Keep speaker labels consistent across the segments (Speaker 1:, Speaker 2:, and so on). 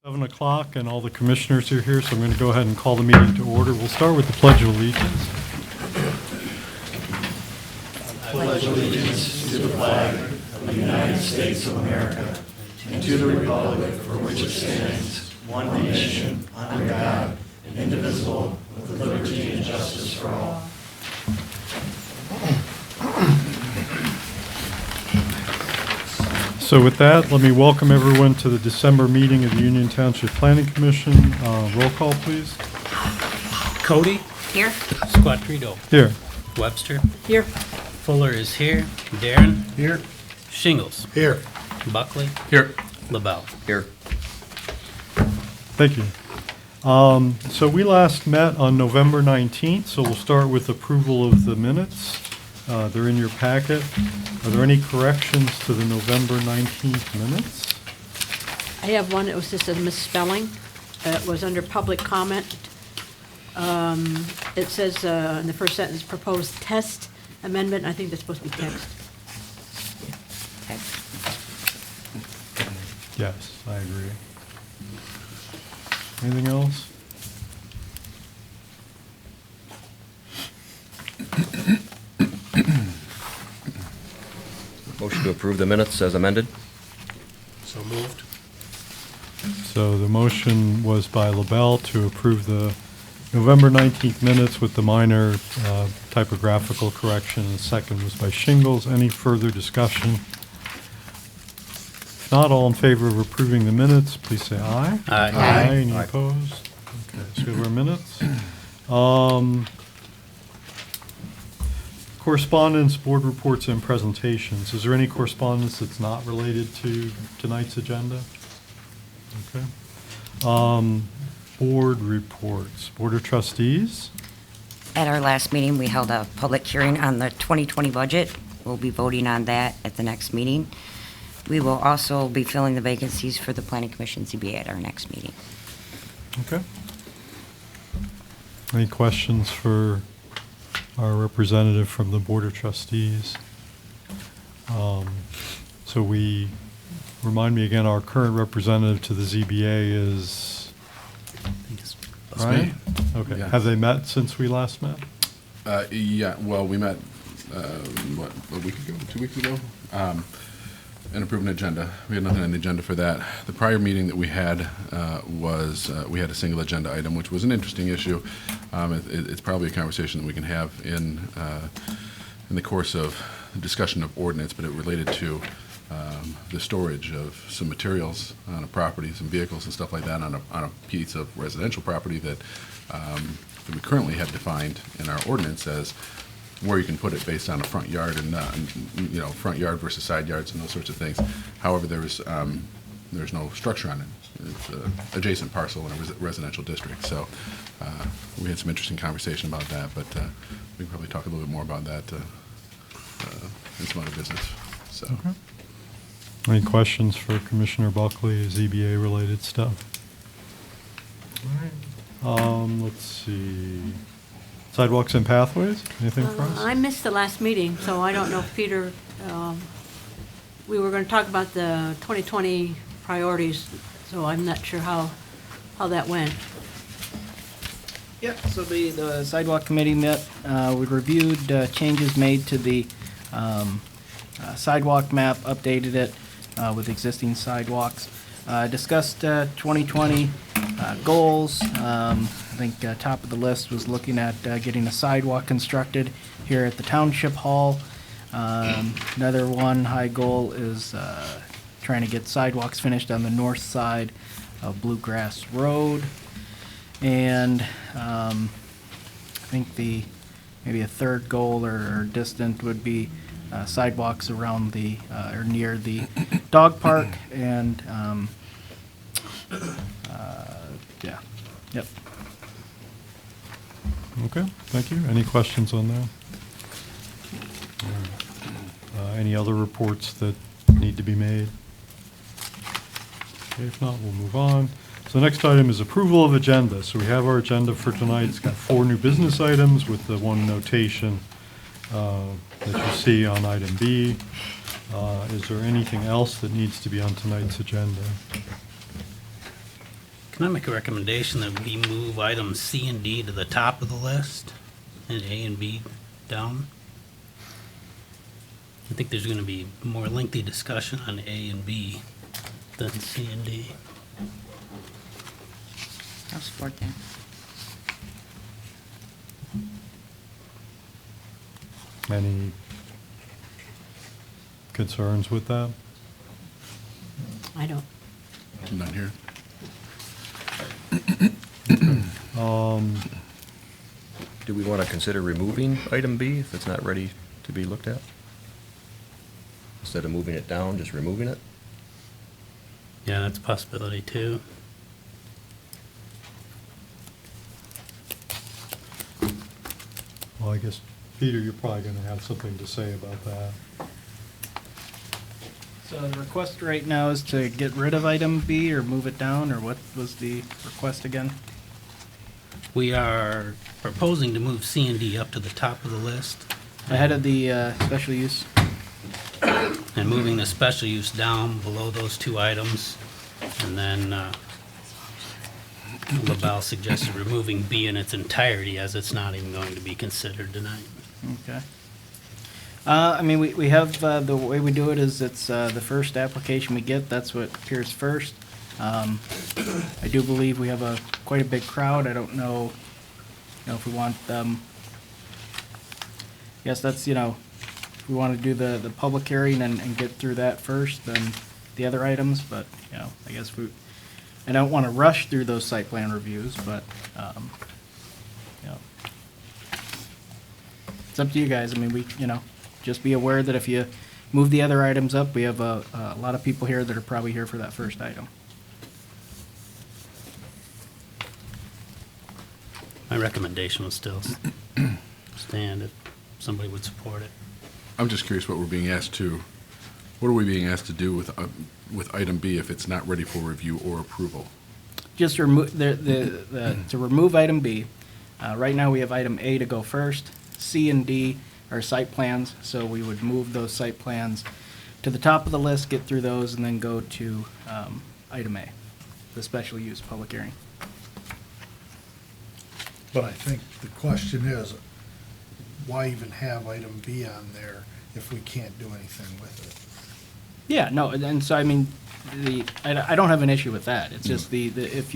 Speaker 1: 7 o'clock, and all the commissioners are here, so I'm going to go ahead and call the meeting to order. We'll start with the Pledge of Allegiance.
Speaker 2: I pledge allegiance to the flag of the United States of America and to the republic for which it stands, one nation, under God, indivisible, with liberty and justice for all.
Speaker 1: So with that, let me welcome everyone to the December meeting of the Union Township Planning Commission. Roll call, please.
Speaker 3: Cody,
Speaker 4: Here.
Speaker 3: Squattrito,
Speaker 1: Here.
Speaker 3: Webster,
Speaker 4: Here.
Speaker 3: Fuller is here, Darren,
Speaker 2: Here.
Speaker 3: Shingles,
Speaker 2: Here.
Speaker 3: Buckley,
Speaker 2: Here.
Speaker 3: LaBelle.
Speaker 2: Here.
Speaker 1: Thank you. So we last met on November 19th, so we'll start with approval of the minutes. They're in your packet. Are there any corrections to the November 19th minutes?
Speaker 4: I have one, it was just a misspelling. It was under public comment. It says in the first sentence, proposed test amendment. I think that's supposed to be text. Text.
Speaker 1: Yes, I agree. Anything else?
Speaker 5: Motion to approve the minutes as amended?
Speaker 3: So moved.
Speaker 1: So the motion was by LaBelle to approve the November 19th minutes with the minor typographical correction, and the second was by Shingles. Any further discussion? If not, all in favor of approving the minutes, please say aye.
Speaker 3: Aye.
Speaker 4: Aye.
Speaker 1: Any
Speaker 5: Aye.
Speaker 1: opposed? Okay, so we have our minutes. Correspondence, board reports, and presentations. Is there any correspondence that's not related to tonight's agenda? Okay. Board reports. Board of Trustees.
Speaker 6: At our last meeting, we held a public hearing on the 2020 budget. We'll be voting on that at the next meeting. We will also be filling the vacancies for the Planning Commission ZBA at our next meeting.
Speaker 1: Okay. Any questions for our representative from the Board of Trustees? So remind me again, our current representative to the ZBA is Brian? Okay.
Speaker 7: Yes.
Speaker 1: Have they met since we last met?
Speaker 7: Yeah, well, we met, a week ago, 2 weeks ago, and approved an agenda. We had nothing on the agenda for that. The prior meeting that we had was, we had a single agenda item, which was an interesting issue. It's probably a conversation that we can have in the course of the discussion of ordinance, but it related to the storage of some materials on a property, some vehicles and stuff like that on a piece of residential property that we currently have defined in our ordinance as where you can put it based on a front yard and front yard versus side yards and those sorts of things. However, there's no structure on it. It's an adjacent parcel in a residential district. So we had some interesting conversation about that, but we can probably talk a little bit more about that in some other business. So.
Speaker 1: Okay. Any questions for Commissioner Buckley, ZBA related stuff? All right. Let's see. Sidewalks and pathways, anything for us?
Speaker 4: I missed the last meeting, so I don't know if Peter, we were going to talk about the 2020 priorities, so I'm not sure how that went.
Speaker 8: Yep, so the sidewalk committee met, we reviewed changes made to the sidewalk map, updated it with existing sidewalks. Discussed 2020 goals. I think top of the list was looking at getting a sidewalk constructed here at the Township Hall. Another one high goal is trying to get sidewalks finished on the north side of Bluegrass Road. And I think maybe a third goal or distant would be sidewalks around the or near the dog park and yeah, yep.
Speaker 1: Okay, thank you. Any questions on that? All right. Any other reports that need to be made? Okay, if not, we'll move on. So the next item is approval of agenda. So we have our agenda for tonight. It's got 4 new business items with the one notation that you see on item B. Is there anything else that needs to be on tonight's agenda?
Speaker 3: Can I make a recommendation that we move items C and D to the top of the list and A and B down? I think there's going to be more lengthy discussion on A and B than C and D.
Speaker 6: I'll support that.
Speaker 1: Any concerns with that?
Speaker 4: I don't.
Speaker 7: None here.
Speaker 5: Do we want to consider removing item B if it's not ready to be looked at? Instead of moving it down, just removing it?
Speaker 3: Yeah, that's a possibility too.
Speaker 1: Well, I guess, Peter, you're probably going to have something to say about that.
Speaker 8: So the request right now is to get rid of item B or move it down, or what was the request again?
Speaker 3: We are proposing to move C and D up to the top of the list
Speaker 8: Ahead of the special use?
Speaker 3: and moving the special use down below those two items. And then LaBelle suggested removing B in its entirety as it's not even going to be considered tonight.
Speaker 8: Okay. I mean, we have, the way we do it is it's the first application we get, that's what appears first. I do believe we have quite a big crowd. I don't know, if we want them. Yes, that's, if we want to do the public hearing and get through that first, then the other items, but, I guess I don't want to rush through those site plan reviews, but, it's up to you guys. I mean, just be aware that if you move the other items up, we have a lot of people here that are probably here for that first item.
Speaker 3: My recommendation would still stand if somebody would support it.
Speaker 7: I'm just curious what we're being asked to, what are we being asked to do with item B if it's not ready for review or approval?
Speaker 8: Just remove, to remove item B, right now we have item A to go first. C and D are site plans, so we would move those site plans to the top of the list, get through those, and then go to item A, the special use public hearing.
Speaker 9: But I think the question is, why even have item B on there if we can't do anything with it?
Speaker 8: Yeah, no, and so, I mean, I don't have an issue with that. It's just if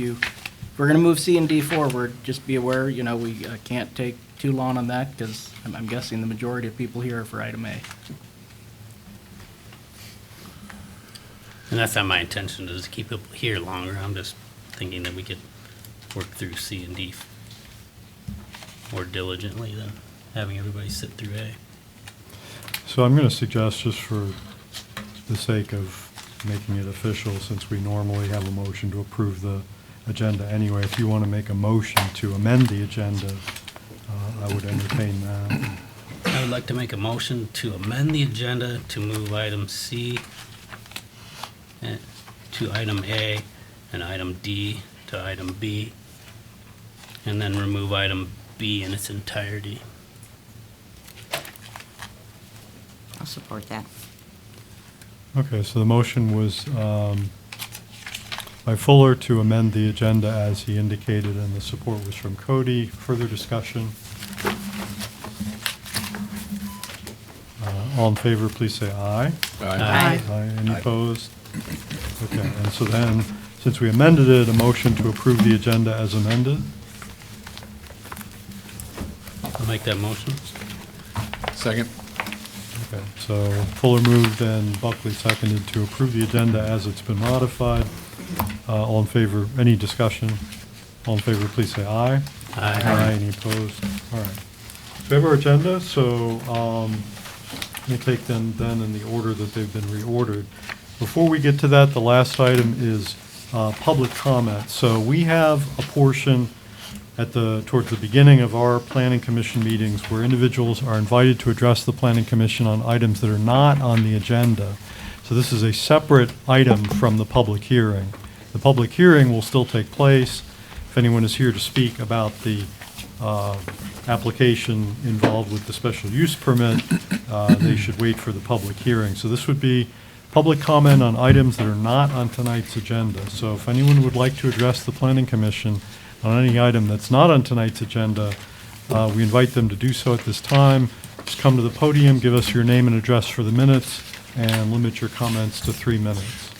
Speaker 8: we're gonna move C and D forward, just be aware, we can't take too long on that, because I'm guessing the majority of people here are for item A.
Speaker 3: And that's not my intention, is to keep people here longer. I'm just thinking that we could work through C and D more diligently than having everybody sit through A.
Speaker 1: So I'm going to suggest, just for the sake of making it official, since we normally have a motion to approve the agenda anyway, if you want to make a motion to amend the agenda, I would entertain that.
Speaker 3: I would like to make a motion to amend the agenda to move item C to item A and item D to item B, and then remove item B in its entirety.
Speaker 6: I'll support that.
Speaker 1: Okay, so the motion was by Fuller to amend the agenda as he indicated, and the support was from Cody. Further discussion? All in favor, please say aye.
Speaker 3: Aye.
Speaker 1: Aye. Any opposed? Okay, and so then, since we amended it, a motion to approve the agenda as amended?
Speaker 3: I'll make that motion.
Speaker 7: Second?
Speaker 1: Okay, so Fuller moved and Buckley seconded to approve the agenda as it's been modified. All in favor, any discussion? All in favor, please say aye.
Speaker 3: Aye.
Speaker 1: Any opposed? All right. We have our agenda, so let me take them then in the order that they've been reordered. Before we get to that, the last item is public comment. So we have a portion towards the beginning of our planning commission meetings where individuals are invited to address the planning commission on items that are not on the agenda. So this is a separate item from the public hearing. The public hearing will still take place. If anyone is here to speak about the application involved with the special use permit, they should wait for the public hearing. So this would be public comment on items that are not on tonight's agenda. So if anyone would like to address the Planning Commission on any item that's not on tonight's agenda, we invite them to do so at this time. Just come to the podium, give us your name and address for the minutes, and limit your comments to 3 minutes.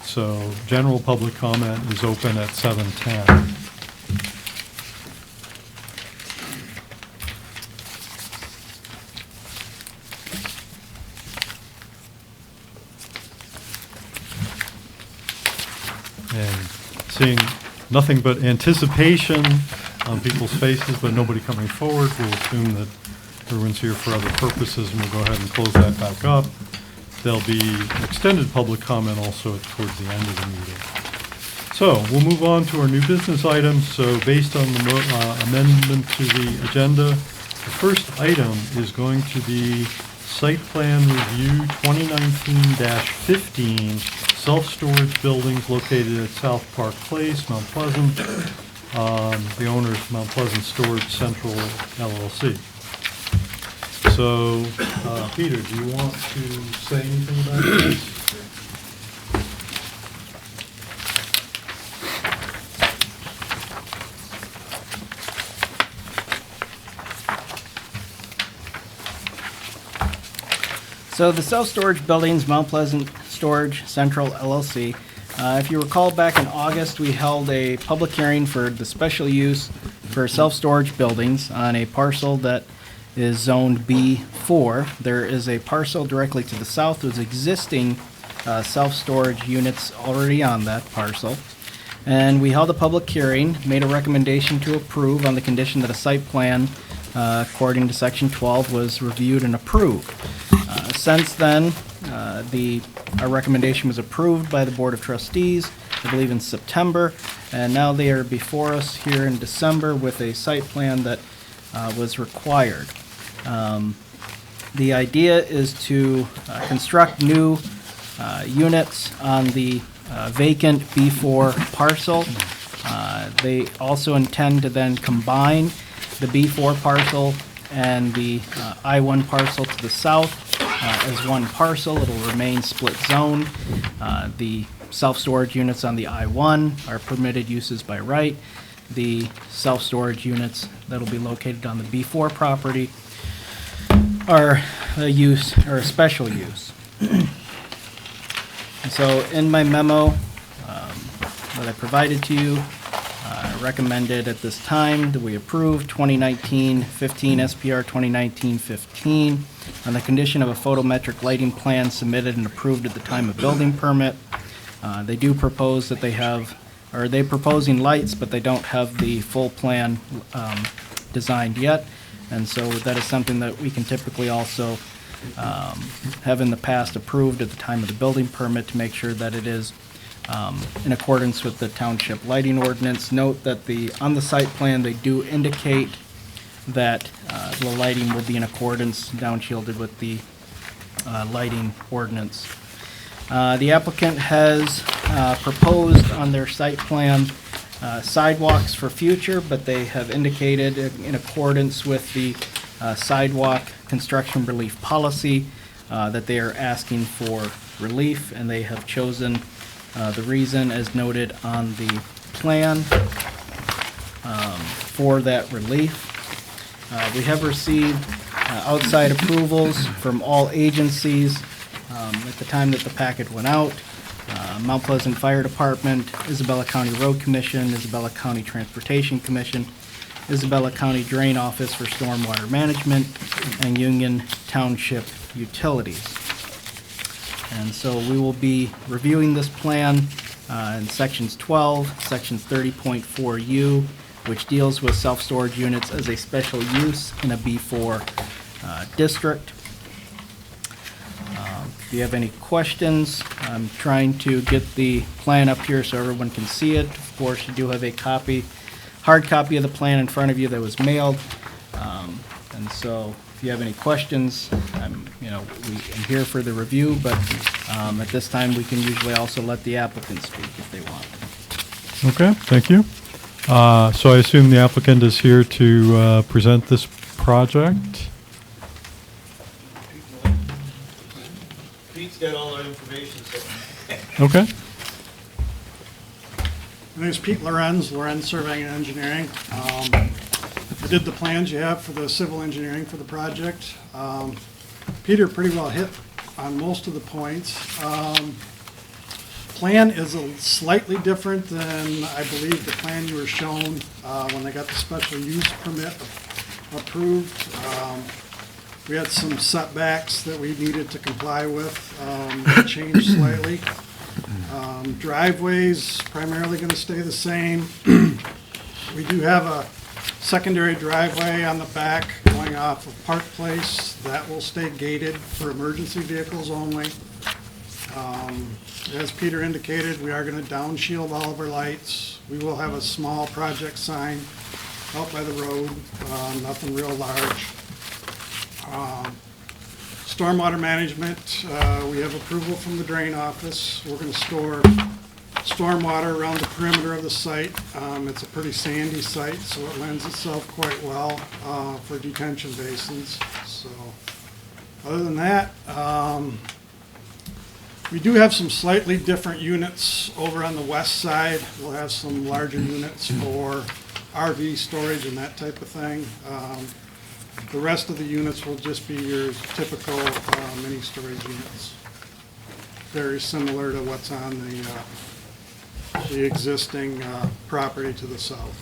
Speaker 1: So general public comment is open at 7:10. And seeing nothing but anticipation on people's faces, but nobody coming forward, we'll assume that everyone's here for other purposes, and we'll go ahead and close that back up. There'll be extended public comment also towards the end of the meeting. So we'll move on to our new business items. So based on the amendment to the agenda, the first item is going to be Site Plan Review 2019-15, self-storage buildings located at South Park Place, Mount Pleasant. The owner is Mount Pleasant Storage Central LLC. So, Peter, do you want to say anything about this?
Speaker 8: So the self-storage buildings, Mount Pleasant Storage Central LLC. If you recall, back in August, we held a public hearing for the special use for self-storage buildings on a parcel that is zoned B4. There is a parcel directly to the south with existing self-storage units already on that parcel. And we held a public hearing, made a recommendation to approve on the condition that a site plan, according to Section 12, was reviewed and approved. Since then, our recommendation was approved by the Board of Trustees, I believe in September, and now they are before us here in December with a site plan that was required. The idea is to construct new units on the vacant B4 parcel. They also intend to then combine the B4 parcel and the I-1 parcel to the south as one parcel. It'll remain split zoned. The self-storage units on the I-1 are permitted uses by right. The self-storage units that'll be located on the B4 property are a use, or a special use. And so in my memo that I provided to you, I recommended at this time that we approve 2019-15 SPR 2019-15 on the condition of a photometric lighting plan submitted and approved at the time of building permit. They do propose that they're proposing lights, but they don't have the full plan designed yet. And so that is something that we can typically also have in the past approved at the time of the building permit to make sure that it is in accordance with the township lighting ordinance. Note that on the site plan, they do indicate that the lighting will be in accordance, downshielded with the lighting ordinance. The applicant has proposed on their site plan sidewalks for future, but they have indicated in accordance with the sidewalk construction relief policy that they are asking for relief, and they have chosen the reason as noted on the plan for that relief. We have received outside approvals from all agencies at the time that the packet went out. Mount Pleasant Fire Department, Isabella County Road Commission, Isabella County Transportation Commission, Isabella County Drain Office for Stormwater Management, and Union Township Utilities. And so we will be reviewing this plan in sections 12, section 30.4U, which deals with self-storage units as a special use in a B4 district. If you have any questions, I'm trying to get the plan up here so everyone can see it. Of course, you do have a hard copy of the plan in front of you that was mailed. And so if you have any questions, we am here for the review, but at this time, we can usually also let the applicant speak if they want.
Speaker 1: Okay, thank you. So I assume the applicant is here to present this project.
Speaker 9: Pete
Speaker 10: Pete's got all our information, so.
Speaker 1: Okay.
Speaker 11: My name is Pete Lorenz, Lorenz Surveying and Engineering. I did the plans you have for the civil engineering for the project. Peter pretty well hit on most of the points. Plan is slightly different than, I believe, the plan you were shown when they got the special use permit approved. We had some setbacks that we needed to comply with, that changed slightly. Driveways primarily going to stay the same. We do have a secondary driveway on the back going off of Park Place. That will stay gated for emergency vehicles only. As Peter indicated, we are going to downshield all of our lights. We will have a small project sign out by the road, nothing real large. Stormwater management, we have approval from the drain office. We're going to store stormwater around the perimeter of the site. It's a pretty sandy site, so it lends itself quite well for detention basins. So, other than that, we do have some slightly different units over on the west side. We'll have some larger units for RV storage and that type of thing. The rest of the units will just be your typical mini storage units. Very similar to what's on the existing property to the south.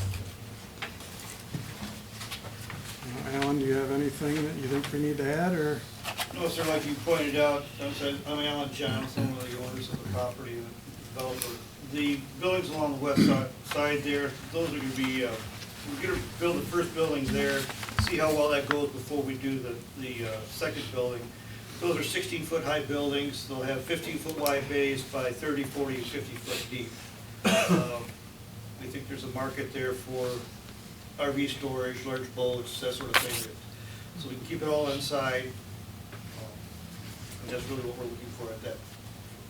Speaker 11: Alan, do you have anything that you think we need to add, or?
Speaker 10: No, sir, like you pointed out, I'm Alan Johnson, one of the owners of the property and developer. The buildings along the west side there, those are going to be, we're going to build the first buildings there, see how well that goes before we do the second building. Those are 16-foot high buildings. They'll have 15-foot wide bays by 30, 40, and 50-foot deep. We think there's a market there for RV storage, large boats, that sort of thing. So we can keep it all inside. And that's really what we're looking for at that,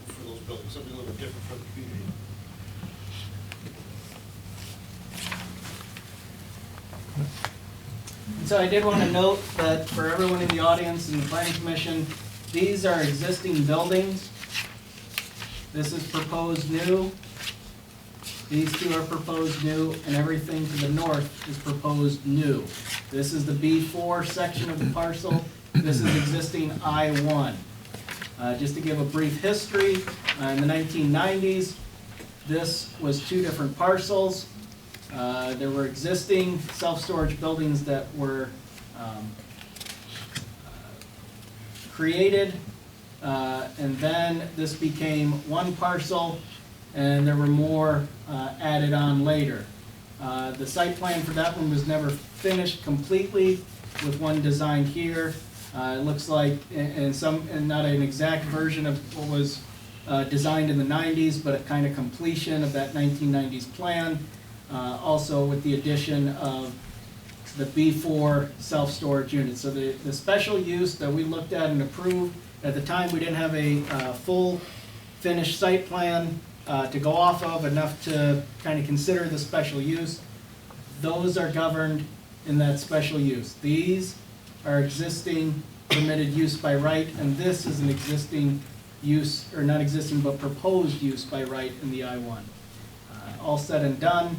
Speaker 10: for those buildings, something a little bit different from the community.
Speaker 8: And so I did want to note that for everyone in the audience and the planning commission, these are existing buildings. This is proposed new. These two are proposed new, and everything to the north is proposed new. This is the B4 section of the parcel. This is existing I1. Just to give a brief history, in the 1990s, this was two different parcels. There were existing self-storage buildings that were created, and then this became one parcel, and there were more added on later. The site plan for that one was never finished completely, with one designed here. It looks like, and not an exact version of what was designed in the 90s, but a kind of completion of that 1990s plan. Also with the addition of the B4 self-storage units. So the special use that we looked at and approved, at the time we didn't have a full finished site plan to go off of, enough to kind of consider the special use. Those are governed in that special use. These are existing permitted use by right, and this is an existing use, or not existing, but proposed use by right in the I-1. All said and done,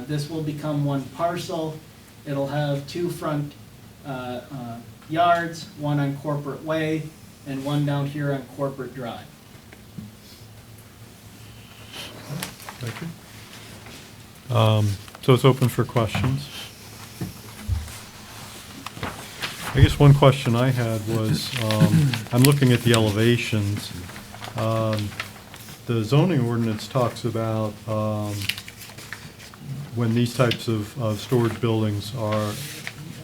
Speaker 8: this will become one parcel. It'll have two front yards, one on Corporate Way and one down here on Corporate Drive.
Speaker 1: Thank you. So it's open for questions. I guess one question I had was, I'm looking at the elevations. The zoning ordinance talks about when these types of storage buildings are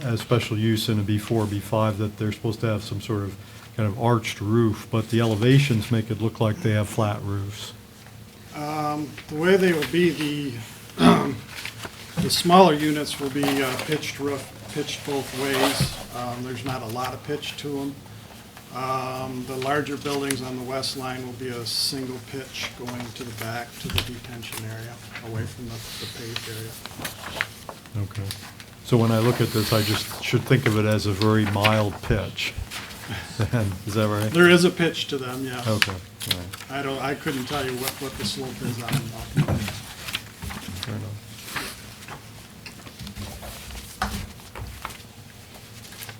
Speaker 1: as special use in a B4, B5, that they're supposed to have some sort of kind of arched roof, but the elevations make it look like they have flat roofs.
Speaker 11: The way they will be, the smaller units will be pitched roof, pitched both ways. There's not a lot of pitch to them. The larger buildings on the west line will be a single pitch going to the back to the detention area, away from the paved area.
Speaker 1: Okay. So when I look at this, I just should think of it as a very mild pitch. then, is that right?
Speaker 11: There is a pitch to them, yes.
Speaker 1: Okay, all right,
Speaker 11: I couldn't tell you what the slope is on them.
Speaker 1: fair enough.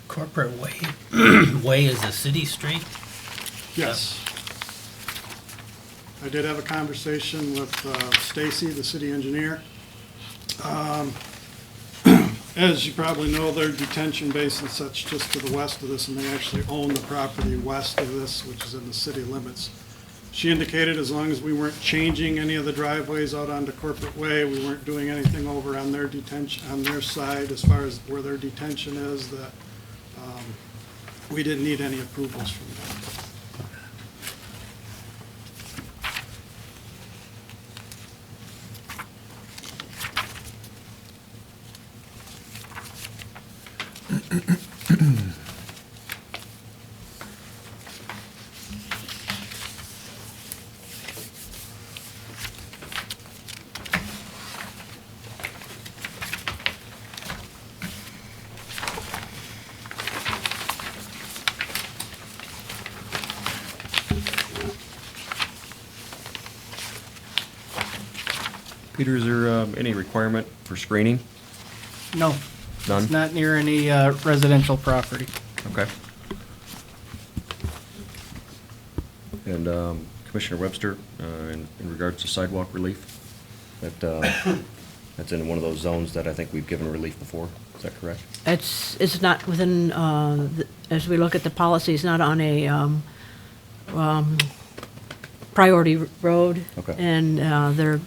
Speaker 3: Corporate Way, Way is a city street?
Speaker 11: Yes. I did have a conversation with Stacy, the city engineer. As you probably know, their detention basin's such just to the west of this, and they actually own the property west of this, which is in the city limits. She indicated as long as we weren't changing any of the driveways out onto Corporate Way, we weren't doing anything over on their detention, on their side as far as where their detention is, that we didn't need any approvals from them.
Speaker 5: Peter, is there any requirement for screening?
Speaker 8: No.
Speaker 5: None?
Speaker 8: It's not near any residential property.
Speaker 5: Okay. And Commissioner Webster, in regards to sidewalk relief, that's in one of those zones that I think we've given relief before, is that correct?
Speaker 4: It's not within, as we look at the policy, it's not on a priority road.
Speaker 5: Okay.
Speaker 4: And their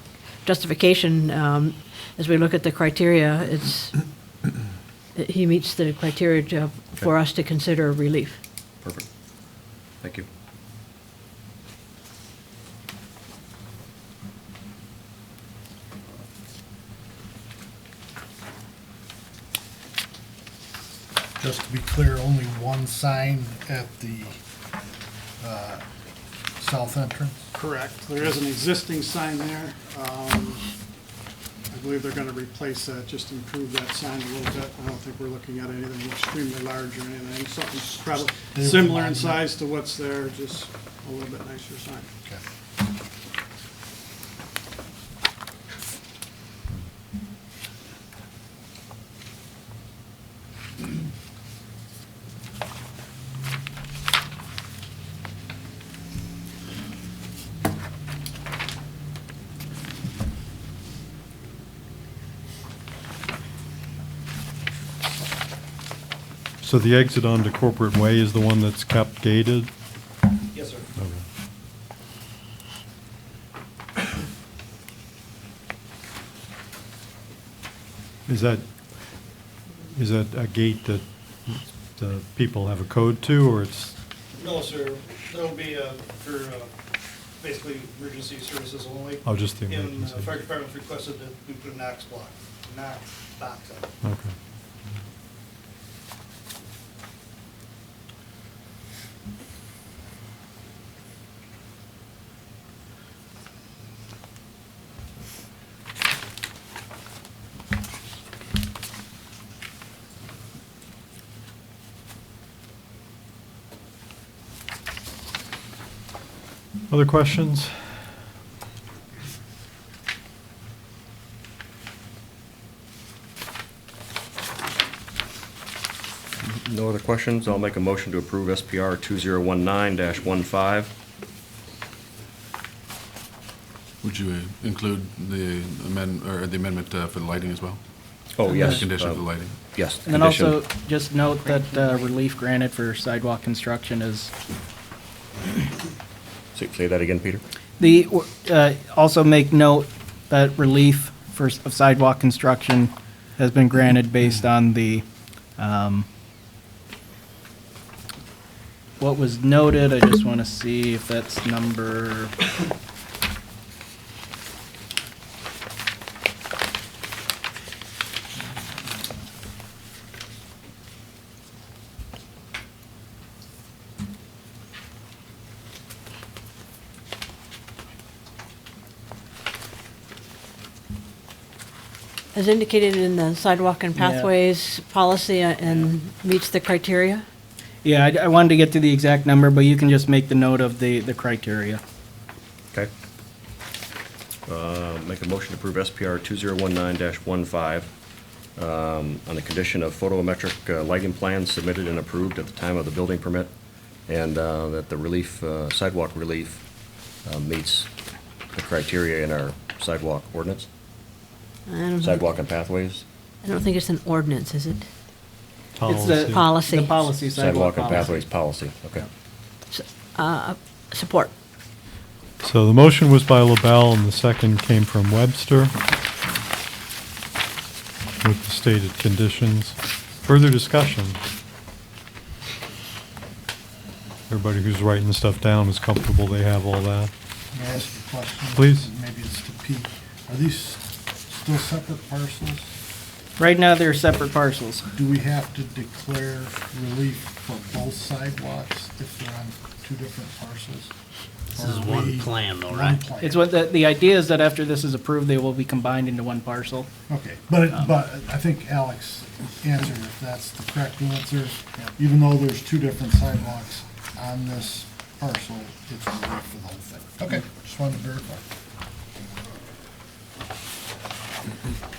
Speaker 4: justification, as we look at the criteria, he meets the criteria for us to consider relief.
Speaker 5: Perfect. Thank you.
Speaker 9: Just to be clear, only one sign at the south entrance?
Speaker 11: Correct. There is an existing sign there. I believe they're gonna replace that, just improve that sign a little bit. I don't think we're looking at anything extremely large or anything. Something probably similar in size to what's there, just a little bit nicer sign.
Speaker 9: Okay.
Speaker 1: So the exit onto Corporate Way is the one that's kept gated?
Speaker 10: Yes, sir.
Speaker 1: Okay. Is that a gate that the people have a code to, or it's,
Speaker 10: No, sir. That'll be for basically emergency services only.
Speaker 1: oh, just the
Speaker 10: And
Speaker 1: emergency?
Speaker 10: fire department's requested that we put a Knox box up.
Speaker 1: Okay. Other questions?
Speaker 5: No other questions? I'll make a motion to approve SPR 2019-15.
Speaker 7: Would you include the amendment for the lighting as well?
Speaker 5: Oh, yes.
Speaker 7: Condition for the lighting?
Speaker 5: Yes.
Speaker 8: And then
Speaker 5: condition.
Speaker 8: also, just note that relief granted for sidewalk construction is,
Speaker 5: Say that again, Peter?
Speaker 8: also make note that relief of sidewalk construction has been granted based on the, what was noted. I just want to see if that's number.
Speaker 4: As indicated in the sidewalk and
Speaker 8: Yeah.
Speaker 4: pathways policy and meets the criteria?
Speaker 8: Yeah, I wanted to get to the exact number, but you can just make the note of the criteria.
Speaker 5: Okay. Make a motion to approve SPR 2019-15 on the condition of photometric lighting plans submitted and approved at the time of the building permit, and that the relief, sidewalk relief meets the criteria in our sidewalk ordinance, sidewalk and pathways,
Speaker 4: I don't think it's an ordinance, is it?
Speaker 8: It's the
Speaker 4: Policy.
Speaker 8: The policy,
Speaker 5: sidewalk and
Speaker 8: policy.
Speaker 5: pathways policy, okay.
Speaker 4: Support.
Speaker 1: So the motion was by LaBelle and the second came from Webster with the stated conditions. Further discussion? Everybody who's writing the stuff down is comfortable they have all that.
Speaker 9: May I ask a question?
Speaker 1: Please.
Speaker 9: Maybe it's to Pete. Are these still separate parcels?
Speaker 8: Right now, they're separate parcels.
Speaker 9: Do we have to declare relief for both sidewalks if they're on two different parcels?
Speaker 3: This is
Speaker 9: Or are
Speaker 3: one
Speaker 9: we-
Speaker 3: plan though,
Speaker 9: one
Speaker 3: right?
Speaker 9: plan?
Speaker 8: It's what, the idea is that after this is approved, they will be combined into one parcel.
Speaker 9: Okay, but I think Alex answered if that's the correct answer. Even though there's two different sidewalks on this parcel, it's relief for the whole thing. Okay, just wanted to verify.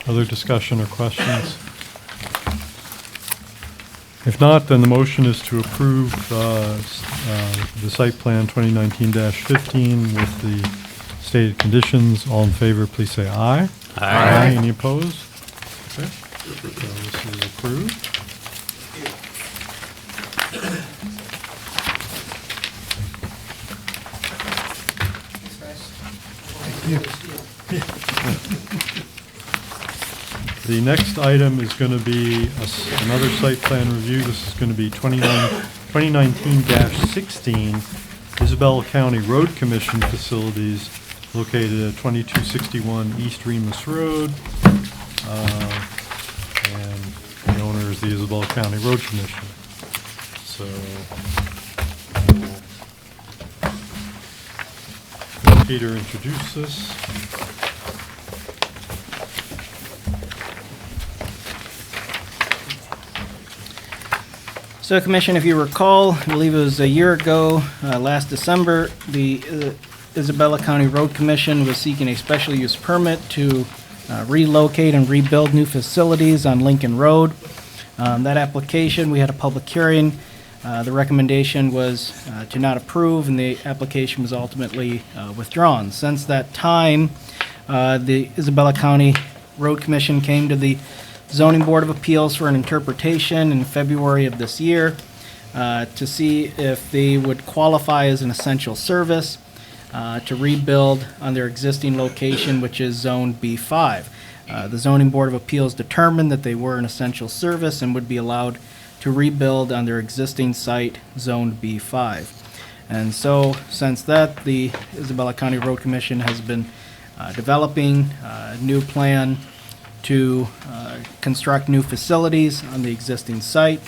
Speaker 1: Other discussion or questions? If not, then the motion is to approve the site plan 2019-15 with the stated conditions. All in favor, please say aye.
Speaker 3: Aye.
Speaker 1: Any opposed? Okay, so this is approved. The next item is going to be another site plan review. This is going to be 2019-16 Isabella County Road Commission facilities located at 2261 East Remus Road. And the owner is the Isabella County Road Commission. So, let Peter introduce this.
Speaker 8: So, Commission, if you recall, I believe it was a year ago, last December, the Isabella County Road Commission was seeking a special use permit to relocate and rebuild new facilities on Lincoln Road. That application, we had a public hearing. The recommendation was to not approve, and the application was ultimately withdrawn. Since that time, the Isabella County Road Commission came to the Zoning Board of Appeals for an interpretation in February of this year to see if they would qualify as an essential service to rebuild on their existing location, which is Zone B5. The Zoning Board of Appeals determined that they were an essential service and would be allowed to rebuild on their existing site, Zone B5. And so, since that, the Isabella County Road Commission has been developing a new plan to construct new facilities on the existing site,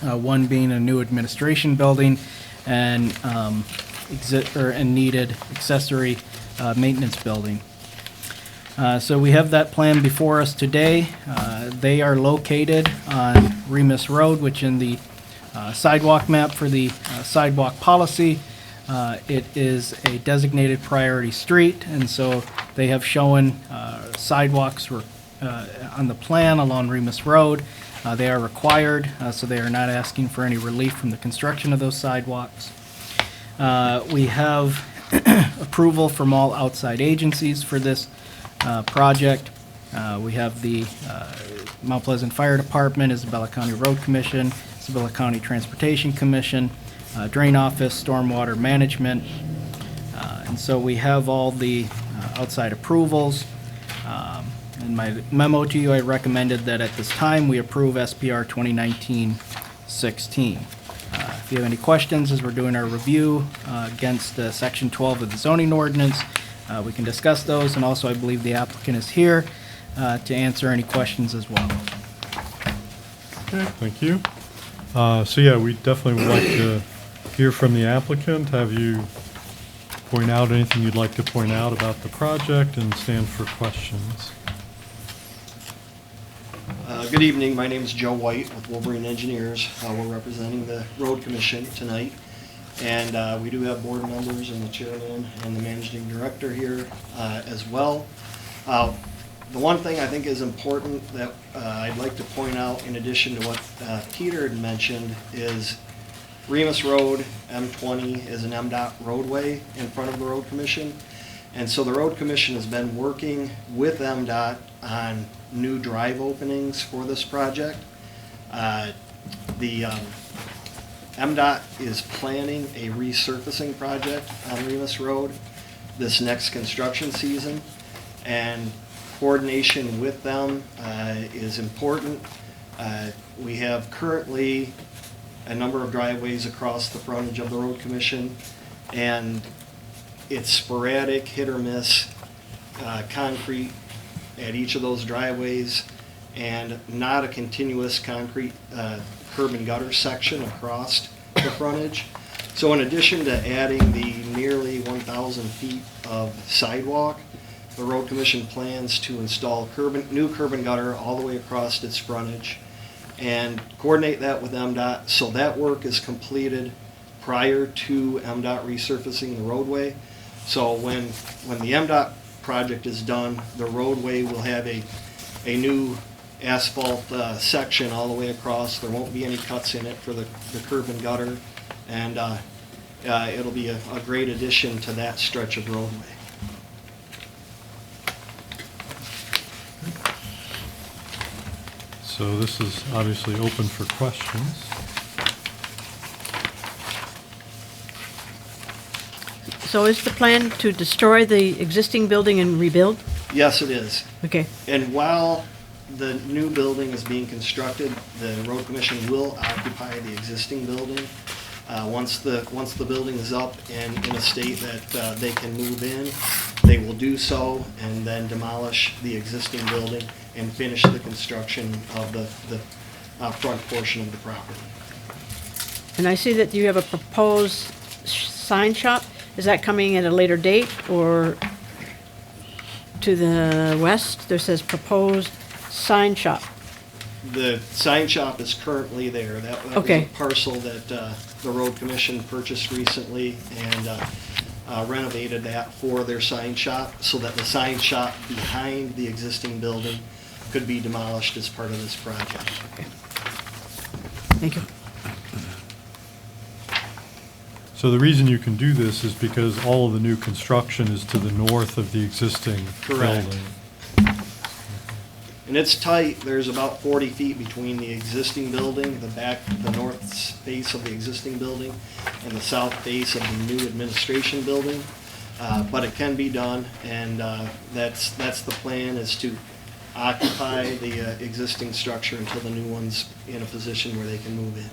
Speaker 8: one being a new administration building and needed accessory maintenance building. So we have that plan before us today. They are located on Remus Road, which in the sidewalk map for the sidewalk policy, it is a designated priority street, and so they have shown sidewalks on the plan along Remus Road. They are required, so they are not asking for any relief from the construction of those sidewalks. We have approval from all outside agencies for this project. We have the Mount Pleasant Fire Department, Isabella County Road Commission, Isabella County Transportation Commission, Drain Office, Stormwater Management. And so we have all the outside approvals. In my memo to you, I recommended that at this time, we approve SPR 2019-16. If you have any questions as we're doing our review against Section 12 of the zoning ordinance, we can discuss those, and also I believe the applicant is here to answer any questions as well.
Speaker 1: Okay, thank you. So yeah, we definitely would like to hear from the applicant. Have you point out anything you'd like to point out about the project and stand for questions?
Speaker 2: Good evening, my name is Joe White with Wolverine Engineers. We're representing the Road Commission tonight. And we do have board members and the chairman and the managing director here as well. The one thing I think is important that I'd like to point out in addition to what Peter had mentioned is Remus Road, M20, is an MDOT roadway in front of the Road Commission. And so the Road Commission has been working with MDOT on new drive openings for this project. MDOT is planning a resurfacing project on Remus Road this next construction season, and coordination with them is important. We have currently a number of driveways across the frontage of the Road Commission, and it's sporadic, hit or miss, concrete at each of those driveways, and not a continuous concrete curb and gutter section across the frontage. So in addition to adding the nearly 1,000 feet of sidewalk, the Road Commission plans to install new curb and gutter all the way across its frontage and coordinate that with MDOT so that work is completed prior to MDOT resurfacing the roadway. So when the MDOT project is done, the roadway will have a new asphalt section all the way across. There won't be any cuts in it for the curb and gutter, and it'll be a great addition to that stretch of roadway.
Speaker 1: So this is obviously open for questions.
Speaker 4: So is the plan to destroy the existing building and rebuild?
Speaker 2: Yes, it is.
Speaker 4: Okay,
Speaker 2: And while the new building is being constructed, the Road Commission will occupy the existing building. Once the building is up and in a state that they can move in, they will do so and then demolish the existing building and finish the construction of the front portion of the property.
Speaker 4: and I see that you have a proposed sign shop. Is that coming at a later date, or to the west? There says proposed sign shop.
Speaker 2: The sign shop is currently there. That was
Speaker 4: Okay.
Speaker 2: a parcel that the Road Commission purchased recently and renovated that for their sign shop so that the sign shop behind the existing building could be demolished as part of this project.
Speaker 4: Thank you.
Speaker 1: So the reason you can do this is because all of the new construction is to the north of the existing
Speaker 2: Correct.
Speaker 1: building.
Speaker 2: And it's tight. There's about 40 feet between the existing building, the north face of the existing building, and the south face of the new administration building. But it can be done, and that's the plan, is to occupy the existing structure until the new one's in a position where they can move in.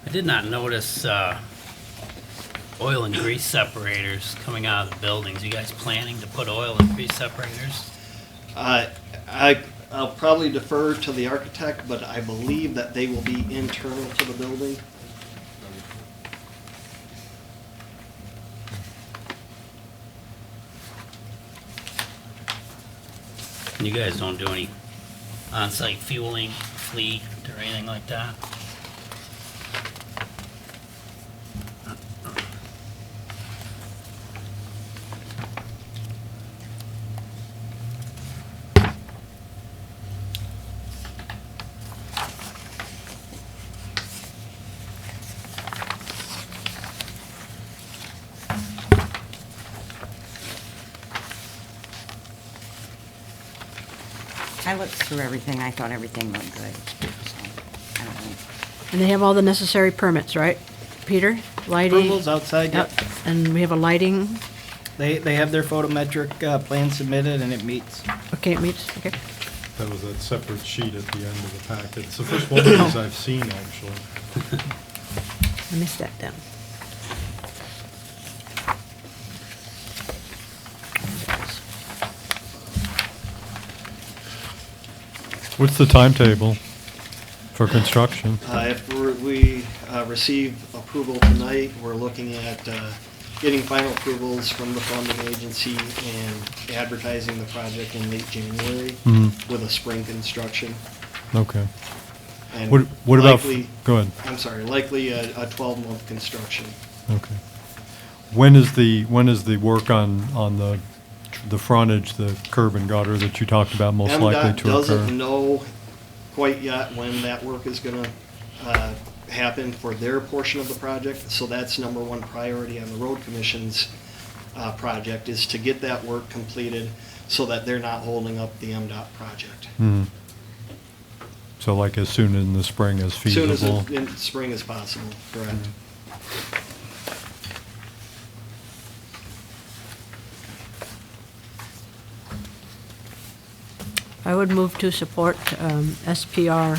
Speaker 3: I did not notice oil and grease separators coming out of the buildings. You guys planning to put oil and grease separators?
Speaker 2: I'll probably defer to the architect, but I believe that they will be internal to the building.
Speaker 3: And you guys don't do any on-site fueling, fleet, or anything like that?
Speaker 6: I looked through everything, I thought everything looked good. So, I don't know.
Speaker 4: And they have all the necessary permits, right? Peter, lighting?
Speaker 8: Approvals outside, yep.
Speaker 4: And we have a lighting,
Speaker 8: They have their photometric plan submitted and it meets.
Speaker 4: okay, it meets, okay.
Speaker 1: That was a separate sheet at the end of the packet. It's the first one of these I've seen, actually.
Speaker 4: I missed that then.
Speaker 1: What's the timetable for construction?
Speaker 2: If we receive approval tonight, we're looking at getting final approvals from the funding agency and advertising the project in late January with a spring construction.
Speaker 1: Okay.
Speaker 2: And
Speaker 1: What about,
Speaker 2: likely-
Speaker 1: go ahead.
Speaker 2: I'm sorry, likely a 12-month construction.
Speaker 1: Okay. When is the work on the frontage, the curb and gutter that you talked about most likely
Speaker 2: MDOT
Speaker 1: to occur?
Speaker 2: doesn't know quite yet when that work is gonna happen for their portion of the project, so that's number one priority on the road commission's project, is to get that work completed so that they're not holding up the MDOT project.
Speaker 1: Mhm. So like as soon in the spring as feasible?
Speaker 2: Soon as in spring as possible, correct.
Speaker 4: I would move to support SPR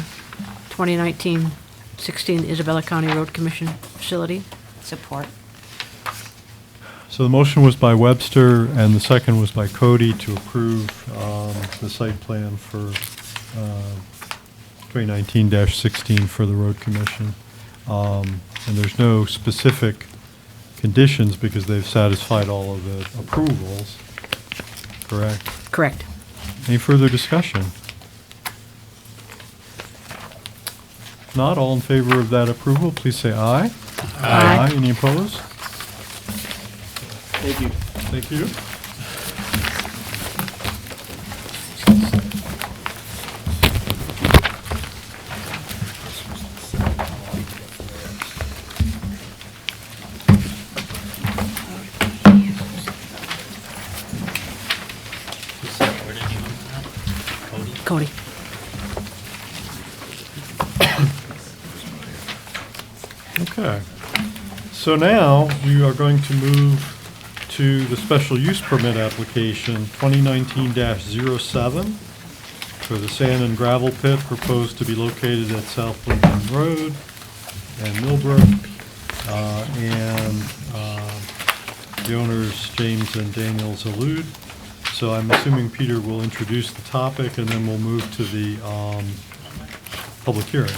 Speaker 4: 2019-16 Isabella County Road Commission facility.
Speaker 6: Support.
Speaker 1: So the motion was by Webster and the second was by Cody to approve the site plan for 2019-16 for the road commission. And there's no specific conditions because they've satisfied all of the approvals, correct?
Speaker 4: Correct.
Speaker 1: Any further discussion? If not, all in favor of that approval, please say aye.
Speaker 4: Aye.
Speaker 1: Any opposed?
Speaker 2: Thank you.
Speaker 1: Thank you.
Speaker 3: Where did you want that? Cody?
Speaker 4: Cody.
Speaker 1: Okay. So now we are going to move to the special use permit application 2019-07 for the sand and gravel pit proposed to be located at South Lincoln Road and Millbrook. The owners, James and Daniel Zalude. So I'm assuming Peter will introduce the topic and then we'll move to the public hearing.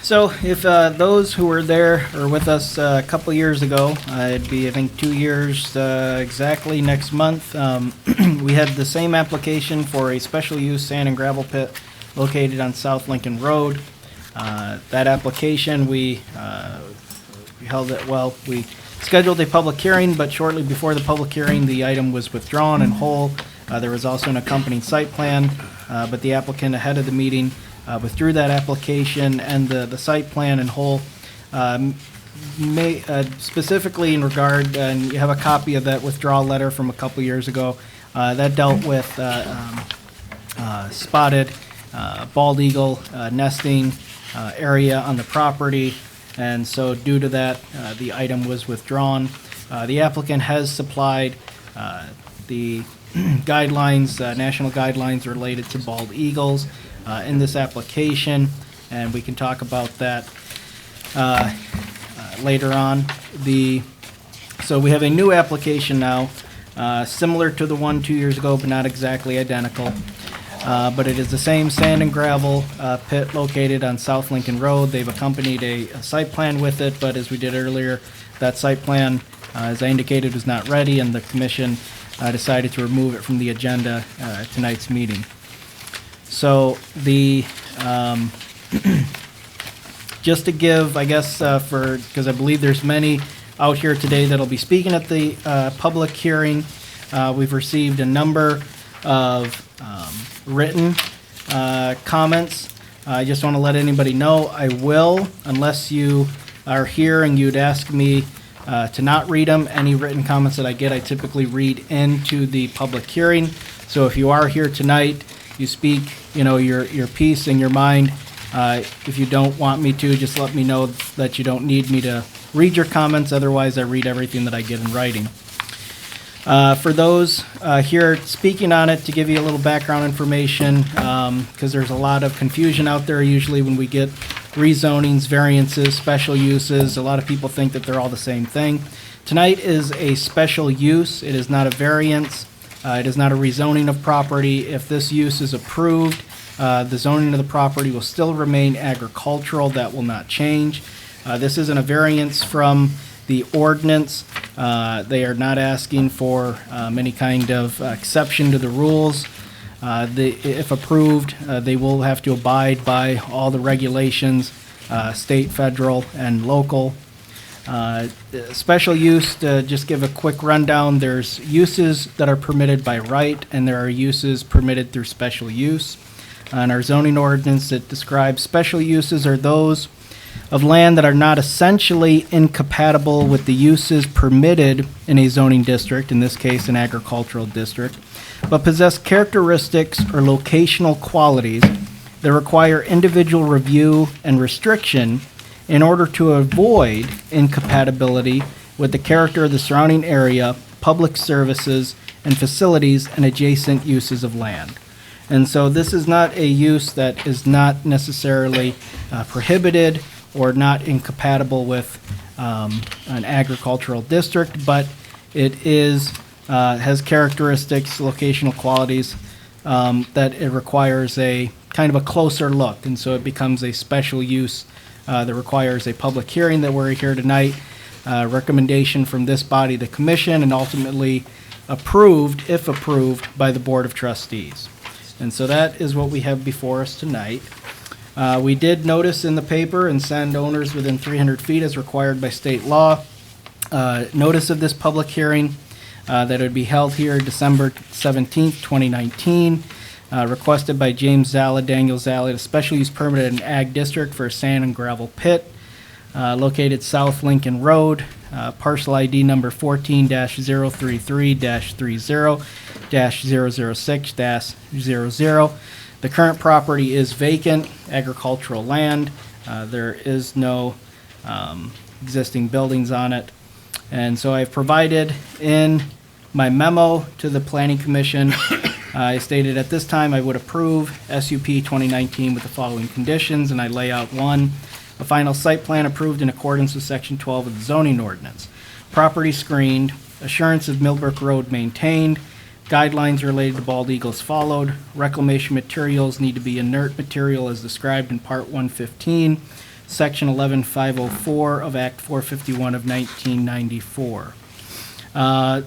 Speaker 8: So if those who were there or with us a couple years ago, it'd be, I think, 2 years exactly next month, we had the same application for a special use sand and gravel pit located on South Lincoln Road. That application, we held it, well, we scheduled a public hearing, but shortly before the public hearing, the item was withdrawn in whole. There was also an accompanying site plan, but the applicant ahead of the meeting withdrew that application and the site plan in whole. Specifically in regard, and you have a copy of that withdrawal letter from a couple years ago, that dealt with spotted bald eagle nesting area on the property. And so due to that, the item was withdrawn. The applicant has supplied the guidelines, national guidelines related to bald eagles in this application, and we can talk about that later on. So we have a new application now, similar to the one 2 years ago, but not exactly identical. But it is the same sand and gravel pit located on South Lincoln Road. They've accompanied a site plan with it, but as we did earlier, that site plan, as I indicated, was not ready, and the commission decided to remove it from the agenda at tonight's meeting. So just to give, I guess, because I believe there's many out here today that'll be speaking at the public hearing, we've received a number of written comments. I just want to let anybody know I will, unless you are here and you'd ask me to not read them. Any written comments that I get, I typically read into the public hearing. So if you are here tonight, you speak, your piece in your mind. If you don't want me to, just let me know that you don't need me to read your comments. Otherwise, I read everything that I get in writing. For those here speaking on it, to give you a little background information, because there's a lot of confusion out there usually when we get rezonings, variances, special uses. A lot of people think that they're all the same thing. Tonight is a special use. It is not a variance. It is not a rezoning of property. If this use is approved, the zoning of the property will still remain agricultural. That will not change. This isn't a variance from the ordinance. They are not asking for any kind of exception to the rules. If approved, they will have to abide by all the regulations, state, federal, and local. Special use, to just give a quick rundown, there's uses that are permitted by right, and there are uses permitted through special use. In our zoning ordinance, it describes special uses are those of land that are not essentially incompatible with the uses permitted in a zoning district, in this case an agricultural district, but possess characteristics or locational qualities that require individual review and restriction in order to avoid incompatibility with the character of the surrounding area, public services, and facilities and adjacent uses of land. And so this is not a use that is not necessarily prohibited or not incompatible with an agricultural district, but it is has characteristics, locational qualities that it requires a kind of a closer look, and so it becomes a special use that requires a public hearing that we're here tonight, recommendation from this body, the commission, and ultimately approved, if approved, by the Board of Trustees. And so that is what we have before us tonight. We did notice in the paper and send owners within 300 feet as required by state law, notice of this public hearing that it would be held here December 17th, 2019, requested by James Zala, Daniel Zala, a special use permit in Ag District for a sand and gravel pit located South Lincoln Road, parcel ID number 14-033-30-006-00. The current property is vacant, agricultural land. There is no existing buildings on it. And so I've provided in my memo to the Planning Commission, I stated at this time I would approve SUP 2019 with the following conditions, and I lay out one, a final site plan approved in accordance with Section 12 of the zoning ordinance. Property screened, assurance of Millbrook Road maintained, guidelines related to bald eagles followed, reclamation materials need to be inert material as described in Part 115, Section 11504 of Act 451 of 1994.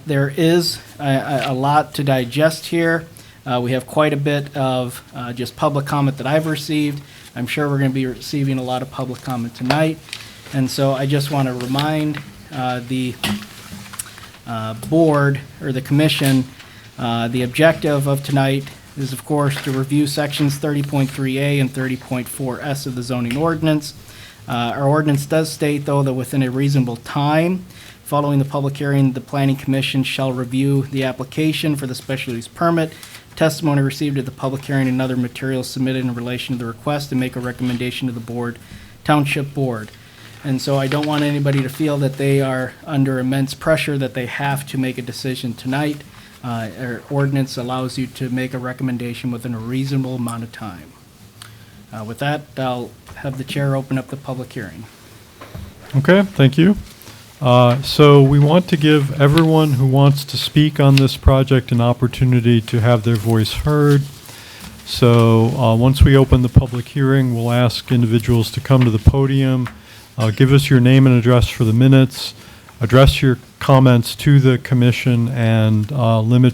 Speaker 8: There is a lot to digest here. We have quite a bit of just public comment that I've received. I'm sure we're going to be receiving a lot of public comment tonight. And so I just want to remind the board or the commission, the objective of tonight is, of course, to review sections 30.3A and 30.4S of the zoning ordinance. Our ordinance does state, though, that within a reasonable time following the public hearing, the Planning Commission shall review the application for the special use permit, testimony received at the public hearing, and other materials submitted in relation to the request, and make a recommendation to the Township Board. And so I don't want anybody to feel that they are under immense pressure, that they have to make a decision tonight. Our ordinance allows you to make a recommendation within a reasonable amount of time. With that, I'll have the chair open up the public hearing.
Speaker 1: Okay, thank you. So we want to give everyone who wants to speak on this project an opportunity to have their voice heard. So once we open the public hearing, we'll ask individuals to come to the podium, give us your name and address for the minutes, address your comments to the commission, and limit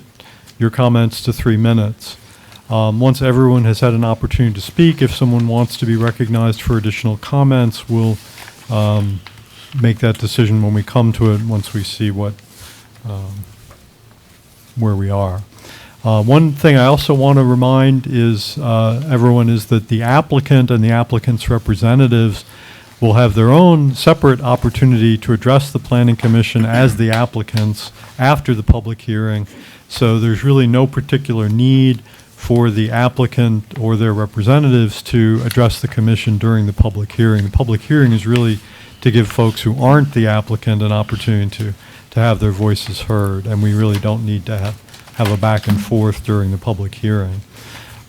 Speaker 1: your comments to 3 minutes. Once everyone has had an opportunity to speak, if someone wants to be recognized for additional comments, we'll make that decision when we come to it, once we see what where we are. One thing I also want to remind is everyone is that the applicant and the applicant's representatives will have their own separate opportunity to address the Planning Commission as the applicants after the public hearing. So there's really no particular need for the applicant or their representatives to address the commission during the public hearing. The public hearing is really to give folks who aren't the applicant an opportunity to to have their voices heard, and we really don't need to have a back and forth during the public hearing.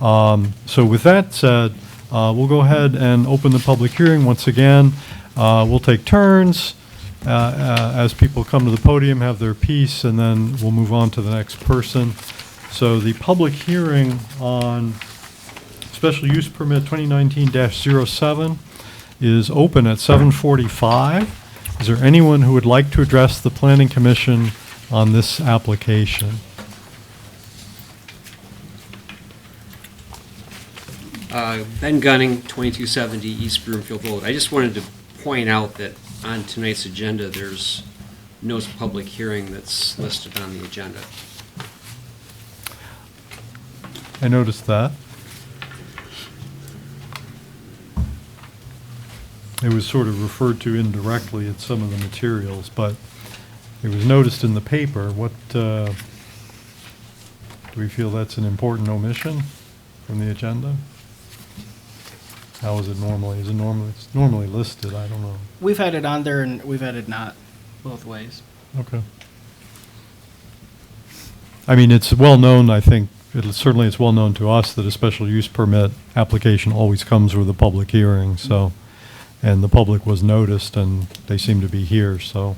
Speaker 1: So with that said, we'll go ahead and open the public hearing once again. We'll take turns as people come to the podium, have their piece, and then we'll move on to the next person. So the public hearing on special use permit 2019-07 is open at 7:45. Is there anyone who would like to address the Planning Commission on this application?
Speaker 12: Ben Gunning, 2270 East Broomfield Road. I just wanted to point out that on tonight's agenda, there's no public hearing that's listed on the agenda.
Speaker 1: I noticed that. It was sort of referred to indirectly in some of the materials, but it was noticed in the paper. What, do we feel that's an important omission from the agenda? How is it normally? Is it normally, it's normally listed, I don't know.
Speaker 8: We've had it on there and we've had it not, both ways.
Speaker 1: Okay. I mean, it's well-known, I think, certainly it's well-known to us that a special use permit application always comes with a public hearing, so, and the public was noticed and they seem to be here, so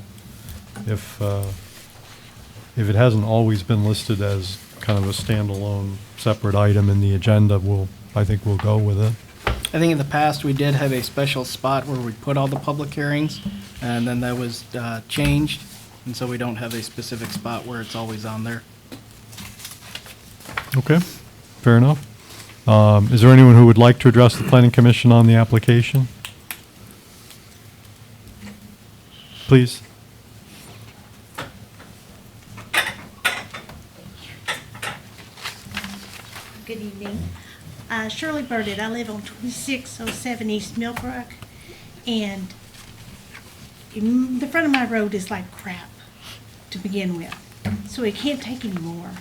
Speaker 1: if it hasn't always been listed as kind of a standalone separate item in the agenda, I think we'll go with it.
Speaker 8: I think in the past, we did have a special spot where we put all the public hearings, and then that was changed, and so we don't have a specific spot where it's always on there.
Speaker 1: Okay, fair enough. Is there anyone who would like to address the Planning Commission on the application? Please.
Speaker 13: Good evening. Shirley Burdett. I live on 2607 East Millbrook, and the front of my road is like crap to begin with, so it can't take any more.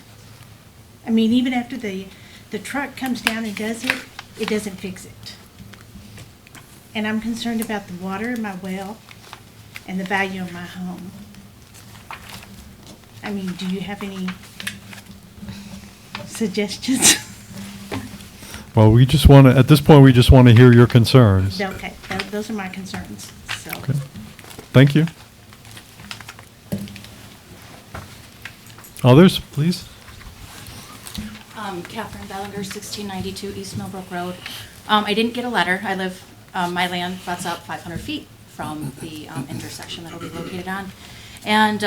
Speaker 13: I mean, even after the truck comes down and does it, it doesn't fix it. And I'm concerned about the water in my well and the value of my home. I mean, do you have any suggestions?
Speaker 1: Well, we just want to, at this point, we just want to hear your concerns.
Speaker 13: Okay, those are my concerns, so.
Speaker 1: Okay. Thank you. Others, please?
Speaker 14: Catherine Bellinger, 1692 East Millbrook Road. I didn't get a letter. I live, my land butts up 500 feet from the intersection that it'll be located on. And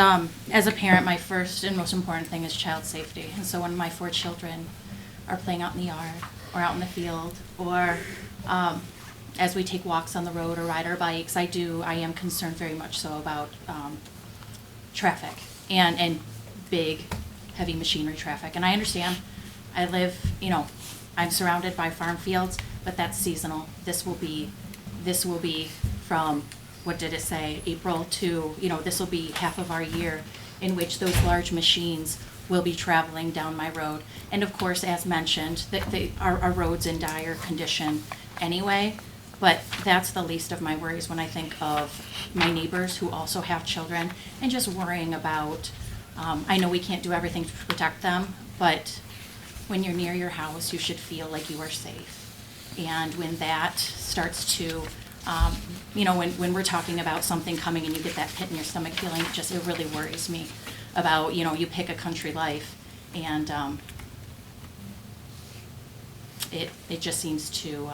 Speaker 14: as a parent, my first and most important thing is child safety. And so when my 4 children are playing out in the yard or out in the field, or as we take walks on the road or ride our bikes, I am concerned very much so about traffic and big, heavy machinery traffic. And I understand, I live, I'm surrounded by farm fields, but that's seasonal. This will be from, what did it say, April to, this will be half of our year in which those large machines will be traveling down my road. And of course, as mentioned, our road's in dire condition anyway, but that's the least of my worries when I think of my neighbors who also have children and just worrying about, I know we can't do everything to protect them, but when you're near your house, you should feel like you are safe. And when that starts to, when we're talking about something coming and you get that pit in your stomach feeling, it really worries me about, you pick a country life, and it just seems to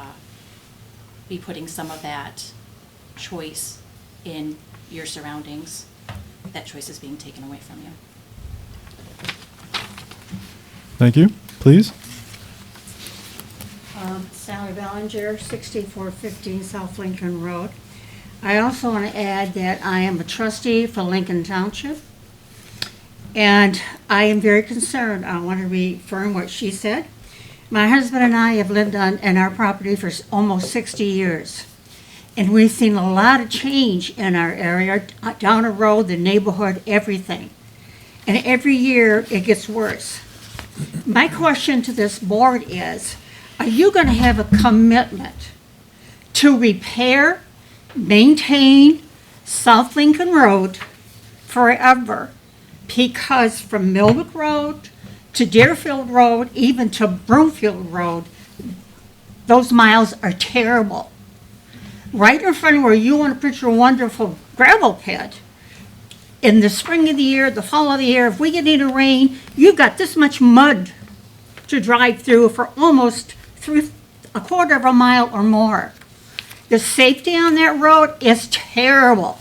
Speaker 14: be putting some of that choice in your surroundings. That choice is being taken away from you.
Speaker 1: Thank you. Please.
Speaker 15: Sally Bellinger, 6415 South Lincoln Road. I also want to add that I am a trustee for Lincoln Township, and I am very concerned. I want to reaffirm what she said. My husband and I have lived in our property for almost 60 years, and we've seen a lot of change in our area, down the road, the neighborhood, everything. And every year it gets worse. My question to this board is, are you going to have a commitment to repair, maintain South Lincoln Road forever because from Millbrook Road to Deerfield Road, even to Broomfield Road, those miles are terrible. Right in front of where you want to put your wonderful gravel pit, in the spring of the year, the fall of the year, if we get into rain, you've got this much mud to drive through for almost through a quarter of a mile or more. The safety on that road is terrible.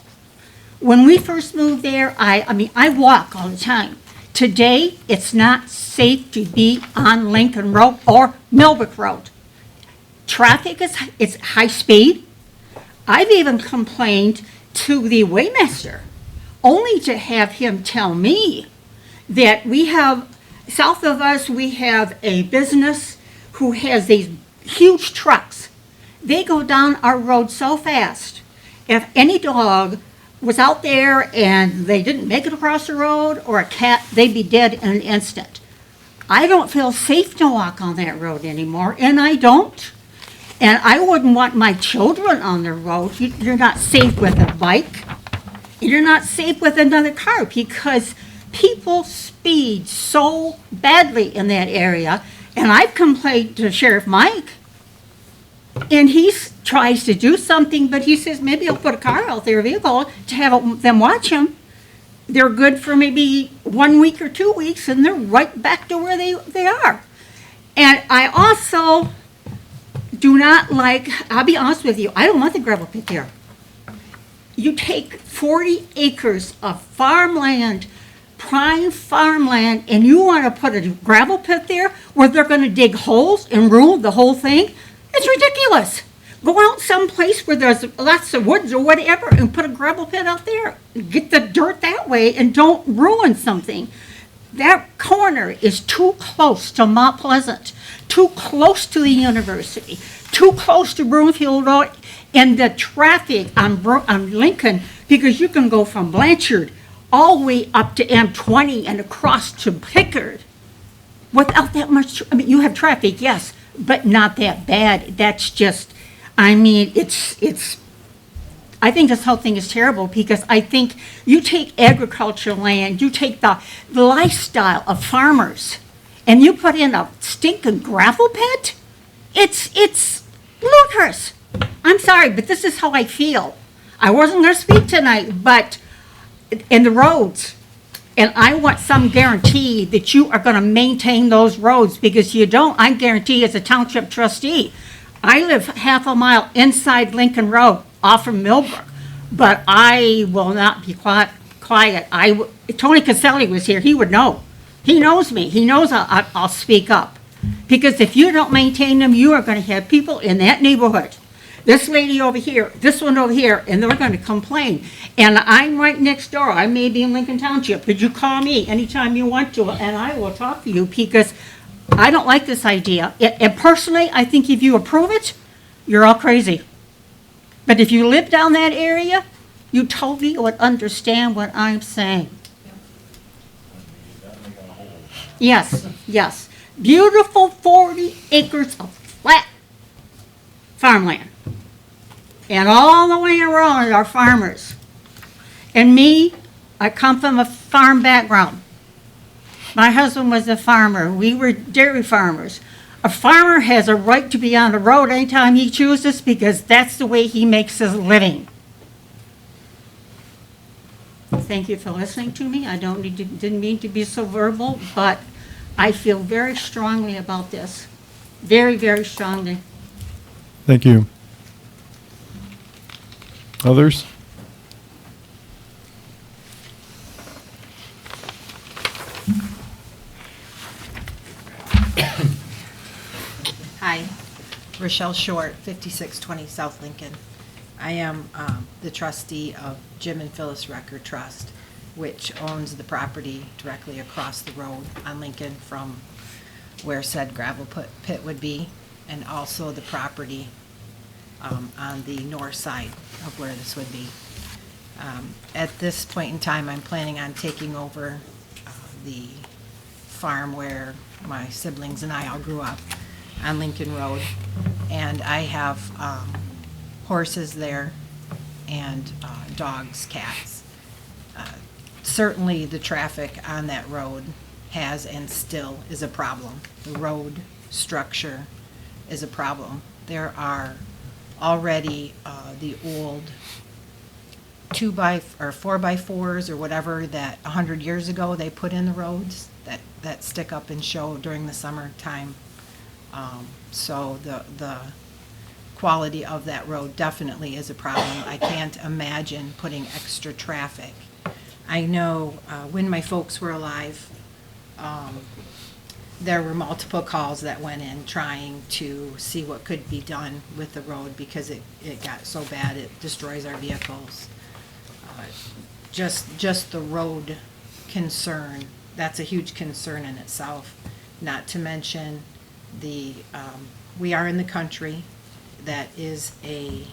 Speaker 15: When we first moved there, I walk all the time. Today, it's not safe to be on Lincoln Road or Millbrook Road. Traffic is high speed. I've even complained to the waymaster, only to have him tell me that we have, south of us, we have a business who has these huge trucks. They go down our road so fast. If any dog was out there and they didn't make it across the road, or a cat, they'd be dead in an instant. I don't feel safe to walk on that road anymore, and I don't. And I wouldn't want my children on the road. You're not safe with a bike. You're not safe with another car, because people speed so badly in that area. And I've complained to Sheriff Mike, and he tries to do something, but he says maybe he'll put a car out there, a vehicle, to have them watch him. They're good for maybe 1 week or 2 weeks, and they're right back to where they are. And I also do not like, I'll be honest with you, I don't want the gravel pit there. You take 40 acres of farmland, prime farmland, and you want to put a gravel pit there where they're going to dig holes and ruin the whole thing? It's ridiculous. Go out someplace where there's lots of woods or whatever and put a gravel pit out there. Get the dirt that way and don't ruin something. That corner is too close to Mount Pleasant, too close to the university, too close to Broomfield Road, and the traffic on Lincoln, because you can go from Blanchard all the way up to M20 and across to Pickard without that much. I mean, you have traffic, yes, but not that bad. That's just, I mean, I think this whole thing is terrible, because I think you take agricultural land, you take the lifestyle of farmers, and you put in a stinking gravel pit. It's ludicrous. I'm sorry, but this is how I feel. I wasn't going to speak tonight, but in the roads, and I want some guarantee that you are going to maintain those roads, because you don't, I guarantee as a township trustee, I live half a mile inside Lincoln Road off from Millbrook, but I will not be quiet. Tony Caselli was here, he would know. He knows me, he knows I'll speak up. Because if you don't maintain them, you are going to have people in that neighborhood, this lady over here, this one over here, and they're going to complain. And I'm right next door. I may be in Lincoln Township, but you call me anytime you want to, and I will talk to you, because I don't like this idea. And personally, I think if you approve it, you're all crazy. But if you live down that area, you totally would understand what I'm saying. Yes, yes. Beautiful 40 acres of flat farmland. And all the way around are farmers. And me, I come from a farm background. My husband was a farmer. We were dairy farmers. A farmer has a right to be on the road anytime he chooses, because that's the way he makes his living. Thank you for listening to me. I didn't mean to be so verbal, but I feel very strongly about this. Very, very strongly.
Speaker 1: Thank you. Others?
Speaker 16: Hi, Rochelle Short, 5620 South Lincoln. I am the trustee of Jim and Phyllis Record Trust, which owns the property directly across the road on Lincoln from where said gravel pit would be, and also the property on the north side of where this would be. At this point in time, I'm planning on taking over the farm where my siblings and I all grew up on Lincoln Road, and I have horses there and dogs, cats. certainly the traffic on that road has and still is a problem. The road structure is a problem. There are already the old 4x4s or whatever that 100 years ago they put in the roads that stick up and show during the summertime. So the quality of that road definitely is a problem. I can't imagine putting extra traffic. I know when my folks were alive, there were multiple calls that went in trying to see what could be done with the road because it got so bad it destroys our vehicles. Just the road concern, that's a huge concern in itself. Not to mention we are in the country that is a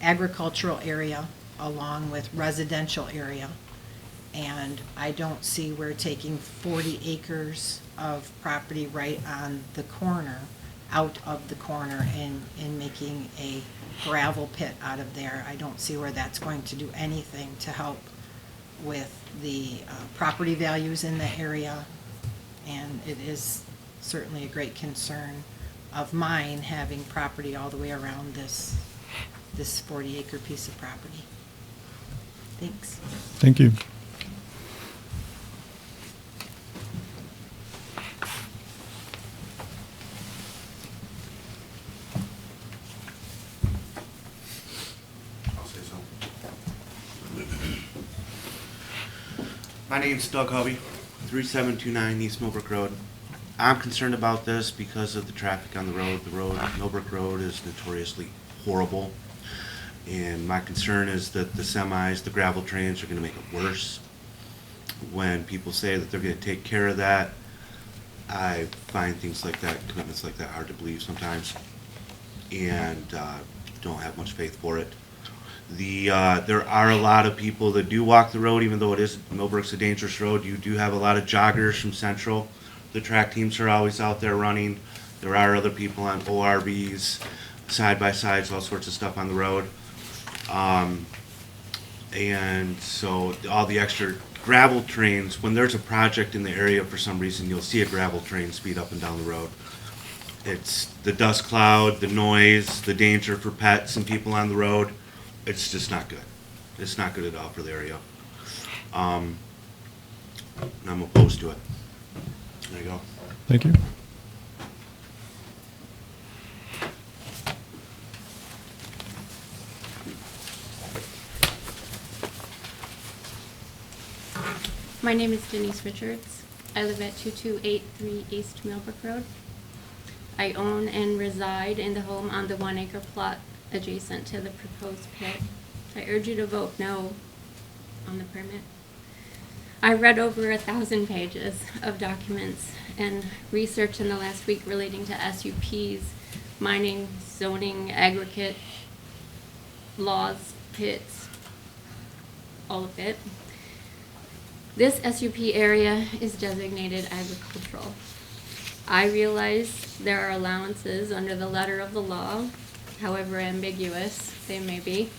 Speaker 16: agricultural area along with residential area. And I don't see where taking 40 acres of property right on the corner, out of the corner, and making a gravel pit out of there. I don't see where that's going to do anything to help with the property values in the area. And it is certainly a great concern of mine having property all the way around this 40-acre piece of property. Thanks.
Speaker 1: Thank you.
Speaker 17: I'll say something. My name's Doug Hovey, 3729 East Millbrook Road. I'm concerned about this because of the traffic on the road. Millbrook Road is notoriously horrible. And my concern is that the semis, the gravel trains are going to make it worse. When people say that they're going to take care of that, I find things like that, commitments like that, hard to believe sometimes, and don't have much faith for it. There are a lot of people that do walk the road, even though Millbrook's a dangerous road. You do have a lot of joggers from Central. The track teams are always out there running. There are other people on ORVs, side-by-sides, all sorts of stuff on the road. And so all the extra gravel trains, when there's a project in the area for some reason, you'll see a gravel train speed up and down the road. It's the dust cloud, the noise, the danger for pets and people on the road. It's just not good. It's not good at all for the area. And I'm opposed to it. There you go.
Speaker 1: Thank you.
Speaker 18: My name is Denise Richards. I live at 2283 East Millbrook Road. I own and reside in the home on the 1 acre plot adjacent to the proposed pit. I urge you to vote no on the permit. I read over 1,000 pages of documents and research in the last week relating to SUPs, mining, zoning, aggregate, laws, pits, all of it. This SUP area is designated agricultural. I realize there are allowances under the letter of the law, however ambiguous they may be,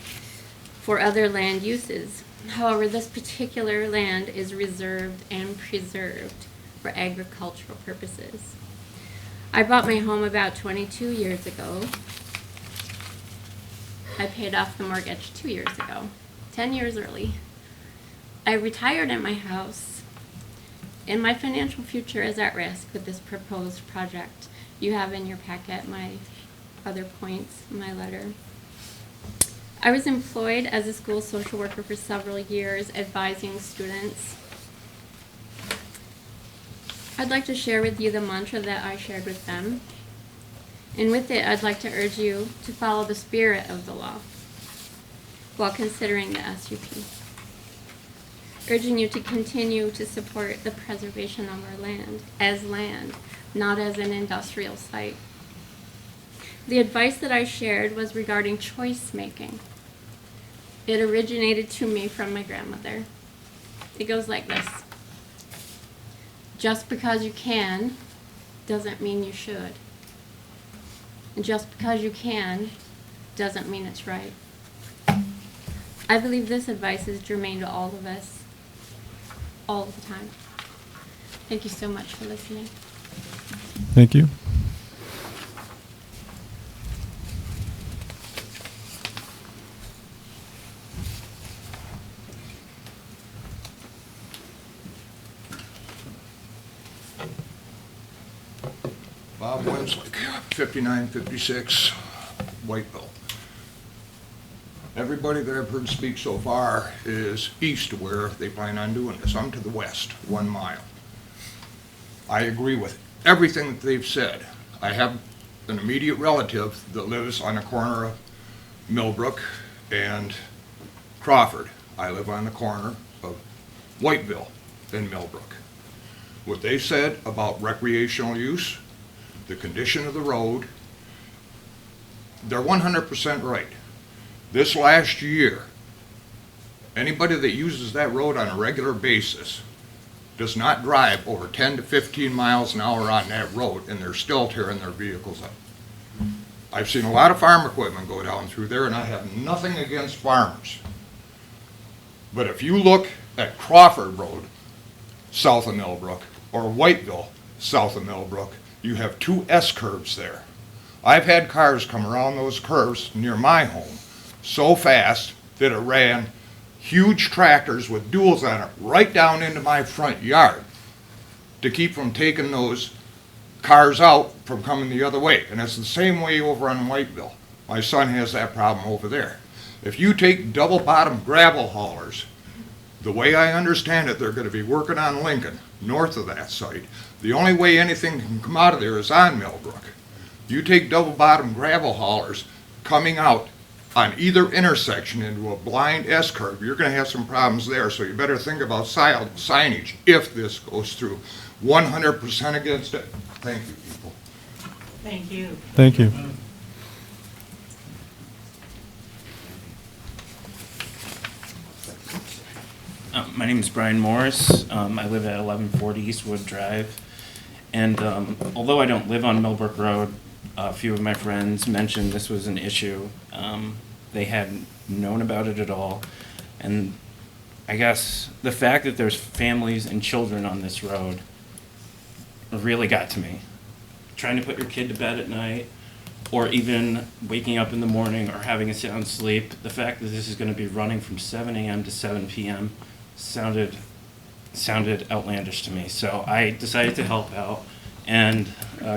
Speaker 18: for other land uses. However, this particular land is reserved and preserved for agricultural purposes. I bought my home about 22 years ago. I paid off the mortgage 2 years ago, 10 years early. I retired in my house, and my financial future is at risk with this proposed project. You have in your packet my other points, my letter. I was employed as a school social worker for several years, advising students. I'd like to share with you the mantra that I shared with them. And with it, I'd like to urge you to follow the spirit of the law while considering the SUP. Urging you to continue to support the preservation of our land, not as an industrial site. The advice that I shared was regarding choice making. It originated to me from my grandmother. It goes like this. Just because you can doesn't mean you should. And just because you can doesn't mean it's right. I believe this advice is germane to all of us. all the time. Thank you so much for listening.
Speaker 1: Thank you.
Speaker 19: Bob Wenslick, 5956 Whiteville. Everybody that I've heard speak so far is east of where they plan on doing this. I'm to the west, 1 mile. I agree with everything that they've said. I have an immediate relative that lives on the corner of Millbrook and Crawford. I live on the corner of Whiteville and Millbrook. What they said about recreational use, the condition of the road, they're 100% right. This last year, anybody that uses that road on a regular basis does not drive over 10 to 15 miles an hour on that road, and they're still tearing their vehicles up. I've seen a lot of farm equipment go down through there, and I have nothing against farmers. But if you look at Crawford Road, south of Millbrook, or Whiteville, south of Millbrook, you have 2 S-curves there. I've had cars come around those curves near my home so fast that it ran huge tractors with duals on it right down into my front yard to keep from taking those cars out from coming the other way. And it's the same way over on Whiteville. My son has that problem over there. If you take double-bottom gravel haulers, the way I understand it, they're going to be working on Lincoln, north of that site. The only way anything can come out of there is on Millbrook. You take double-bottom gravel haulers coming out on either intersection into a blind S-curve, you're going to have some problems there, so you better think about signage if this goes through. 100% against it. Thank you, people.
Speaker 15: Thank you.
Speaker 1: Thank you.
Speaker 20: My name is Brian Morris. I live at 1140 Eastwood Drive. And although I don't live on Millbrook Road, a few of my friends mentioned this was an issue. They hadn't known about it at all. And I guess the fact that there's families and children on this road really got to me. Trying to put your kid to bed at night, or even waking up in the morning or having a sound sleep, the fact that this is going to be running from 7 a.m. to 7 p.m. sounded outlandish to me. So I decided to help out and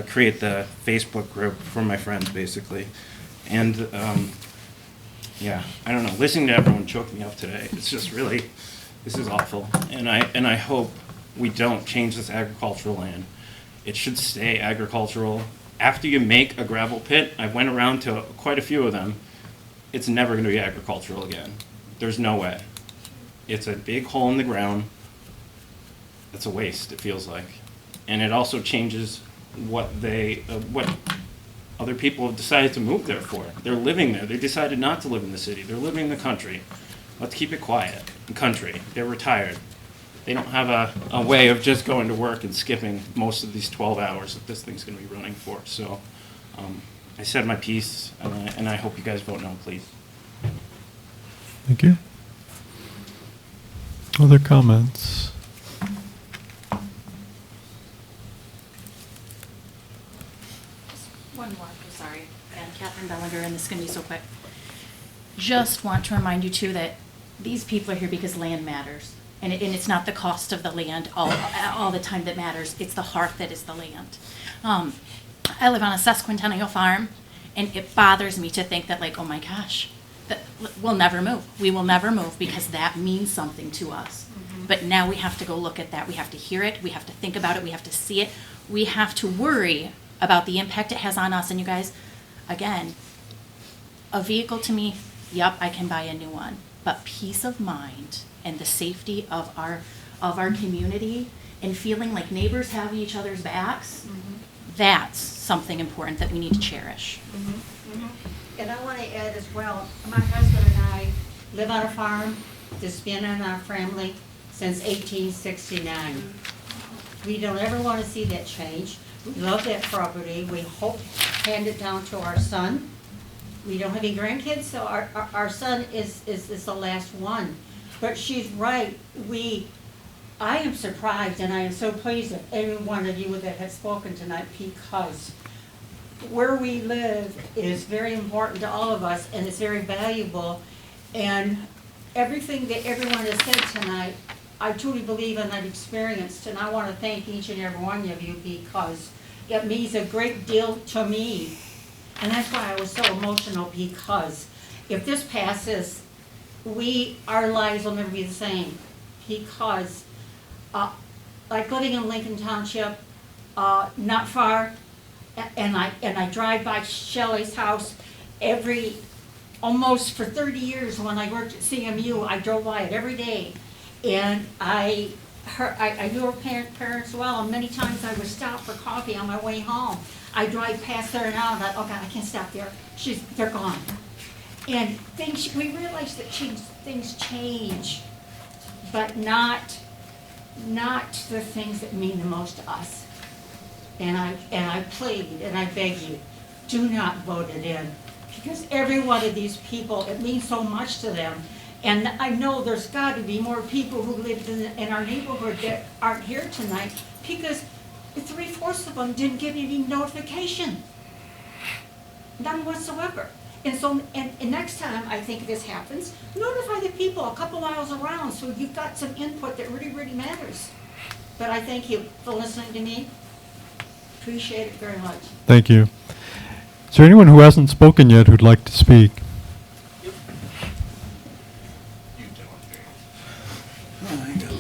Speaker 20: create the Facebook group for my friends, basically. And yeah, I don't know, listening to everyone choke me up today, it's just really, this is awful. And I hope we don't change this agricultural land. It should stay agricultural. After you make a gravel pit, I went around to quite a few of them, it's never going to be agricultural again. There's no way. It's a big hole in the ground. It's a waste, it feels like. And it also changes what other people have decided to move there for. They're living there. They decided not to live in the city. They're living in the country. Let's keep it quiet. The country. They're retired. They don't have a way of just going to work and skipping most of these 12 hours that this thing's going to be running for. So I said my piece, and I hope you guys vote no, please.
Speaker 1: Thank you. Other comments?
Speaker 14: One more, I'm sorry. And Catherine Bellinger, and this is going to be so quick. Just want to remind you too that these people are here because land matters. And it's not the cost of the land all the time that matters. It's the heart that is the land. I live on a sesquicentennial farm, and it bothers me to think that, like, oh my gosh, that we'll never move. We will never move because that means something to us. Mm-hmm. But now we have to go look at that. We have to hear it. We have to think about it. We have to see it. We have to worry about the impact it has on us. And you guys, again, a vehicle to me, yep, I can buy a new one. But peace of mind and the safety of our community and feeling like neighbors have each other's backs, that's something important that we need to cherish.
Speaker 15: And I want to add as well, my husband and I live on a farm that's been in our family since 1869. We don't ever want to see that change. We love that property. We hope to hand it down to our son. We don't have any grandkids, so our son is the last one. But she's right. We I am surprised and I am so pleased with every one of you that has spoken tonight, because where we live is very important to all of us and it's very valuable. And everything that everyone has said tonight, I truly believe and I've experienced, and I want to thank each and every one of you because it means a great deal to me. And that's why I was so emotional, because if this passes, our lives will never be the same. Because, like living in Lincoln Township, not far, and I drive by Shelley's house almost for 30 years. When I worked at CMU, I drove by it every day. And I knew her parents well, and many times I would stop for coffee on my way home. I drive past there now, and oh God, I can't stop there. They're gone. And we realize that things change, but not the things that mean the most to us. And I plead and I beg you, do not vote it in, because every one of these people, it means so much to them. And I know there's got to be more people who live in our neighborhood that aren't here tonight, because 3/4 of them didn't get any notification. None whatsoever. And so, and next time I think this happens, notify the people a couple miles around so you've got some input that really, really matters. But I thank you for listening to me. Appreciate it very much.
Speaker 1: Thank you. Is there anyone who hasn't spoken yet who'd like to speak?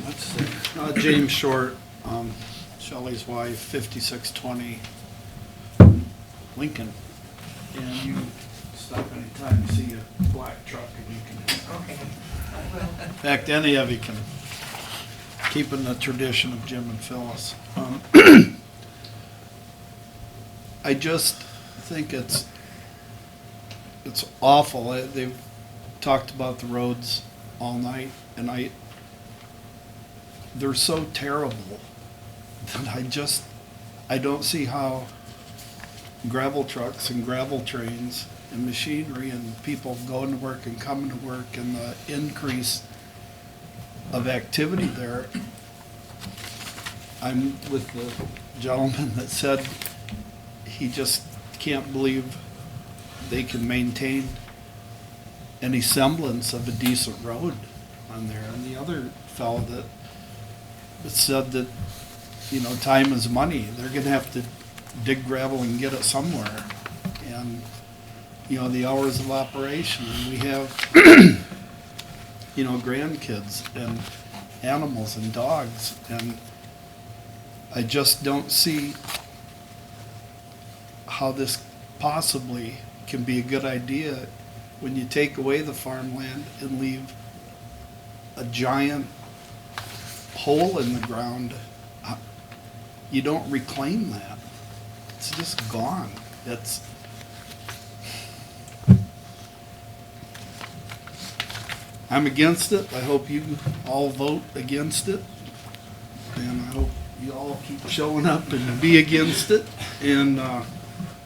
Speaker 11: Let's see. James Short, Shelley's wife, 5620 Lincoln. And you stop anytime you see a black truck and you can.
Speaker 15: Okay.
Speaker 11: In fact, any of you can. Keeping the tradition of Jim and Phyllis. I just think it's awful. They've talked about the roads all night, and they're so terrible that I don't see how gravel trucks and gravel trains and machinery and people going to work and coming to work and the increase of activity there. I'm with the gentleman that said he just can't believe they can maintain any semblance of a decent road on there. And the other fellow that said that, time is money. They're gonna have to dig gravel and get it somewhere. And, the hours of operation, and we have, grandkids and animals and dogs, and I just don't see how this possibly can be a good idea when you take away the farmland and leave a giant hole in the ground. You don't reclaim that. It's just gone. I'm against it. I hope you all vote against it. And I hope you all keep showing up and be against it. And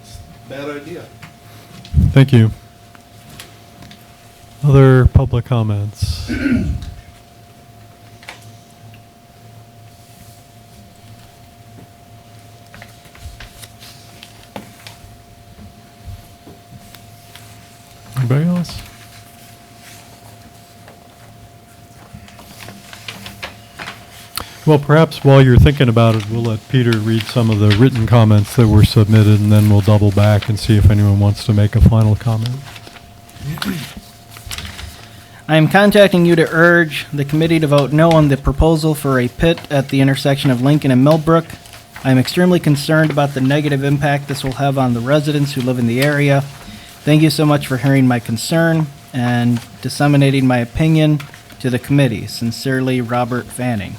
Speaker 11: it's a bad idea.
Speaker 1: Thank you. Other public comments? Anybody else? Well, perhaps while you're thinking about it, we'll let Peter read some of the written comments that were submitted, and then we'll double back and see if anyone wants to make a final comment.
Speaker 8: I am contacting you to urge the committee to vote no on the proposal for a pit at the intersection of Lincoln and Millbrook. I am extremely concerned about the negative impact this will have on the residents who live in the area. Thank you so much for hearing my concern and disseminating my opinion to the committee. Sincerely, Robert Fanning.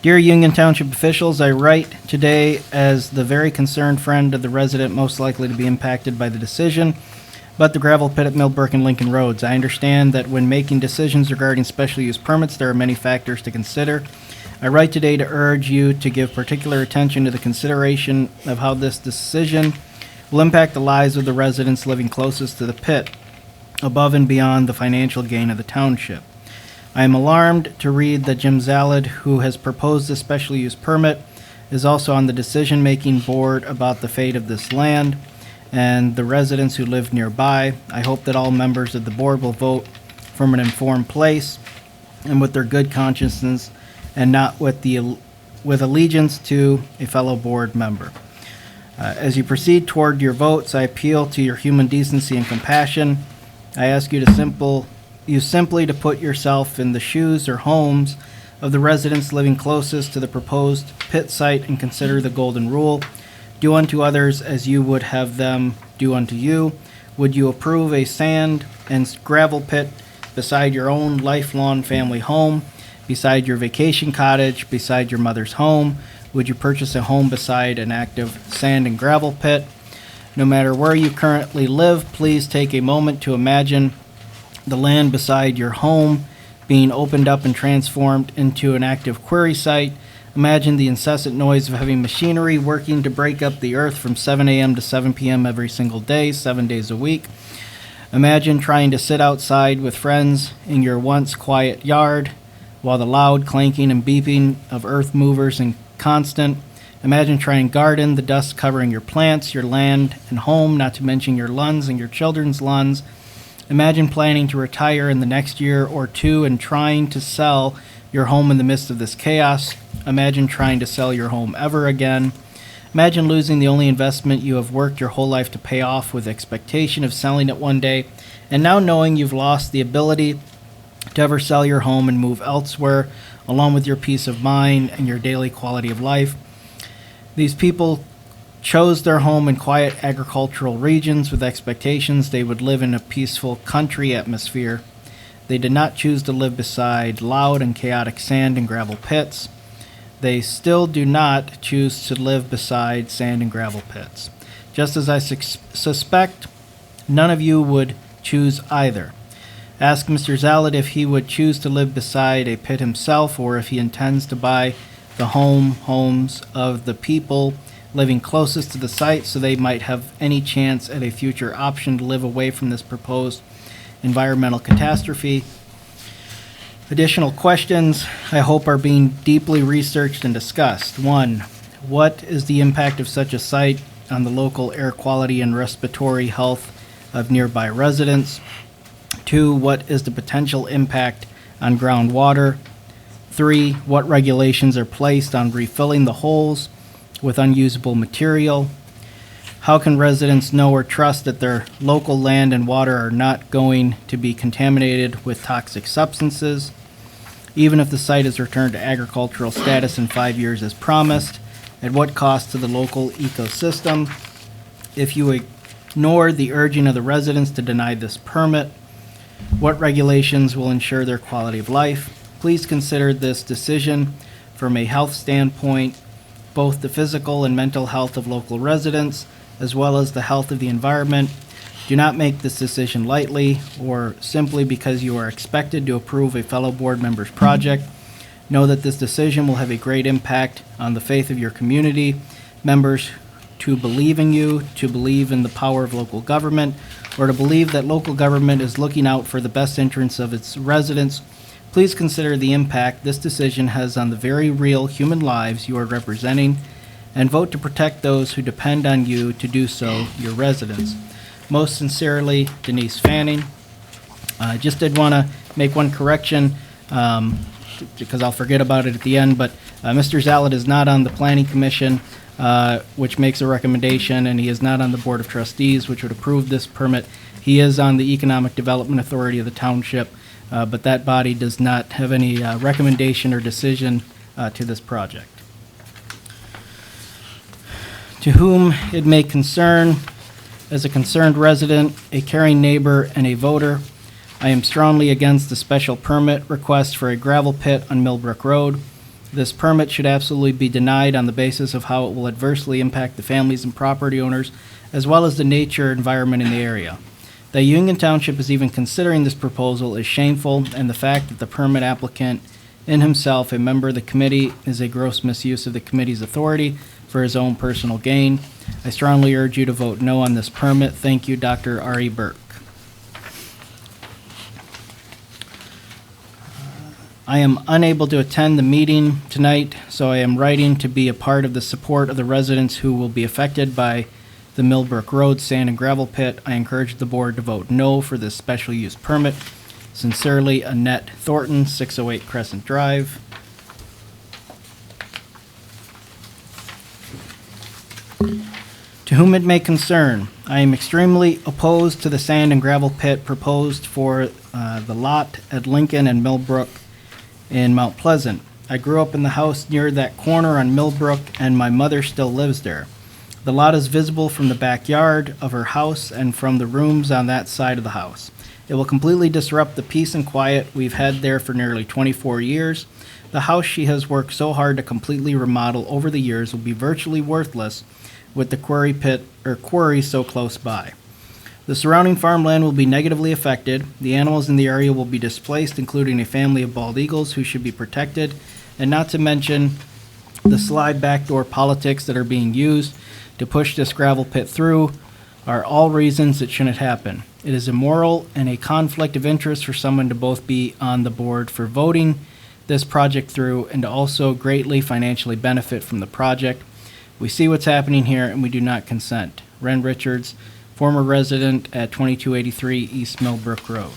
Speaker 8: Dear Union Township officials, I write today as the very concerned friend of the resident most likely to be impacted by the decision about the gravel pit at Millbrook and Lincoln Roads. I understand that when making decisions regarding special use permits, there are many factors to consider. I write today to urge you to give particular attention to the consideration of how this decision will impact the lives of the residents living closest to the pit, above and beyond the financial gain of the township. I am alarmed to read that Jim Zalad, who has proposed this special use permit, is also on the decision-making board about the fate of this land and the residents who live nearby. I hope that all members of the board will vote from an informed place and with their good consciences, and not with allegiance to a fellow board member. As you proceed toward your votes, I appeal to your human decency and compassion. I ask you simply to put yourself in the shoes or homes of the residents living closest to the proposed pit site and consider the golden rule. Do unto others as you would have them do unto you. Would you approve a sand and gravel pit beside your own lifelong family home, beside your vacation cottage, beside your mother's home? Would you purchase a home beside an active sand and gravel pit? No matter where you currently live, please take a moment to imagine the land beside your home being opened up and transformed into an active quarry site. Imagine the incessant noise of heavy machinery working to break up the earth from 7 a.m. to 7 p.m. every single day, 7 days a week. Imagine trying to sit outside with friends in your once quiet yard while the loud clanking and beeping of earth movers is constant. Imagine trying to garden, the dust covering your plants, your land and home, not to mention your lawns and your children's lawns. Imagine planning to retire in the next year or two and trying to sell your home in the midst of this chaos. Imagine trying to sell your home ever again. Imagine losing the only investment you have worked your whole life to pay off with expectation of selling it one day, and now knowing you've lost the ability to ever sell your home and move elsewhere, along with your peace of mind and your daily quality of life. These people chose their home in quiet agricultural regions with expectations they would live in a peaceful country atmosphere. They did not choose to live beside loud and chaotic sand and gravel pits. They still do not choose to live beside sand and gravel pits. Just as I suspect none of you would choose either. Ask Mr. Zalad if he would choose to live beside a pit himself, or if he intends to buy the homes of the people living closest to the site so they might have any chance at a future option to live away from this proposed environmental catastrophe. Additional questions, I hope, are being deeply researched and discussed. 1. What is the impact of such a site on the local air quality and respiratory health of nearby residents? 2. What is the potential impact on groundwater? 3. What regulations are placed on refilling the holes with unusable material? How can residents know or trust that their local land and water are not going to be contaminated with toxic substances? Even if the site is returned to agricultural status in 5 years as promised, at what cost to the local ecosystem? If you ignore the urging of the residents to deny this permit, what regulations will ensure their quality of life? Please consider this decision from a health standpoint, both the physical and mental health of local residents, as well as the health of the environment. Do not make this decision lightly or simply because you are expected to approve a fellow board member's project. Know that this decision will have a great impact on the faith of your community members to believe in you, to believe in the power of local government, or to believe that local government is looking out for the best interests of its residents. Please consider the impact this decision has on the very real human lives you are representing, and vote to protect those who depend on you to do so, your residents. Most sincerely, Denise Fanning. I just did want to make one correction, because I'll forget about it at the end, but Mr. Zalad is not on the Planning Commission, which makes a recommendation, and he is not on the Board of Trustees, which would approve this permit. He is on the Economic Development Authority of the Township, but that body does not have any recommendation or decision to this project. To whom it may concern, as a concerned resident, a caring neighbor, and a voter, I am strongly against the special permit request for a gravel pit on Millbrook Road. This permit should absolutely be denied on the basis of how it will adversely impact the families and property owners, as well as the nature and environment in the area. That Union Township is even considering this proposal is shameful, and the fact that the permit applicant in himself, a member of the committee, is a gross misuse of the committee's authority for his own personal gain. I strongly urge you to vote no on this permit. Thank you, Dr. Ari Burke. I am unable to attend the meeting tonight, so I am writing to be a part of the support of the residents who will be affected by the Millbrook Road sand and gravel pit. I encourage the board to vote no for this special use permit. Sincerely, Annette Thornton, 608 Crescent Drive. To whom it may concern, I am extremely opposed to the sand and gravel pit proposed for the lot at Lincoln and Millbrook in Mount Pleasant. I grew up in the house near that corner on Millbrook, and my mother still lives there. The lot is visible from the backyard of her house and from the rooms on that side of the house. It will completely disrupt the peace and quiet we've had there for nearly 24 years. The house she has worked so hard to completely remodel over the years will be virtually worthless with the quarry so close by. The surrounding farmland will be negatively affected. The animals in the area will be displaced, including a family of bald eagles who should be protected, and not to mention the sly backdoor politics that are being used to push this gravel pit through are all reasons it shouldn't happen. It is immoral and a conflict of interest for someone to both be on the board for voting this project through and to also greatly financially benefit from the project. We see what's happening here and we do not consent. Ren Richards, former resident at 2283 East Millbrook Road.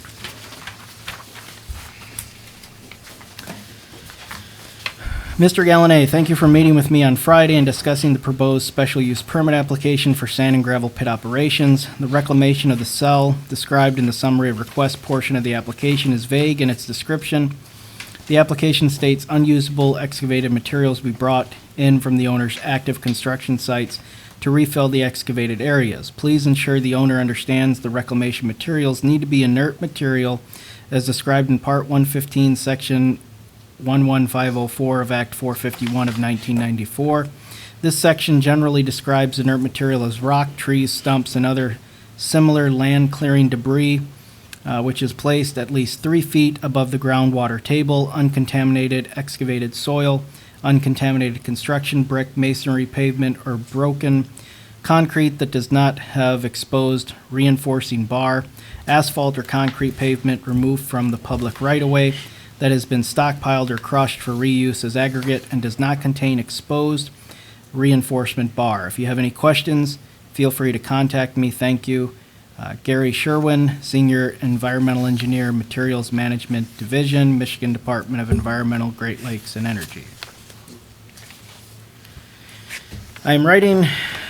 Speaker 8: Mr. Gallané, thank you for meeting with me on Friday and discussing the proposed special use permit application for sand and gravel pit operations. The reclamation of the cell described in the summary of request portion of the application is vague in its description. The application states unusable excavated materials be brought in from the owner's active construction sites to refill the excavated areas. Please ensure the owner understands the reclamation materials need to be inert material as described in Part 115, Section 11504 of Act 451 of 1994. This section generally describes inert material as rock, trees, stumps, and other similar land clearing debris, which is placed at least 3 feet above the groundwater table, uncontaminated excavated soil, uncontaminated construction, brick, masonry, pavement, or broken concrete that does not have exposed reinforcing bar, asphalt or concrete pavement removed from the public right-of-way that has been stockpiled or crushed for reuse as aggregate and does not contain exposed reinforcement bar. If you have any questions, feel free to contact me. Thank you. Gary Sherwin, Senior Environmental Engineer, Materials Management Division, Michigan Department of Environmental, Great Lakes, and Energy. I am writing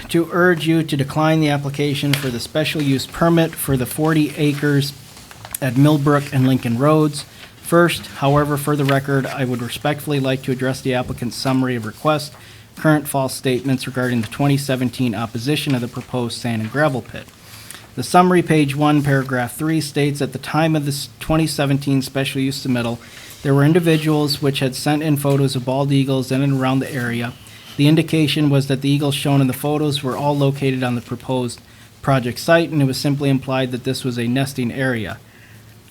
Speaker 8: to urge you to decline the application for the special use permit for the 40 acres at Millbrook and Lincoln Roads. First, however, for the record, I would respectfully like to address the applicant's summary of request, current false statements regarding the 2017 opposition of the proposed sand and gravel pit. The summary, page 1, paragraph 3, states at the time of this 2017 special use submittal, there were individuals which had sent in photos of bald eagles in and around the area. The indication was that the eagles shown in the photos were all located on the proposed project site, and it was simply implied that this was a nesting area.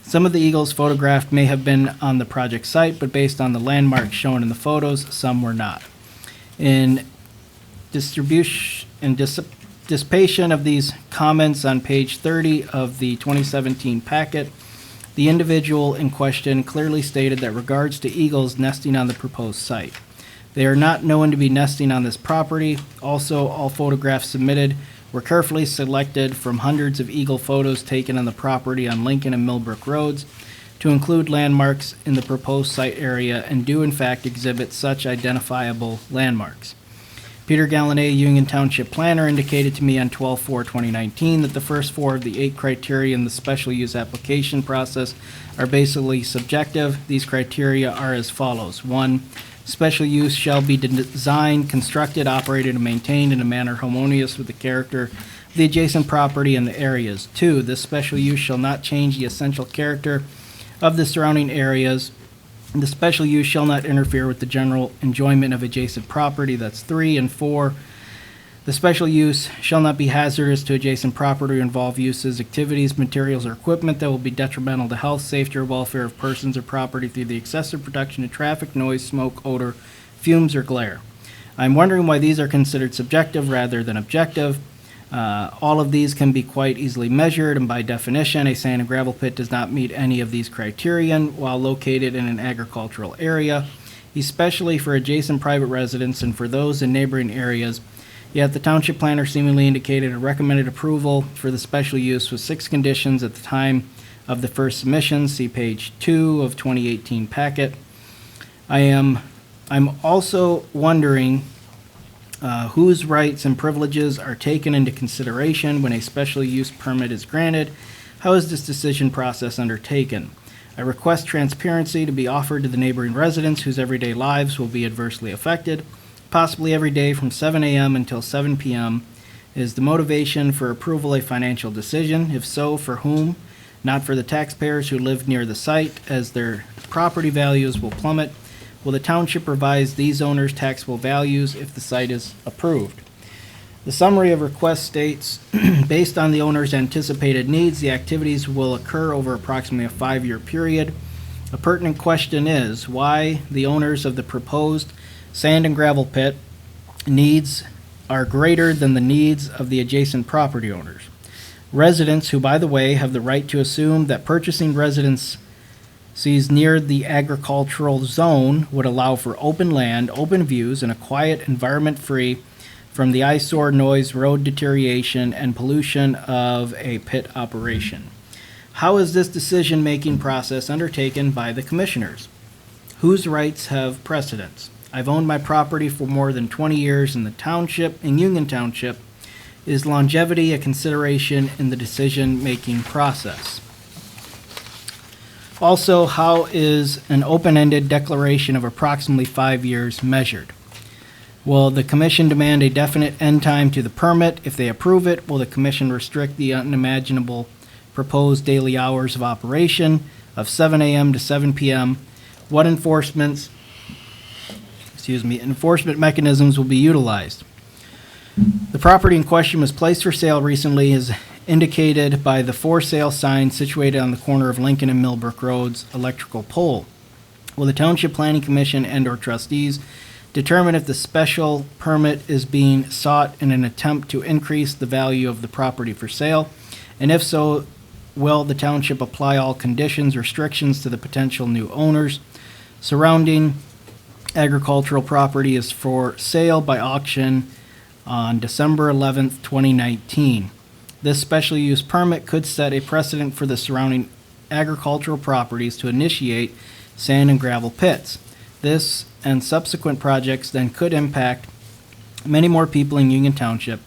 Speaker 8: Some of the eagles photographed may have been on the project site, but based on the landmarks shown in the photos, some were not. In distribution and dissipation of these comments on page 30 of the 2017 packet, the individual in question clearly stated that regards to eagles nesting on the proposed site. They are not known to be nesting on this property. Also, all photographs submitted were carefully selected from hundreds of eagle photos taken on the property on Lincoln and Millbrook Roads to include landmarks in the proposed site area and do in fact exhibit such identifiable landmarks. Peter Gallané, Union Township Planner, indicated to me on 12/4/2019 that the first 4 of the 8 criteria in the special use application process are basically subjective. These criteria are as follows. 1, special use shall be designed, constructed, operated, and maintained in a manner harmonious with the character of the adjacent property and the areas. 2, this special use shall not change the essential character of the surrounding areas. The special use shall not interfere with the general enjoyment of adjacent property. That's 3. And 4, the special use shall not be hazardous to adjacent property or involve uses, activities, materials, or equipment that will be detrimental to health, safety, or welfare of persons or property through the excessive production of traffic, noise, smoke, odor, fumes, or glare. I'm wondering why these are considered subjective rather than objective. All of these can be quite easily measured, and by definition, a sand and gravel pit does not meet any of these criterion while located in an agricultural area, especially for adjacent private residents and for those in neighboring areas. Yet the township planner seemingly indicated a recommended approval for the special use with 6 conditions at the time of the first submission. See page 2 of 2018 packet. I'm also wondering whose rights and privileges are taken into consideration when a special use permit is granted. How is this decision process undertaken? I request transparency to be offered to the neighboring residents whose everyday lives will be adversely affected, possibly every day from 7 a.m. until 7 p.m. Is the motivation for approval a financial decision? If so, for whom? Not for the taxpayers who live near the site, as their property values will plummet. Will the township revise these owners' taxable values if the site is approved? The summary of request states, based on the owner's anticipated needs, the activities will occur over approximately a 5-year period. A pertinent question is why the owners of the proposed sand and gravel pit needs are greater than the needs of the adjacent property owners. Residents who, by the way, have the right to assume that purchasing residences near the agricultural zone would allow for open land, open views, and a quiet environment free from the eyesore, noise, road deterioration, and pollution of a pit operation. How is this decision-making process undertaken by the commissioners? Whose rights have precedence? I've owned my property for more than 20 years in the township, in Union Township. Is longevity a consideration in the decision-making process? Also, how is an open-ended declaration of approximately 5 years measured? Will the commission demand a definite end time to the permit? If they approve it, will the commission restrict the unimaginable proposed daily hours of operation of 7 a.m. to 7 p.m.? What enforcement mechanisms will be utilized? The property in question was placed for sale recently, as indicated by the for sale sign situated on the corner of Lincoln and Millbrook Road's electrical pole. Will the Township Planning Commission and/or trustees determine if the special permit is being sought in an attempt to increase the value of the property for sale? And if so, will the township apply all conditions, restrictions to the potential new owners? Surrounding agricultural property is for sale by auction on December 11th, 2019. This special use permit could set a precedent for the surrounding agricultural properties to initiate sand and gravel pits. This and subsequent projects then could impact many more people in Union Township,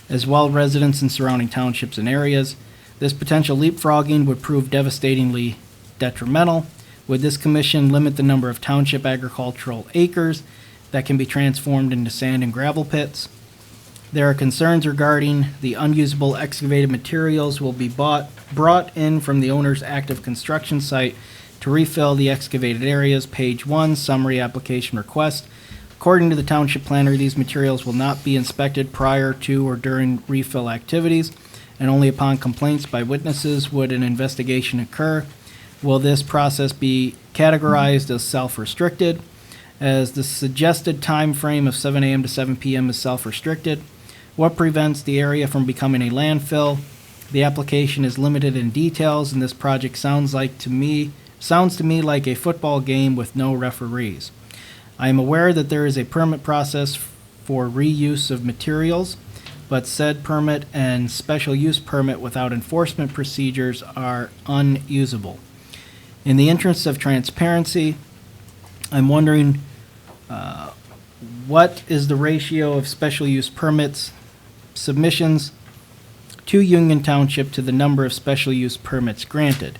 Speaker 8: as well as residents in surrounding townships and areas. This potential leapfrogging would prove devastatingly detrimental. Would this commission limit the number of township agricultural acres that can be transformed into sand and gravel pits? There are concerns regarding the unusable excavated materials will be brought in from the owner's active construction site to refill the excavated areas. Page 1, summary application request. According to the township planner, these materials will not be inspected prior to or during refill activities, and only upon complaints by witnesses would an investigation occur. Will this process be categorized as self-restricted, as the suggested time frame of 7 a.m. to 7 p.m. is self-restricted? What prevents the area from becoming a landfill? The application is limited in details, and this project sounds to me like a football game with no referees. I am aware that there is a permit process for reuse of materials, but said permit and special use permit without enforcement procedures are unusable. In the interest of transparency, I'm wondering what is the ratio of special use permits submissions to Union Township to the number of special use permits granted?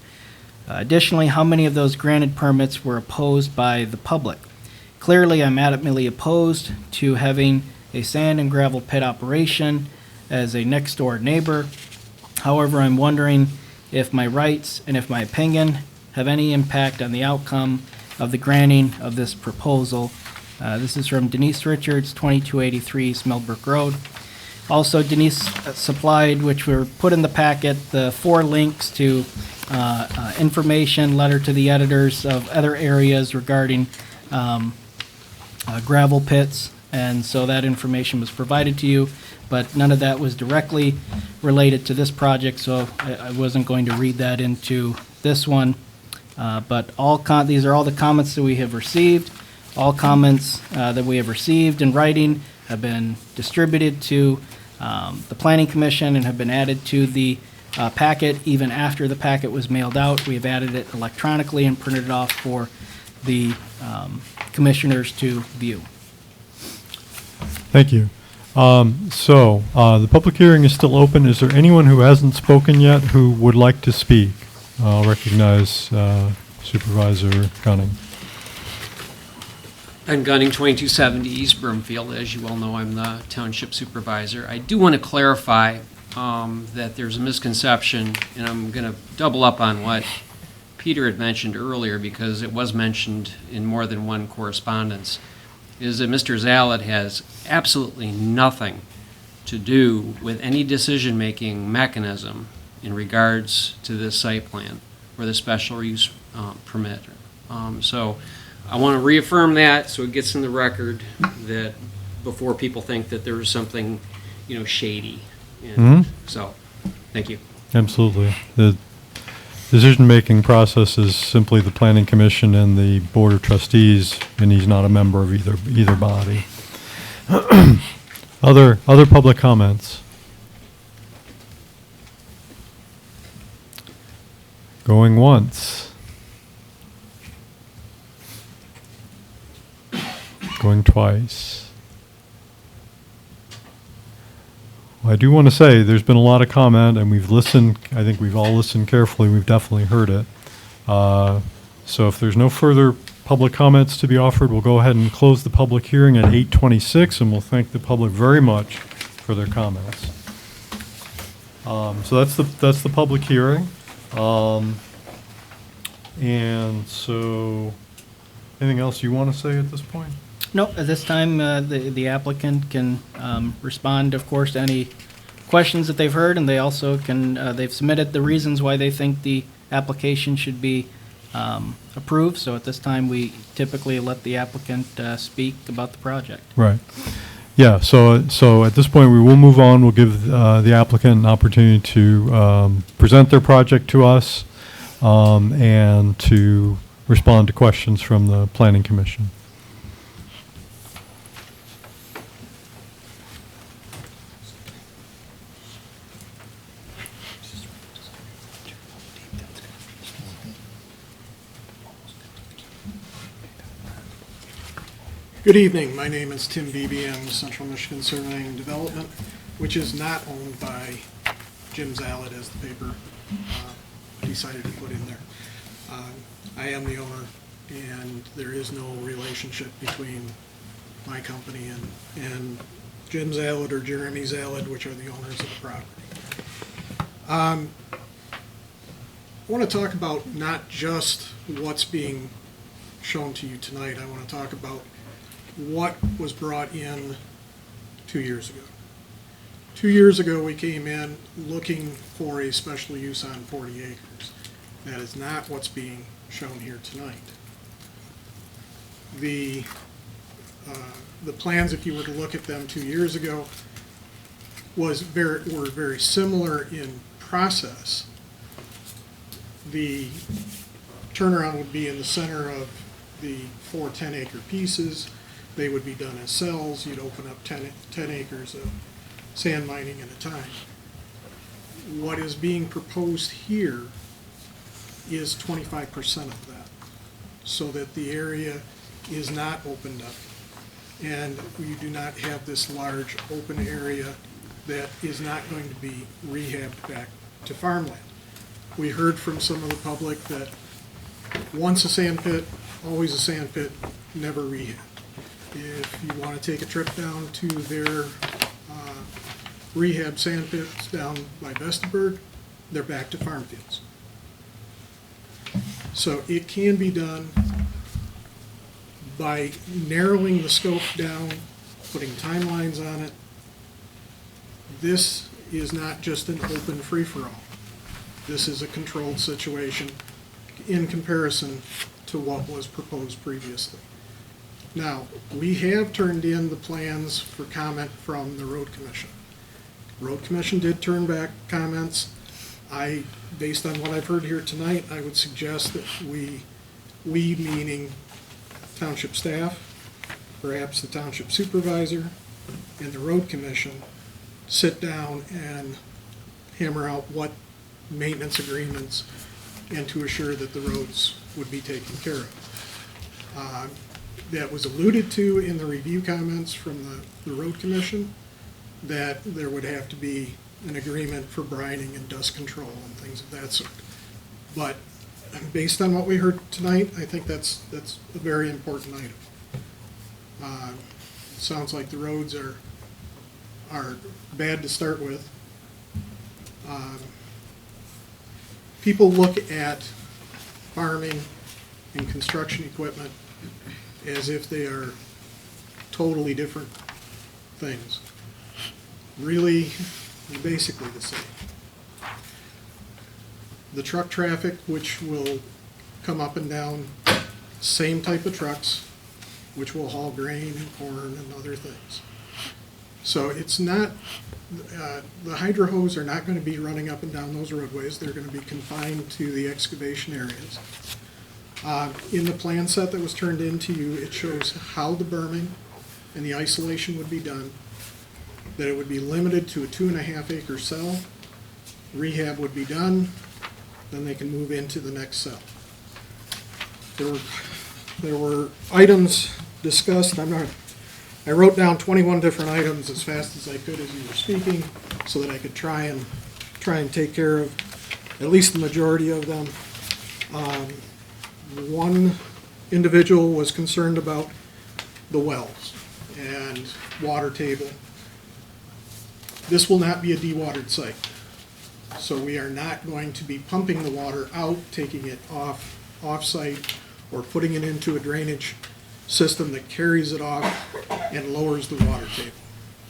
Speaker 8: Additionally, how many of those granted permits were opposed by the public? Clearly, I'm adamantly opposed to having a sand and gravel pit operation as a next-door neighbor. However, I'm wondering if my rights and if my opinion have any impact on the outcome of the granting of this proposal. This is from Denise Richards, 2283 East Millbrook Road. Also, Denise supplied, which were put in the packet, the 4 links to information, letter to the editors of other areas regarding gravel pits and so that information was provided to you, but none of that was directly related to this project, so I wasn't going to read that into this one. But these are all the comments that we have received. All comments that we have received in writing have been distributed to the Planning Commission and have been added to the packet. Even after the packet was mailed out, we have added it electronically and printed it off for the commissioners to view.
Speaker 1: Thank you. The public hearing is still open. Is there anyone who hasn't spoken yet who would like to speak? I'll recognize Supervisor Gunning.
Speaker 12: Ben Gunning, 2270 East Broomfield. As you all know, I'm the Township Supervisor. I do want to clarify that there's a misconception, and I'm going to double up on what Peter had mentioned earlier because it was mentioned in more than one correspondence, is that Mr. Zalad has absolutely nothing to do with any decision-making mechanism in regards to this site plan or the special use permit. So I want to reaffirm that so it gets in the record that before people think that there was something, shady. And so, thank you.
Speaker 1: Absolutely. The decision-making process is simply the Planning Commission and the Board of Trustees, and he's not a member of either body. Other public comments? Going once. Going twice. Well, I do want to say there's been a lot of comment, and we've listened. I think we've all listened carefully. We've definitely heard it. So if there's no further public comments to be offered, we'll go ahead and close the public hearing at 8:26, and we'll thank the public very much for their comments. So that's the public hearing. And so, anything else you want to say at this point?
Speaker 8: No, at this time, the applicant can respond, of course, to any questions that they've heard, and they also can, they've submitted the reasons why they think the application should be approved. So at this time, we typically let the applicant speak about the project.
Speaker 1: Right. Yeah, so at this point, we will move on. We'll give the applicant an opportunity to present their project to us and to respond to questions from the Planning Commission.
Speaker 11: Good evening. My name is Tim Beebe. I'm with Central Michigan Surveying and Development, which is not owned by Jim Zalad, as the paper decided to put in there. I am the owner, and there is no relationship between my company and Jim Zalad or Jeremy Zalad, which are the owners of the property. I want to talk about not just what's being shown to you tonight. I want to talk about what was brought in 2 years ago. 2 years ago, we came in looking for a special use on 40 acres. That is not what's being shown here tonight. The plans, if you were to look at them 2 years ago, were very similar in process. The turnaround would be in the center of the 4 10-acre pieces. They would be done as cells. You'd open up 10 acres of sand mining at a time. What is being proposed here is 25% of that, so that the area is not opened up. And you do not have this large open area that is not going to be rehabbed back to farmland. We heard from some of the public that once a sand pit, always a sand pit, never rehab. If you want to take a trip down to their rehab sand pits down by Vesterberg, they're back to farm fields. So it can be done by narrowing the scope down, putting timelines on it. This is not just an open free-for-all. This is a controlled situation in comparison to what was proposed previously. Now, we have turned in the plans for comment from the road commission. Road commission did turn back comments. Based on what I've heard here tonight, I would suggest that we meaning township staff, perhaps the township supervisor, and the road commission, sit down and hammer out what maintenance agreements and to assure that the roads would be taken care of. That was alluded to in the review comments from the road commission, that there would have to be an agreement for brining and dust control and things of that sort. But based on what we heard tonight, I think that's a very important item. Sounds like the roads are bad to start with. People look at farming and construction equipment as if they are totally different things. Really, they're basically the same. The truck traffic, which will come up and down, same type of trucks, which will haul grain and corn and other things. So it's not, the hydro hose are not going to be running up and down those roadways. They're going to be confined to the excavation areas. In the plan set that was turned in to you, it shows how the berming and the isolation would be done, that it would be limited to a 2.5 acre cell. Rehab would be done, then they can move into the next cell. There were items discussed. I wrote down 21 different items as fast as I could as you were speaking, so that I could try and take care of at least the majority of them. One individual was concerned about the wells and water table. This will not be a dewatered site. So we are not going to be pumping the water out, taking it off-site, or putting it into a drainage system that carries it off and lowers the water table.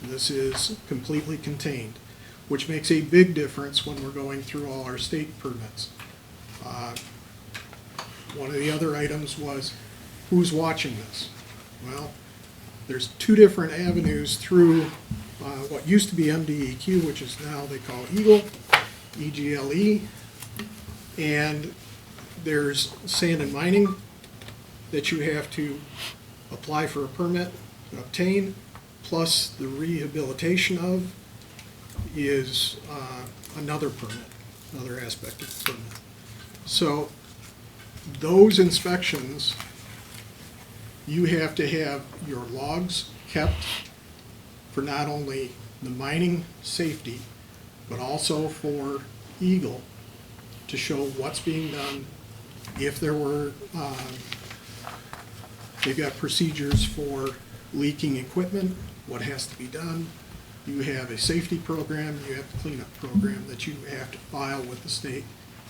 Speaker 11: This is completely contained, which makes a big difference when we're going through all our state permits. One of the other items was, who's watching this? Well, there's two different avenues through what used to be MDEQ, which is now they call EGLE, EGLE, and there's sand and mining that you have to apply for a permit and obtain, plus the rehabilitation of is another permit, another aspect of the permit. So those inspections, you have to have your logs kept for not only the mining safety, but also for EGLE to show what's being done. If there were, they've got procedures for leaking equipment, what has to be done. You have a safety program, you have a cleanup program that you have to file with the state,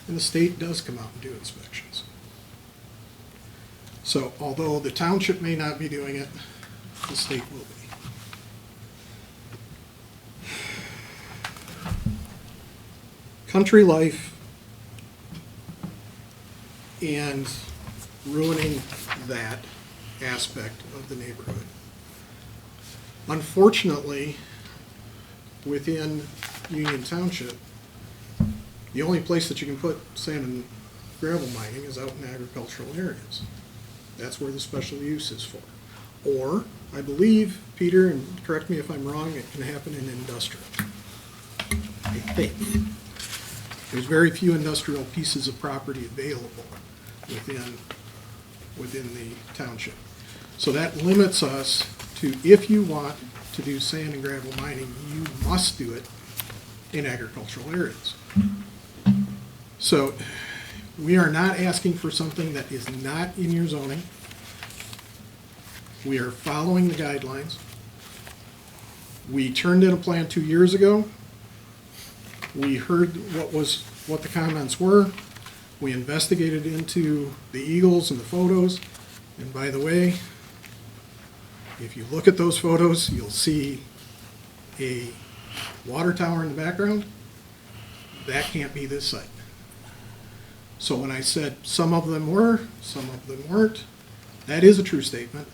Speaker 11: and the state does come out and do inspections. So although the township may not be doing it, the state will be. Country life and ruining that aspect of the neighborhood. Unfortunately, within Union Township, the only place that you can put sand and gravel mining is out in agricultural areas. That's where the special use is for. Or, I believe, Peter, and correct me if I'm wrong, it can happen in industrial. I think. There's very few industrial pieces of property available within the township. So that limits us to, if you want to do sand and gravel mining, you must do it in agricultural areas. So we are not asking for something that is not in your zoning. We are following the guidelines. We turned in a plan 2 years ago. We heard what the comments were. We investigated into the eagles and the photos. And by the way, if you look at those photos, you'll see a water tower in the background. That can't be this site. So when I said some of them were, some of them weren't, that is a true statement.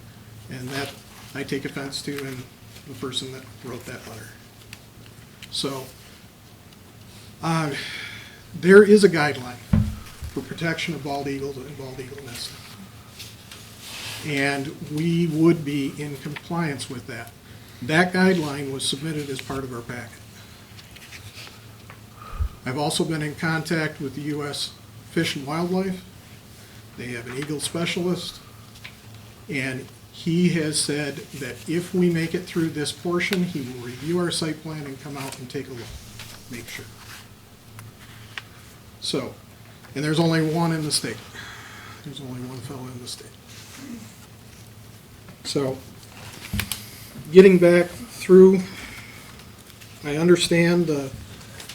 Speaker 11: And that I take offense to in the person that wrote that letter. So, there is a guideline for protection of bald eagles and bald eagle nesting. And we would be in compliance with that. That guideline was submitted as part of our packet. I've also been in contact with the U.S. Fish and Wildlife. They have an eagle specialist, and he has said that if we make it through this portion, he will review our site plan and come out and take a look, make sure. So, and there's only one in the state. There's only one fellow in the state. So, getting back through, I understand the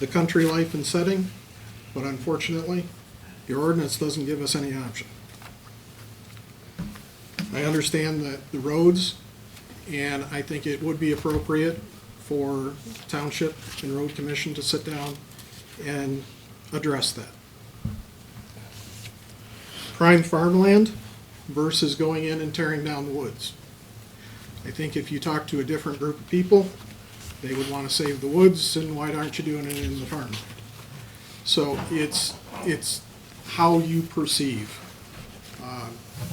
Speaker 11: country life and setting, but unfortunately, your ordinance doesn't give us any option. I understand that the roads, and I think it would be appropriate for Township and Road Commission to sit down and address that. Prime farmland versus going in and tearing down the woods. I think if you talk to a different group of people, they would want to save the woods, and why aren't you doing it in the farm? So it's how you perceive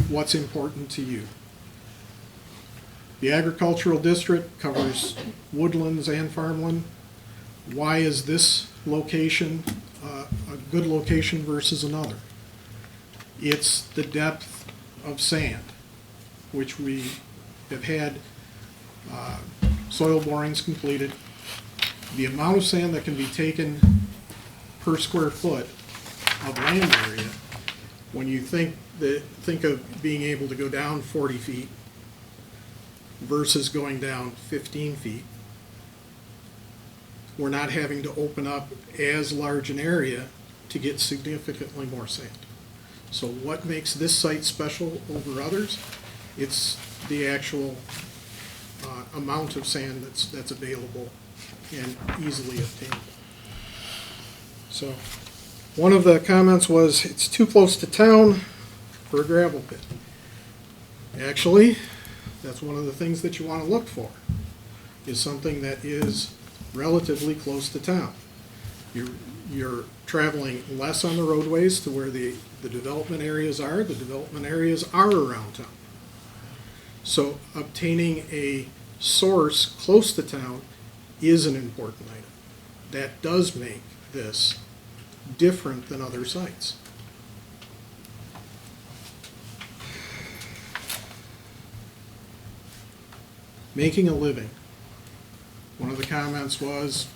Speaker 11: what's important to you. The agricultural district covers woodlands and farmland. Why is this location a good location versus another? It's the depth of sand, which we have had soil borings completed. The amount of sand that can be taken per square foot of land area, when you think of being able to go down 40 feet versus going down 15 feet, we're not having to open up as large an area to get significantly more sand. So what makes this site special over others? It's the actual amount of sand that's available and easily obtainable. So one of the comments was it's too close to town for a gravel pit. Actually, that's one of the things that you want to look for, is something that is relatively close to town. You're traveling less on the roadways to where the development areas are. The development areas are around town. So obtaining a source close to town is an important item. That does make this different than other sites. Making a living. One of the comments was,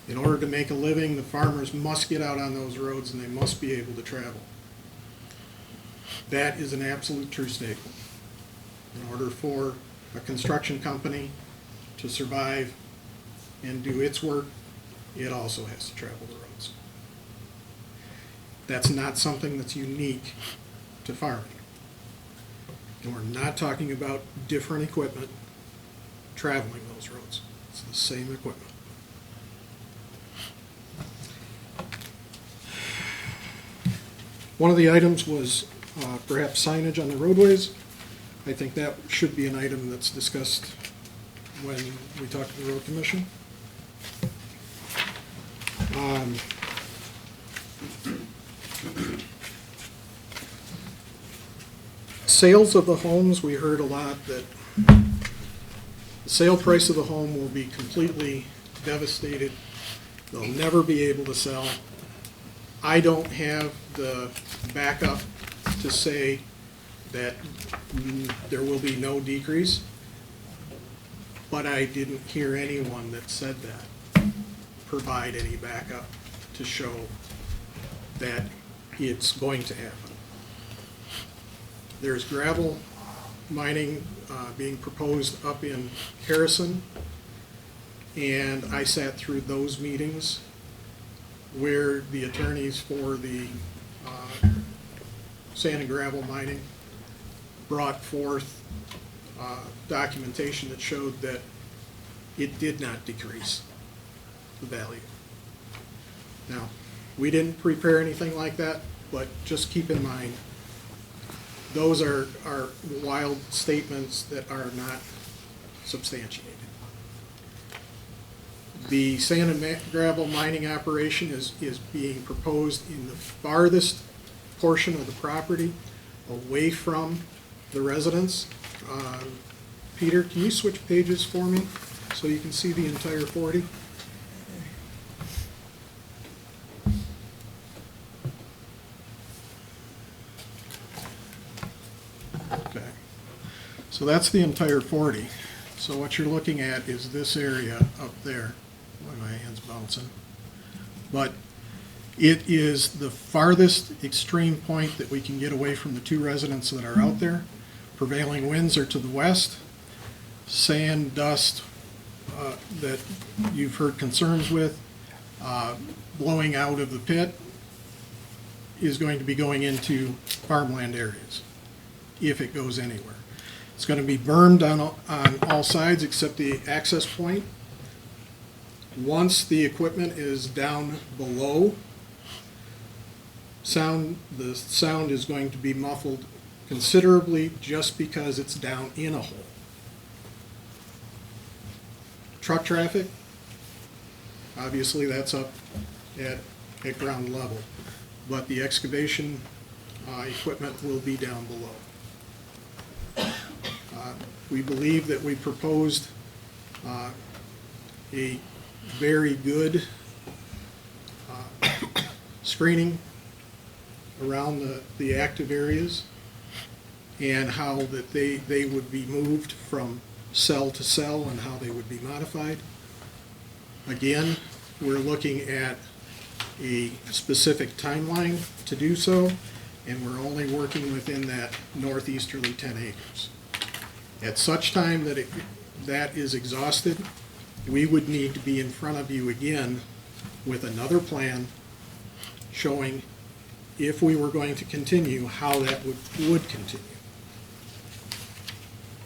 Speaker 11: in order to make a living, the farmers must get out on those roads and they must be able to travel. That is an absolute true statement. In order for a construction company to survive and do its work, it also has to travel the roads. That's not something that's unique to farming. And we're not talking about different equipment traveling those roads. It's the same equipment. One of the items was perhaps signage on the roadways. I think that should be an item that's discussed when we talk to the road commission. Sales of the homes, we heard a lot that the sale price of the home will be completely devastated. They'll never be able to sell. I don't have the backup to say that there will be no decrease, but I didn't hear anyone that said that provide any backup to show that it's going to happen. There's gravel mining being proposed up in Harrison, and I sat through those meetings where the attorneys for the sand and gravel mining brought forth documentation that showed that it did not decrease the value. Now, we didn't prepare anything like that, but just keep in mind, those are wild statements that are not substantiated. The sand and gravel mining operation is being proposed in the farthest portion of the property, away from the residents. Peter, can you switch pages for me so you can see the entire 40? Okay. So that's the entire 40. So what you're looking at is this area up there. Why my hand's bouncing? But it is the farthest extreme point that we can get away from the two residents that are out there. Prevailing winds are to the west. Sand, dust that you've heard concerns with, blowing out of the pit is going to be going into farmland areas, if it goes anywhere. It's going to be burned on all sides except the access point. Once the equipment is down below, the sound is going to be muffled considerably just because it's down in a hole. Truck traffic, obviously that's up at ground level, but the excavation equipment will be down below. We believe that we proposed a very good screening around the active areas and how that they would be moved from cell to cell and how they would be modified. Again, we're looking at a specific timeline to do so, and we're only working within that northeasterly 10 acres. At such time that that is exhausted, we would need to be in front of you again with another plan showing if we were going to continue, how that would continue.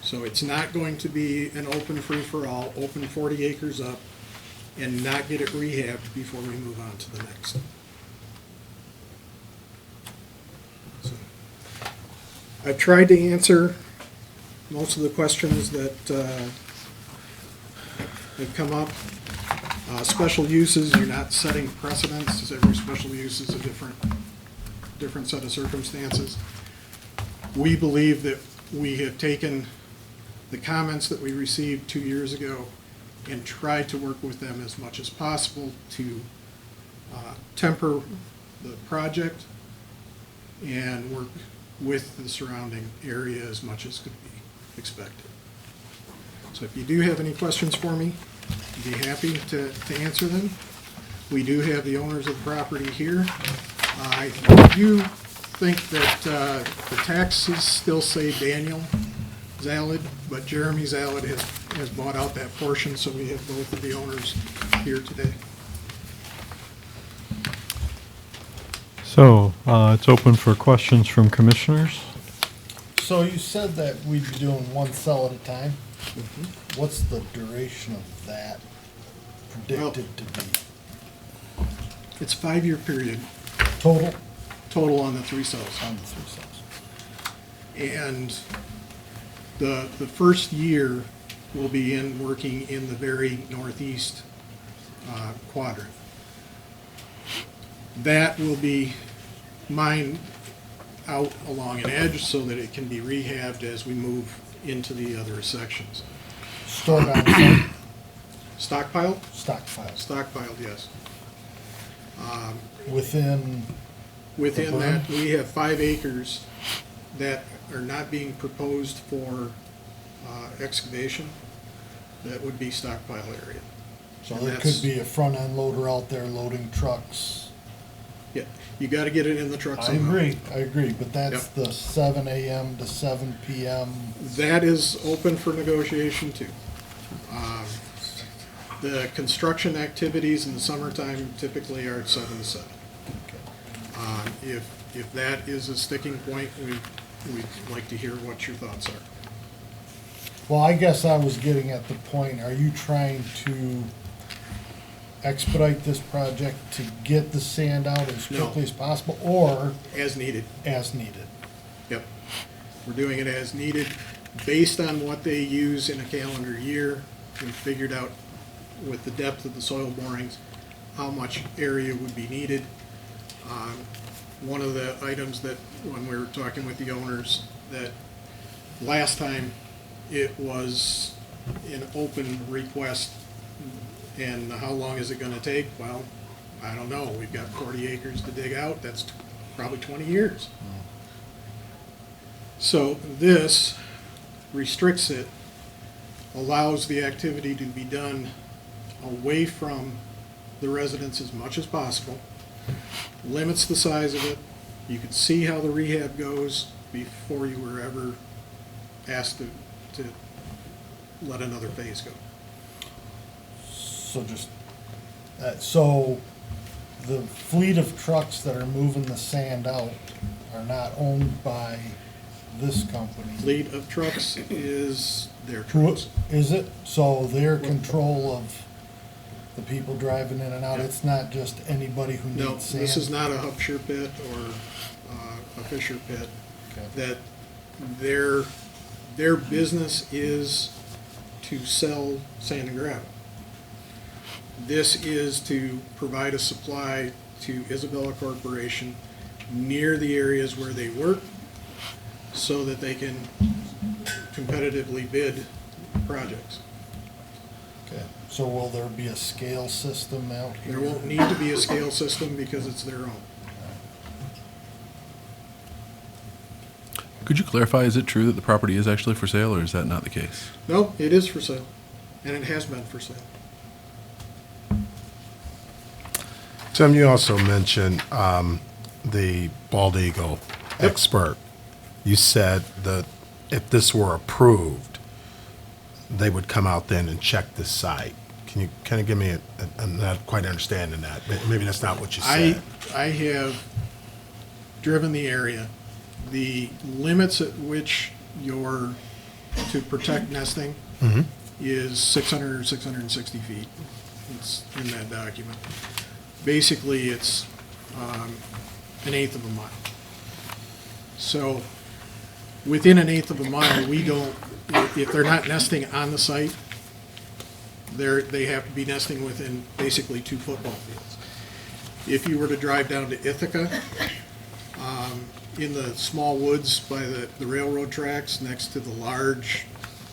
Speaker 11: So it's not going to be an open free-for-all, open 40 acres up, and not get it rehabbed before we move on to the next. So, I've tried to answer most of the questions that have come up. Special uses, you're not setting precedents. Every special use is a different set of circumstances. We believe that we have taken the comments that we received 2 years ago and tried to work with them as much as possible to temper the project and work with the surrounding area as much as could be expected. So if you do have any questions for me, I'd be happy to answer them. We do have the owners of the property here. I do think that the taxes still say Daniel Zalid, but Jeremy Zalid has bought out that portion, so we have both of the owners here today.
Speaker 1: So, it's open for questions from commissioners.
Speaker 9: So you said that we'd be doing one cell at a time. What's the duration of that predicted to be?
Speaker 11: It's a 5-year period.
Speaker 9: Total?
Speaker 11: Total on the 3 cells.
Speaker 9: On the 3 cells.
Speaker 11: And the first year will be working in the very northeast quadrant. That will be mined out along an edge so that it can be rehabbed as we move into the other sections.
Speaker 9: Stored on site?
Speaker 11: Stockpiled?
Speaker 9: Stockpiled.
Speaker 11: Stockpiled, yes.
Speaker 9: Within
Speaker 11: that, we have 5 acres that are not being proposed for excavation. That would be stockpile area.
Speaker 9: So
Speaker 11: And
Speaker 9: there could be a front end loader out there loading trucks.
Speaker 11: Yeah, you gotta get it in the truck
Speaker 9: I
Speaker 11: somehow.
Speaker 9: agree, but that's
Speaker 11: Yep.
Speaker 9: the 7 a.m. to 7 p.m.
Speaker 11: That is open for negotiation too. The construction activities in the summertime typically are at 7 to 7. If that is a sticking point, we'd like to hear what your thoughts are.
Speaker 9: Well, I guess I was getting at the point, are you trying to expedite this project to get the sand out as
Speaker 11: No.
Speaker 9: quickly as possible, or
Speaker 11: As needed.
Speaker 9: as needed?
Speaker 11: Yep. We're doing it as needed, based on what they use in a calendar year. We figured out with the depth of the soil borings, how much area would be needed. One of the items that, when we were talking with the owners, that last time it was an open request, and how long is it gonna take? Well, I don't know. We've got 40 acres to dig out. That's probably 20 years. So this restricts it, allows the activity to be done away from the residents as much as possible, limits the size of it. You can see how the rehab goes before you were ever asked to let another phase go.
Speaker 9: So just, so the fleet of trucks that are moving the sand out are not owned by this company?
Speaker 11: Fleet of trucks is their
Speaker 9: Who-
Speaker 11: trucks.
Speaker 9: Is it? So their control of the people driving in and out, it's not just anybody who
Speaker 11: No,
Speaker 9: needs sand?
Speaker 11: this is not a Hupsher pit or a Fisher pit.
Speaker 9: Okay.
Speaker 11: That their business is to sell sand and gravel. This is to provide a supply to Isabella Corporation near the areas where they work, so that they can competitively bid projects.
Speaker 9: Okay, so will there be a scale system out here?
Speaker 11: There won't need to be a scale system because it's their own.
Speaker 7: Could you clarify, is it true that the property is actually for sale, or is that not the case?
Speaker 11: No, it is for sale, and it has been for sale.
Speaker 21: Tim, you also mentioned the bald eagle expert. You said that if this were approved, they would come out then and check the site. Can you kind of give me I'm not quite understanding that. Maybe that's not what you said.
Speaker 11: I have driven the area. The limits at which you're to protect nesting
Speaker 21: Mhm.
Speaker 11: is 600 or 660 feet. It's in that document. Basically, it's an eighth of a mile. So within an eighth of a mile, we don't, if they're not nesting on the site, they have to be nesting within basically 2 football fields. If you were to drive down to Ithaca, in the small woods by the railroad tracks next to the large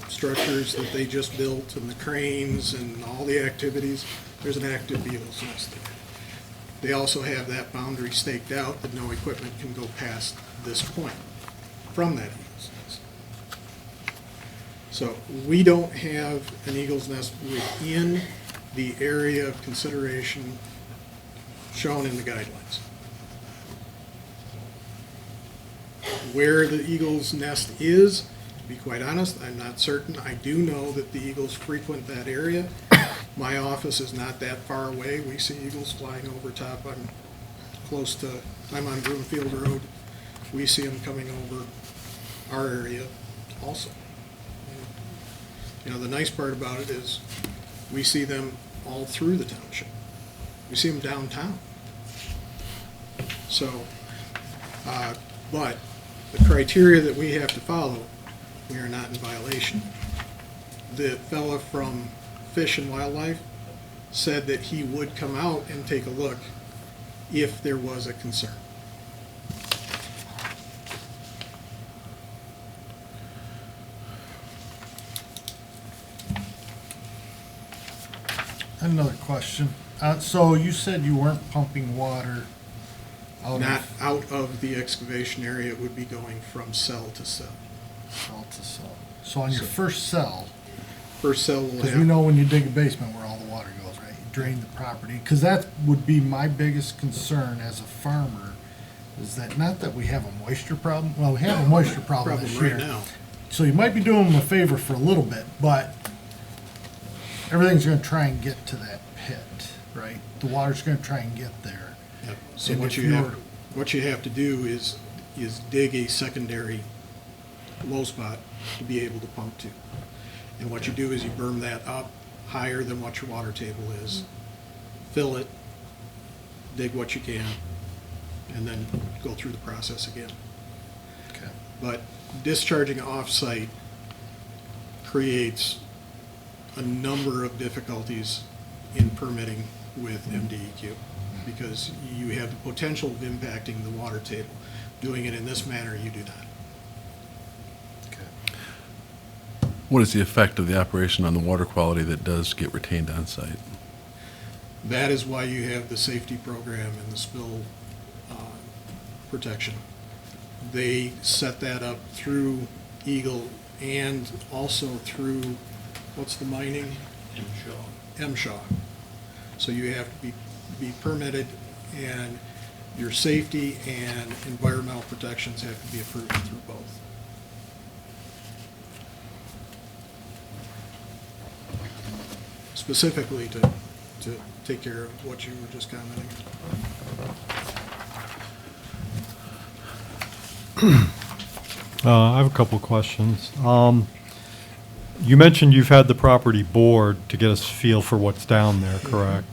Speaker 11: structures that they just built and the cranes and all the activities, there's an active beagle's nest there. They also have that boundary staked out that no equipment can go past this point from that eagle's nest. So we don't have an eagle's nest within the area of consideration shown in the guidelines. Where the eagle's nest is, to be quite honest, I'm not certain. I do know that the eagles frequent that area. My office is not that far away. We see eagles flying over top. I'm on Broomfield Road. We see them coming over our area also. You know, the nice part about it is we see them all through the township. We see them downtown. So, but the criteria that we have to follow, we are not in violation. The fella from Fish and Wildlife said that he would come out and take a look if there was a concern.
Speaker 9: Another question. So you said you weren't pumping water out
Speaker 11: Not
Speaker 9: of
Speaker 11: out of the excavation area, it would be going from cell to cell.
Speaker 9: cell to cell. So on your first cell,
Speaker 11: First cell will
Speaker 9: because
Speaker 11: have.
Speaker 9: we know when you dig a basement where all the water goes, right? You drain the property, because that would be my biggest concern as a farmer, is that not that we have a moisture problem. Well, we have a moisture problem this
Speaker 11: Problem
Speaker 9: year.
Speaker 11: right now.
Speaker 9: So you might be doing them a favor for a little bit, but everything's gonna try and get to that pit, right? The water's gonna try and get there.
Speaker 11: Yep. So
Speaker 9: And
Speaker 11: what
Speaker 9: if
Speaker 11: you
Speaker 9: you're-
Speaker 11: have to do is dig a secondary low spot to be able to pump to. And what you do is you berm that up higher than what your water table is, fill it, dig what you can, and then go through the process again.
Speaker 9: Okay.
Speaker 11: But discharging off-site creates a number of difficulties in permitting with MDEQ, because you have the potential of impacting the water table. Doing it in this manner, you do not.
Speaker 7: What is the effect of the operation on the water quality that does get retained on site?
Speaker 11: That is why you have the safety program and the spill protection. They set that up through Eagle and also through, what's the mining? MSHA. So you have to be permitted, and your safety and environmental protections have to be approved through both. Specifically to take care of what you were just commenting.
Speaker 1: I have a couple of questions. You mentioned you've had the property bored to get a feel for what's down there, correct?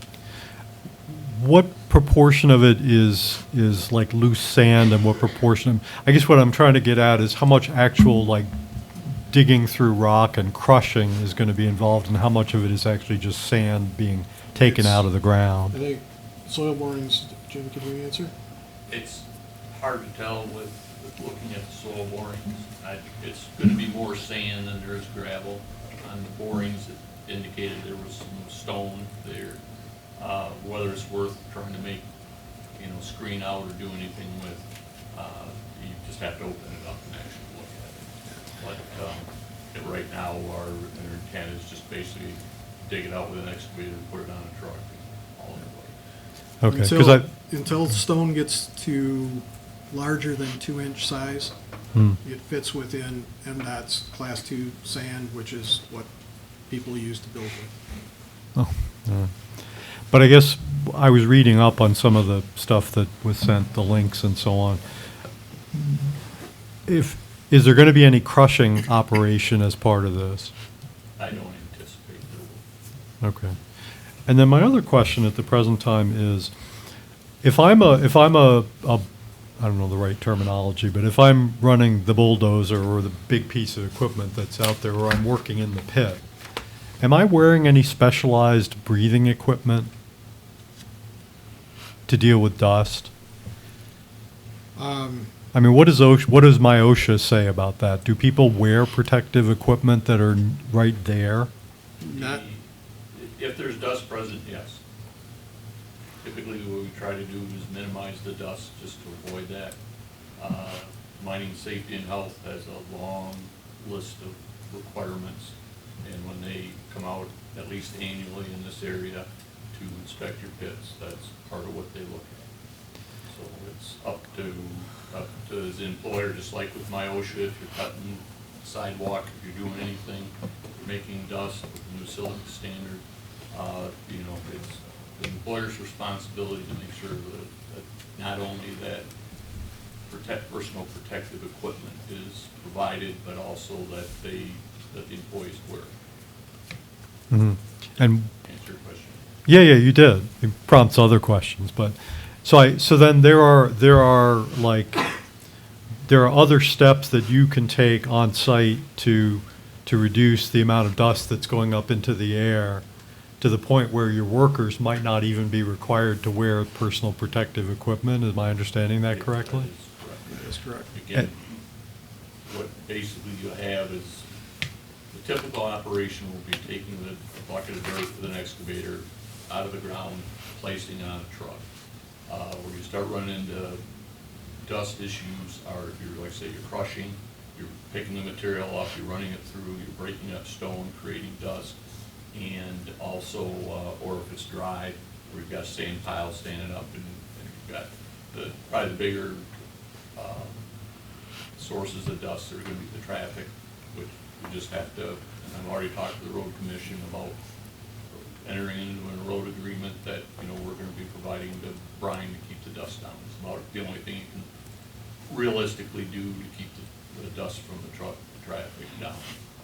Speaker 1: What proportion of it is like loose sand, and what proportion, I guess what I'm trying to get at is how much actual like digging through rock and crushing is going to be involved, and how much of it is actually just sand being taken out of the
Speaker 11: I
Speaker 1: ground?
Speaker 11: think soil borings, Jim, can you answer?
Speaker 10: It's hard to tell with looking at the soil borings. It's going to be more sand than there is gravel. On the borings, it indicated there was some stone there. Whether it's worth trying to make, screen out or do anything with, you just have to open it up and actually look at it. But right now, our intent is just basically dig it out with an excavator and put it on a truck all in the way.
Speaker 1: Okay, because
Speaker 11: Until stone gets to larger than 2-inch size, it fits within MDOT's Class 2 sand, which is what people use to build with.
Speaker 1: But I guess I was reading up on some of the stuff that was sent, the links and so on. Is there going to be any crushing operation as part of this?
Speaker 10: I don't anticipate there will.
Speaker 1: Okay. And then my other question at the present time is, if I'm a I don't know the right terminology, but if I'm running the bulldozer or the big piece of equipment that's out there, or I'm working in the pit, am I wearing any specialized breathing equipment to deal with dust? I mean, what does my OSHA say about that? Do people wear protective equipment that are right there?
Speaker 11: Not,
Speaker 10: If there's dust present, yes. Typically, what we try to do is minimize the dust just to avoid that. Mining Safety and Health has a long list of requirements, and when they come out at least annually in this area to inspect your pits, that's part of what they look at. So it's up to the employer, just like with my OSHA, if you're cutting sidewalk, if you're doing anything, if you're making dust with the new silica standard, it's the employer's responsibility to make sure that not only that personal protective equipment is provided, but also that the employees wear it.
Speaker 1: Mm-hmm. And
Speaker 10: Answer your question.
Speaker 1: yeah, you did. It prompts other questions, but so then there are other steps that you can take on site to reduce the amount of dust that's going up into the air, to the point where your workers might not even be required to wear personal protective equipment. Is my understanding that correctly?
Speaker 11: that is correct.
Speaker 10: Again, what basically you have is the typical operation will be taking the bucket of dirt with an excavator out of the ground, placing it on a truck. Where you start running into dust issues are, if you're, like say, you're crushing, you're picking the material off, you're running it through, you're breaking up stone, creating dust, and also, or if it's dry, where you've got sand piles standing up, and you've got probably the bigger sources of dust are going to be the traffic, which we just have to, and I've already talked to the road commission about entering into a road agreement that, we're going to be providing the brine to keep the dust down. It's about the only thing you can realistically do to keep the dust from the traffic down.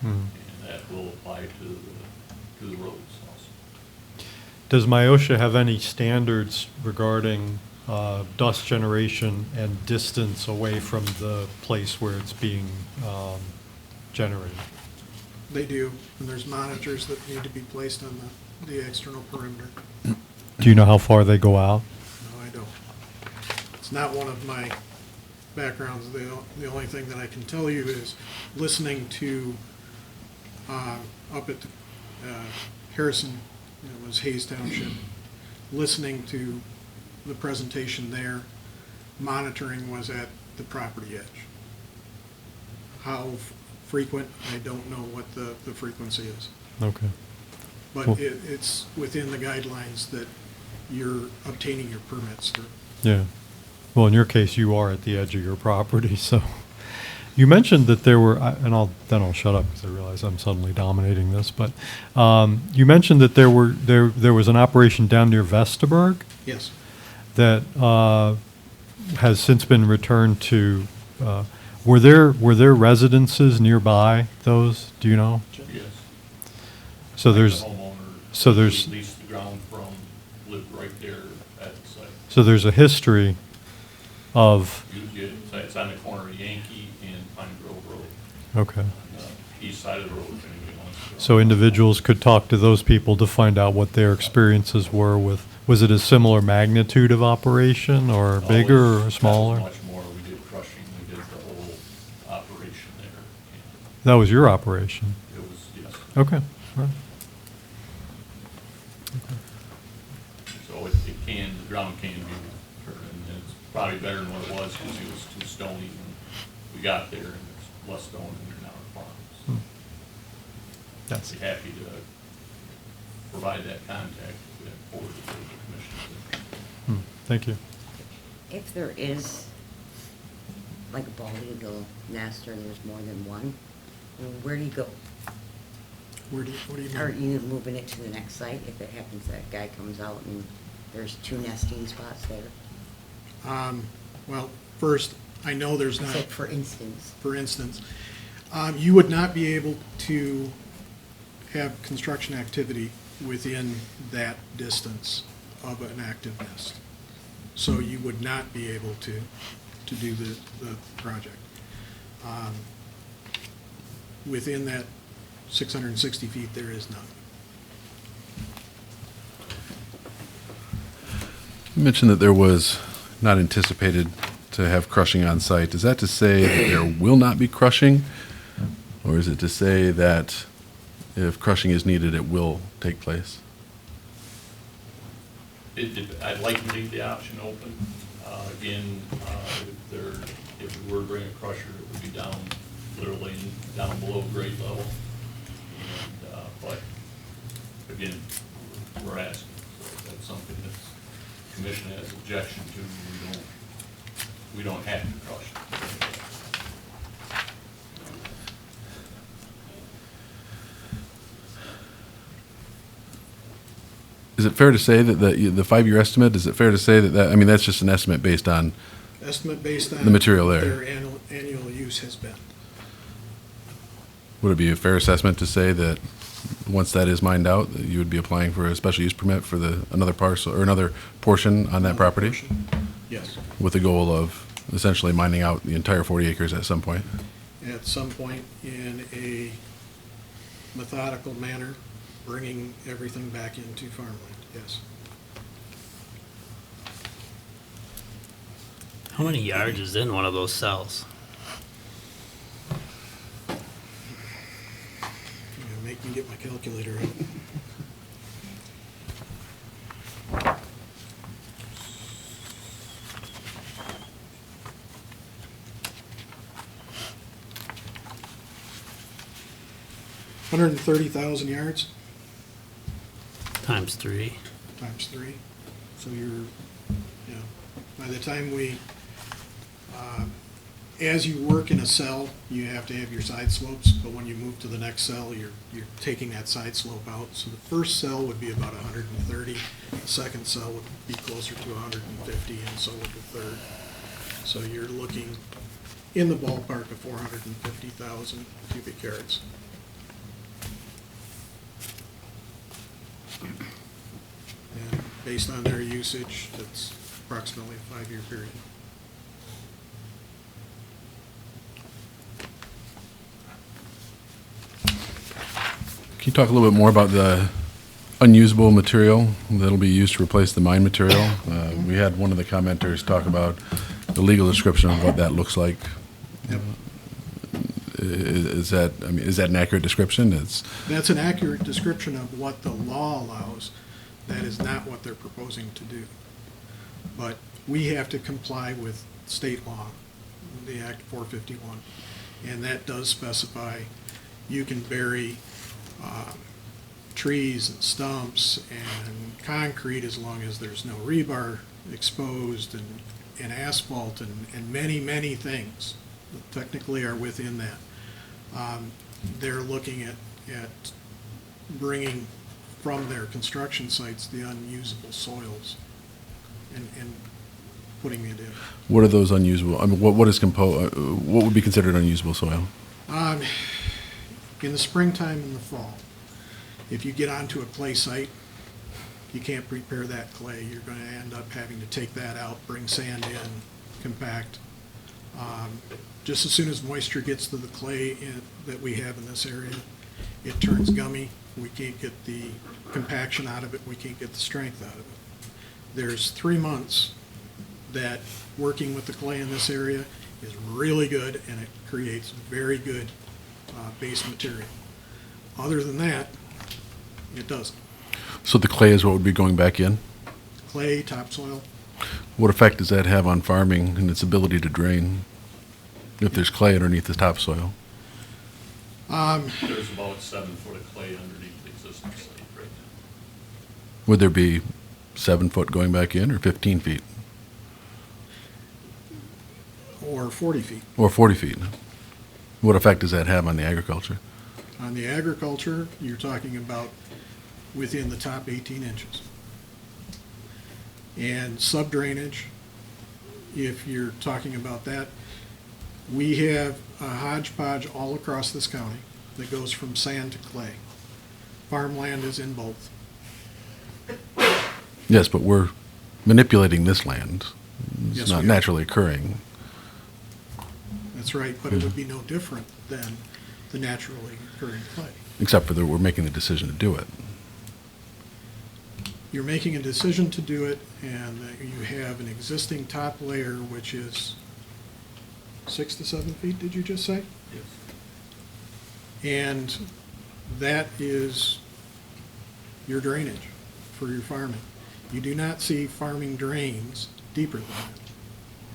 Speaker 10: And that will apply to the roads also.
Speaker 1: Does MIOSHA have any standards regarding dust generation and distance away from the place where it's being generated?
Speaker 11: They do, and there's monitors that need to be placed on the external perimeter.
Speaker 1: Do you know how far they go out?
Speaker 11: No, I don't. It's not one of my backgrounds. The only thing that I can tell you is listening to, up at Harrison, it was Hayes Township, listening to the presentation there, monitoring was at the property edge. How frequent, I don't know what the frequency is.
Speaker 1: Okay.
Speaker 11: But
Speaker 1: Cool.
Speaker 11: it's within the guidelines that you're obtaining your permits through.
Speaker 1: Yeah. Well, in your case, you are at the edge of your property, so. You mentioned that there were, and then I'll shut up because I realize I'm suddenly dominating this, but you mentioned that there was an operation down near Vestaburg
Speaker 11: Yes.
Speaker 1: that has since been returned to, were there residences nearby those, do you know?
Speaker 10: Yes.
Speaker 1: So
Speaker 10: Like
Speaker 1: there's,
Speaker 10: the homeowner
Speaker 1: so
Speaker 10: who
Speaker 1: there's,
Speaker 10: we leased the ground from lived right there at the site.
Speaker 1: so there's a history of,
Speaker 10: It's on the corner of Yankee and Pine Grove Road,
Speaker 1: okay.
Speaker 10: on the east side of the road, if anybody wants to go.
Speaker 1: So individuals could talk to those people to find out what their experiences were with, was it a similar magnitude of operation or
Speaker 10: No,
Speaker 1: bigger
Speaker 10: it's-
Speaker 1: or smaller?
Speaker 10: Much more. We did crushing, we did the whole operation there.
Speaker 1: That was your operation?
Speaker 10: It was, yes.
Speaker 1: Okay, all right.
Speaker 10: So it can, the ground can be turned, and it's probably better than what it was because it was too stony when we got there, and there's less stone than there now at farms.
Speaker 1: Yes.
Speaker 10: I'd be happy to provide that contact for the commission.
Speaker 1: Thank you.
Speaker 6: If there is like a bald eagle nest or there's more than one, where do you go?
Speaker 11: What do you mean?
Speaker 6: Are you moving it to the next site if it happens that guy comes out and there's 2 nesting spots there?
Speaker 11: Well, first, I know there's
Speaker 6: I
Speaker 11: not.
Speaker 6: said for instance.
Speaker 11: For instance, you would not be able to have construction activity within that distance of an active nest. So you would not be able to do the project. Within that 660 feet, there is none.
Speaker 7: You mentioned that there was not anticipated to have crushing on site. Is that to say that there will not be crushing? Or is it to say that if crushing is needed, it will take place?
Speaker 10: I'd like to leave the option open. Again, if we were to bring a crusher, it would be down, literally down below grade level. And, but again, we're asking, so if that's something that the commission has objection to, we don't have to crush it.
Speaker 7: Is it fair to say that the 5-year estimate, is it fair to say that, I mean, that's just an estimate based on,
Speaker 11: Estimate based on
Speaker 7: The material
Speaker 11: what
Speaker 7: there.
Speaker 11: their annual use has been.
Speaker 7: would it be a fair assessment to say that once that is mined out, that you would be applying for a special use permit for another parcel, or another portion on that property?
Speaker 11: Yes.
Speaker 7: With the goal of essentially mining out the entire 40 acres at some point?
Speaker 11: At some point in a methodical manner, bringing everything back into farmland, yes.
Speaker 3: How many yards is in one of those cells?
Speaker 11: You're gonna make me get my calculator out. Hundred and 30,000 yards
Speaker 3: Times 3.
Speaker 11: times 3. So you're, by the time as you work in a cell, you have to have your side slopes, but when you move to the next cell, you're taking that side slope out. So the first cell would be about 130, the second cell would be closer to 150, and so would the third. So you're looking in the ballpark of 450,000 cubic yards. And based on their usage, that's approximately a 5-year period.
Speaker 7: Can you talk a little bit more about the unusable material that'll be used to replace the mine material? We had one of the commenters talk about the legal description of what that looks like.
Speaker 11: Yep.
Speaker 7: Is that, I mean, is that an accurate description?
Speaker 11: That's an accurate description of what the law allows. That is not what they're proposing to do. But we have to comply with state law, the Act 451. And that does specify you can bury trees and stumps and concrete as long as there's no rebar exposed, and asphalt and many, many things that technically are within that. They're looking at bringing from their construction sites the unusable soils and putting it in.
Speaker 7: What are those unusable, I mean, what is what would be considered unusable soil?
Speaker 11: In the springtime and the fall, if you get onto a clay site, you can't prepare that clay. You're going to end up having to take that out, bring sand in, compact. Just as soon as moisture gets to the clay that we have in this area, it turns gummy. We can't get the compaction out of it. We can't get the strength out of it. There's 3 months that working with the clay in this area is really good, and it creates very good base material. Other than that, it doesn't.
Speaker 7: So the clay is what would be going back in?
Speaker 11: Clay, topsoil.
Speaker 7: What effect does that have on farming and its ability to drain if there's clay underneath the topsoil?
Speaker 10: There's about 7 foot of clay underneath the existing site right now.
Speaker 7: Would there be 7 foot going back in, or 15 feet?
Speaker 11: Or 40 feet.
Speaker 7: Or 40 feet? What effect does that have on the agriculture?
Speaker 11: On the agriculture, you're talking about within the top 18 inches. And sub-drainage, if you're talking about that, we have a hodgepodge all across this county that goes from sand to clay. Farmland is in both.
Speaker 7: Yes, but we're manipulating this land. It's
Speaker 11: Yes,
Speaker 7: not
Speaker 11: we are.
Speaker 7: naturally occurring.
Speaker 11: That's right, but it would be no different than the naturally occurring clay.
Speaker 7: Except for that we're making the decision to do it.
Speaker 11: You're making a decision to do it, and you have an existing top layer, which is 6 to 7 feet, did you just say?
Speaker 10: Yes.
Speaker 11: And that is your drainage for your farming. You do not see farming drains deeper than that.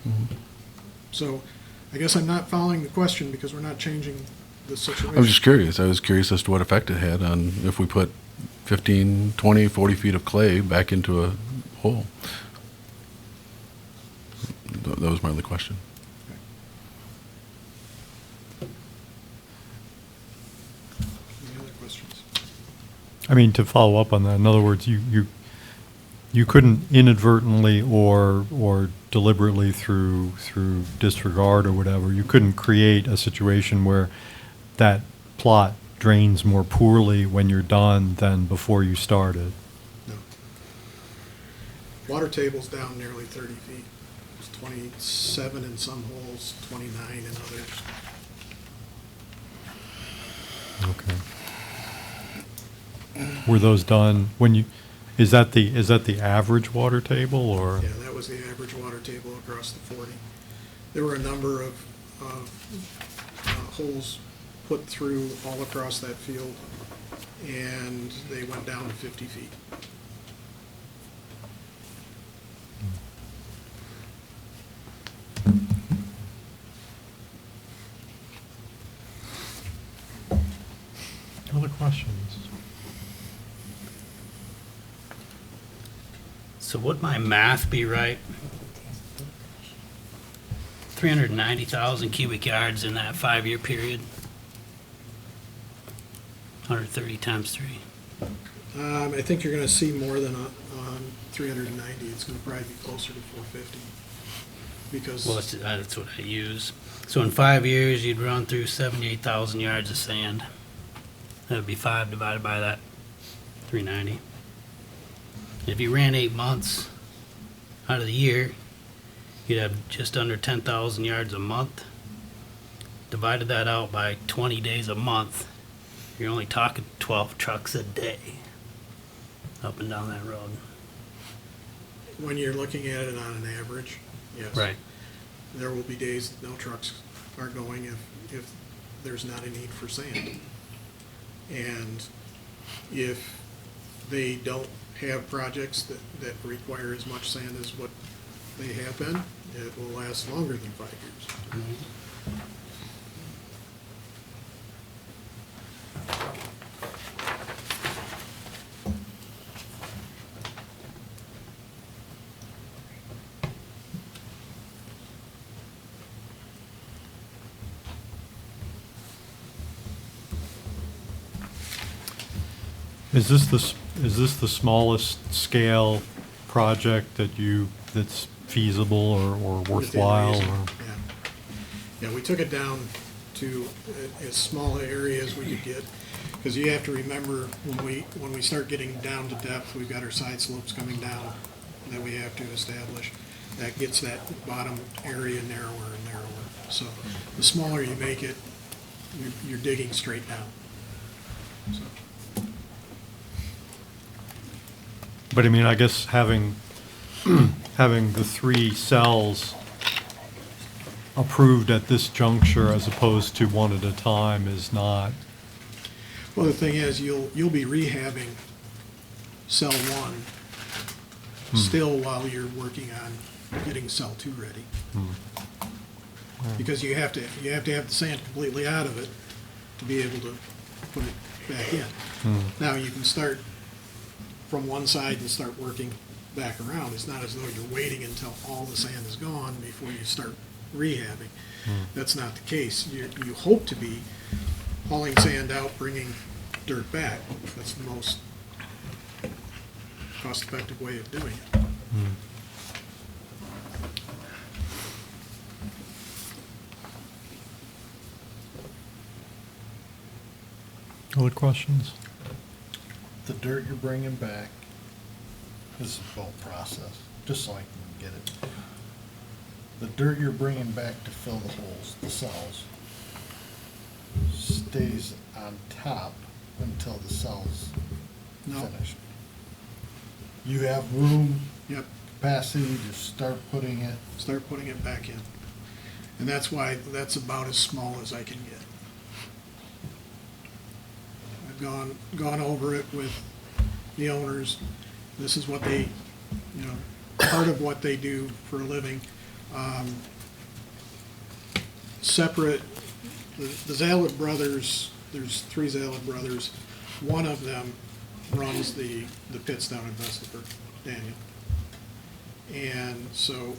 Speaker 7: Mm-hmm.
Speaker 11: So I guess I'm not following the question because we're not changing the situation.
Speaker 7: I was just curious. I was curious as to what effect it had on if we put 15, 20, 40 feet of clay back into a hole. That was my only question.
Speaker 11: Any other questions?
Speaker 1: I mean, to follow up on that, in other words, you couldn't inadvertently or deliberately through disregard or whatever, you couldn't create a situation where that plot drains more poorly when you're done than before you started.
Speaker 11: No. Water table's down nearly 30 feet. It's 27 in some holes, 29 in others.
Speaker 1: Okay. Were those done when you, is that the average water table, or?
Speaker 11: Yeah, that was the average water table across the 40. There were a number of holes put through all across that field, and they went down to 50 feet.
Speaker 1: Other questions?
Speaker 3: So would my math be right? 390,000 cubic yards in that 5-year period? 130 times 3.
Speaker 11: I think you're going to see more than 390. It's going to probably be closer to 450. Because
Speaker 3: Well, that's what I use. So in 5 years, you'd run through 78,000 yards of sand. That would be 5 divided by that 390. If you ran 8 months, out of the year, you'd have just under 10,000 yards a month. Divided that out by 20 days a month, you're only talking 12 trucks a day up and down that road.
Speaker 11: When you're looking at it on an average, yes.
Speaker 3: Right.
Speaker 11: There will be days that no trucks are going if there's not a need for sand. And if they don't have projects that require as much sand as what they have been, it will last longer than 5 years.
Speaker 1: Is this the smallest scale project that's feasible or worthwhile?
Speaker 11: Within
Speaker 1: Or?
Speaker 11: reason, yeah, we took it down to as small an area as we could get, because you have to remember, when we start getting down to depth, we've got our side slopes coming down that we have to establish. That gets that bottom area narrower and narrower. So the smaller you make it, you're digging straight down. So.
Speaker 1: But I mean, I guess having the 3 cells approved at this juncture as opposed to one at a time is not.
Speaker 11: Well, the thing is, you'll be rehabbing cell 1 still while you're working on getting cell 2 ready. Because you have to have the sand completely out of it to be able to put it back in. Now you can start from one side and start working back around. It's not as though you're waiting until all the sand is gone before you start rehabbing. That's not the case. You hope to be hauling sand out, bringing dirt back. That's the most cost-effective way of doing it.
Speaker 1: Other questions?
Speaker 9: The dirt you're bringing back, this is a bulk process, just so I can get it. The dirt you're bringing back to fill the holes, the cells, stays on top until the cell's
Speaker 11: No.
Speaker 9: finished. You have room,
Speaker 11: Yep.
Speaker 9: capacity to start putting it.
Speaker 11: Start putting it back in. And that's why that's about as small as I can get. I've gone over it with the owners. This is what they, part of what they do for a living. Separate, the Zalid brothers, there's 3 Zalid brothers. One of them runs the pits down in Vesselburg, Daniel. And so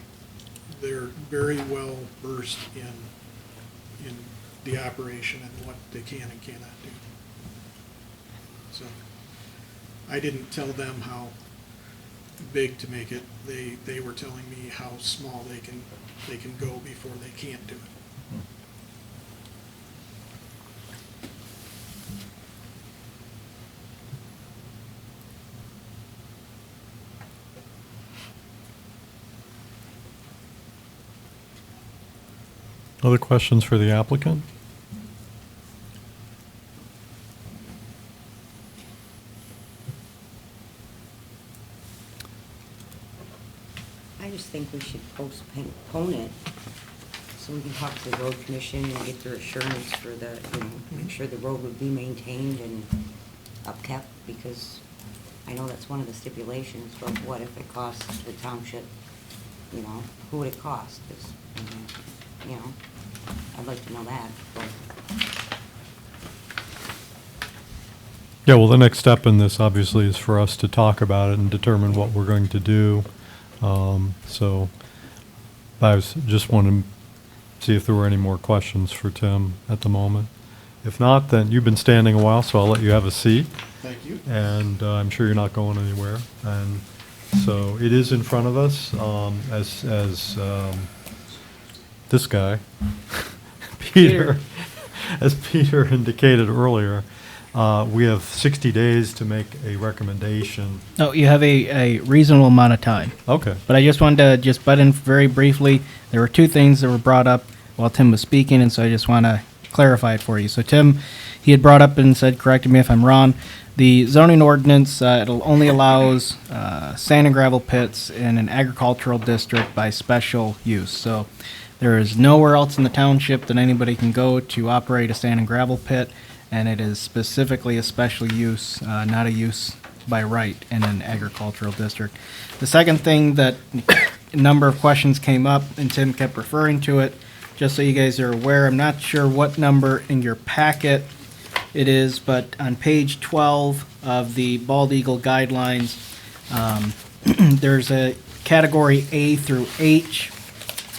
Speaker 11: they're very well versed in the operation and what they can and cannot do. So I didn't tell them how big to make it. They were telling me how small they can go before they can't do it.
Speaker 1: Other questions for the applicant?
Speaker 6: I just think we should postpone it so we can talk to the road commission and get their assurance for make sure the road would be maintained and upkept, because I know that's one of the stipulations, but what if it costs the township, who would it cost? 'Cause, I'd like to know that, but.
Speaker 1: Yeah, well, the next step in this obviously is for us to talk about it and determine what we're going to do. So I just wanted to see if there were any more questions for Tim at the moment. If not, then you've been standing a while, so I'll let you have a seat.
Speaker 11: Thank you.
Speaker 1: And I'm sure you're not going anywhere. And so it is in front of us, as this guy, Peter, as Peter indicated earlier, We have 60 days to make a recommendation.
Speaker 8: No, you have a reasonable amount of time.
Speaker 1: Okay.
Speaker 8: But I just wanted to just butt in very briefly. There were two things that were brought up while Tim was speaking, and so I just want to clarify it for you. So Tim, he had brought up and said, corrected me if I'm wrong, the zoning ordinance, it only allows sand and gravel pits in an agricultural district by special use. So there is nowhere else in the township that anybody can go to operate a sand and gravel pit, and it is specifically a special use, not a use by right in an agricultural district. The second thing that a number of questions came up, and Tim kept referring to it, just so you guys are aware, I'm not sure what number in your packet it is, but on page 12 of the Bald Eagle guidelines, there's a category A through H,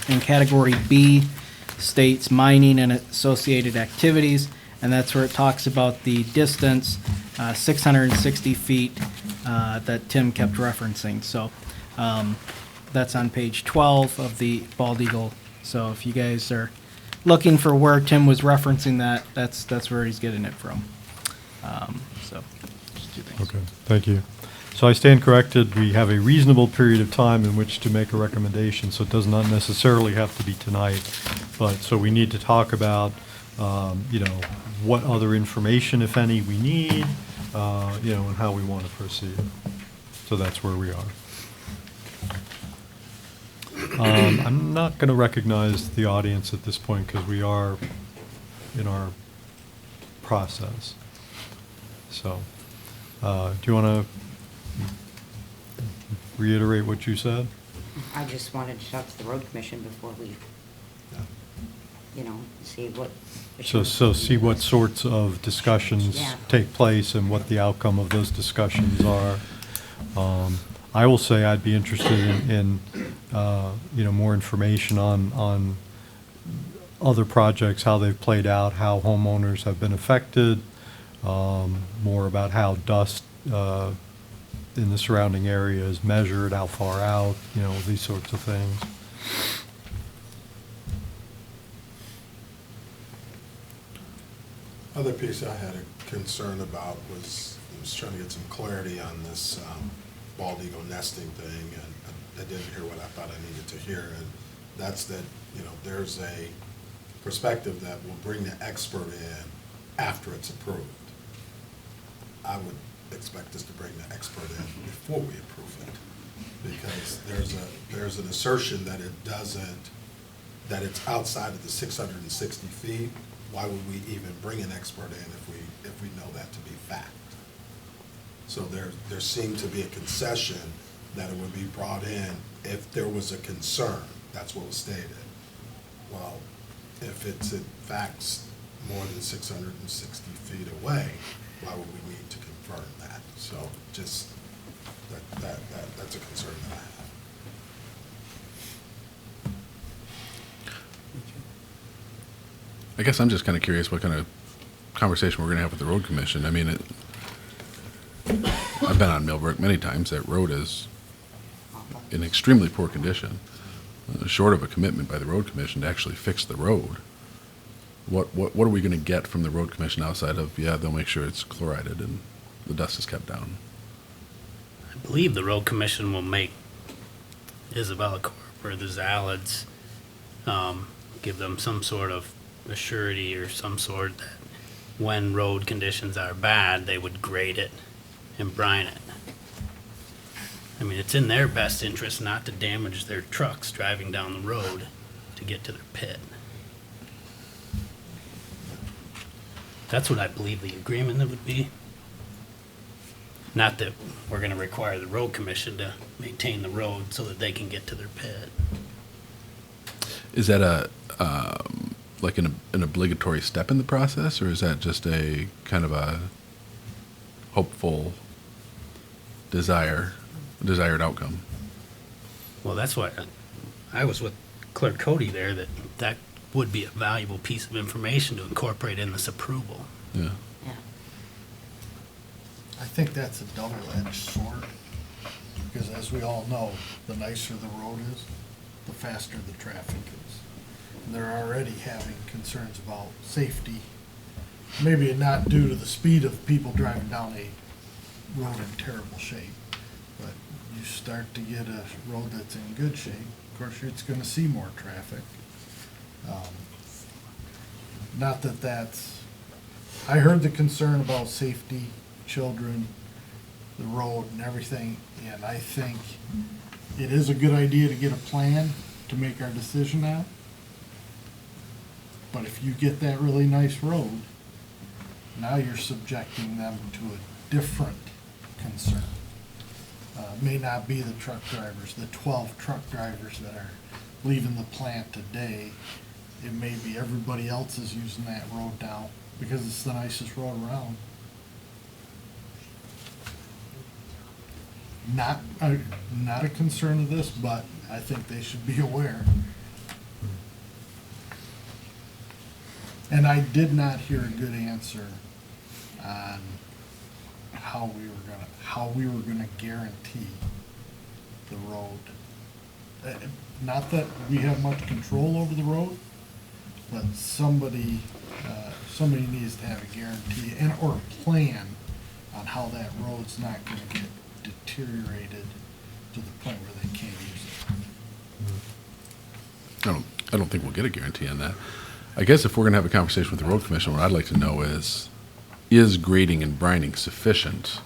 Speaker 8: and category B states mining and associated activities, and that's where it talks about the distance, 660 feet, that Tim kept referencing. So that's on page 12 of the Bald Eagle. So if you guys are looking for where Tim was referencing that, that's where he's getting it from. So just two things.
Speaker 1: Okay, thank you. So I stand corrected. We have a reasonable period of time in which to make a recommendation, so it does not necessarily have to be tonight. But, so we need to talk about, what other information, if any, we need, and how we want to proceed. So that's where we are. I'm not going to recognize the audience at this point because we are in our process. So, do you want to reiterate what you said?
Speaker 6: I just wanted to talk to the road commission before we, see what.
Speaker 1: So see what sorts of discussions
Speaker 6: Yeah.
Speaker 1: take place and what the outcome of those discussions are. I will say I'd be interested in more information on other projects, how they've played out, how homeowners have been affected, more about how dust in the surrounding area is measured, how far out, these sorts of things.
Speaker 21: Other piece I had a concern about was trying to get some clarity on this bald eagle nesting thing, and I didn't hear what I thought I needed to hear, and that's that, there's a perspective that will bring the expert in after it's approved. I would expect us to bring the expert in before we approve it, because there's an assertion that that it's outside of the 660 feet. Why would we even bring an expert in if we know that to be fact? So there seemed to be a concession that it would be brought in if there was a concern. That's what was stated. Well, if it's in fact more than 660 feet away, why would we need to confirm that? So just that's a concern that I have.
Speaker 7: I guess I'm just kind of curious what kind of conversation we're going to have with the road commission. I mean, I've been on Millbrook many times. That road is in extremely poor condition, short of a commitment by the road commission to actually fix the road. What are we going to get from the road commission outside of, they'll make sure it's chlorided and the dust is kept down?
Speaker 3: I believe the road commission will make Isabella Corp. Or the Zalids give them some sort of a surety or some sort that when road conditions are bad, they would grade it and brine it. I mean, it's in their best interest not to damage their trucks driving down the road to get to their pit. That's what I believe the agreement would be. Not that we're going to require the road commission to maintain the road so that they can get to their pit.
Speaker 7: Is that like an obligatory step in the process, or is that just a kind of a hopeful desired outcome?
Speaker 3: Well, that's why I was with Clerk Cody there, that would be a valuable piece of information to incorporate in this approval.
Speaker 7: Yeah.
Speaker 9: I think that's a double-edged sword, because as we all know, the nicer the road is, the faster the traffic is. And they're already having concerns about safety maybe not due to the speed of people driving down a road in terrible shape, but you start to get a road that's in good shape, of course, it's gonna see more traffic. Not that that's, I heard the concern about safety, children, the road and everything, and I think it is a good idea to get a plan to make our decision on. But if you get that really nice road, now you're subjecting them to a different concern. May not be the truck drivers, the 12 truck drivers that are leaving the plant today. It may be everybody else is using that road now because it's the nicest road around. Not a concern of this, but I think they should be aware. And I did not hear a good answer on how we were gonna guarantee the road. Not that we have much control over the road, but somebody needs to have a guarantee or a plan on how that road's not gonna get deteriorated to the point where they can't use it.
Speaker 7: I don't think we'll get a guarantee on that. I guess if we're gonna have a conversation with the road commission, what I'd like to know is grading and brining sufficient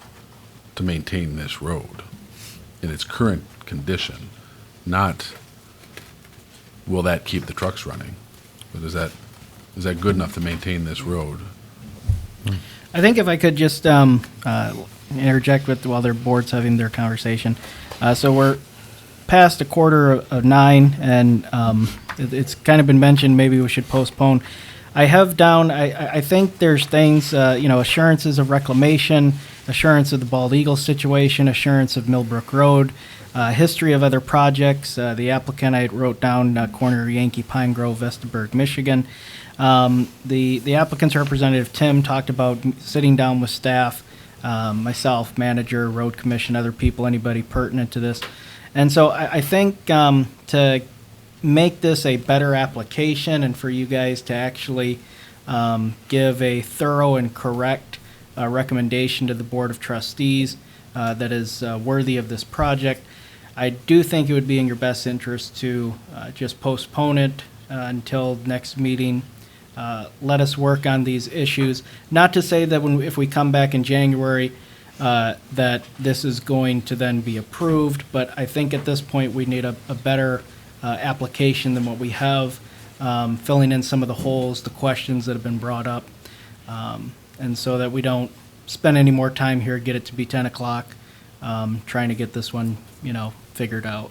Speaker 7: to maintain this road in its current condition? Not, will that keep the trucks running? But is that good enough to maintain this road?
Speaker 8: I think if I could just interject with while their board's having their conversation. So we're past 8:45, and it's kind of been mentioned maybe we should postpone. I have down, I think there's things, assurances of reclamation, assurance of the Bald Eagle situation, assurance of Millbrook Road, history of other projects. The applicant I wrote down, corner Yankee Pine Grove, Vestaburg, Michigan. The applicant's representative, Tim, talked about sitting down with staff, myself, manager, road commission, other people, anybody pertinent to this. And so I think to make this a better application and for you guys to actually give a thorough and correct recommendation to the Board of Trustees that is worthy of this project, I do think it would be in your best interest to just postpone it until next meeting. Let us work on these issues. Not to say that if we come back in January that this is going to then be approved, but I think at this point we need a better application than what we have, filling in some of the holes, the questions that have been brought up, and so that we don't spend any more time here, get it to be 10 o'clock, trying to get this one, figured out.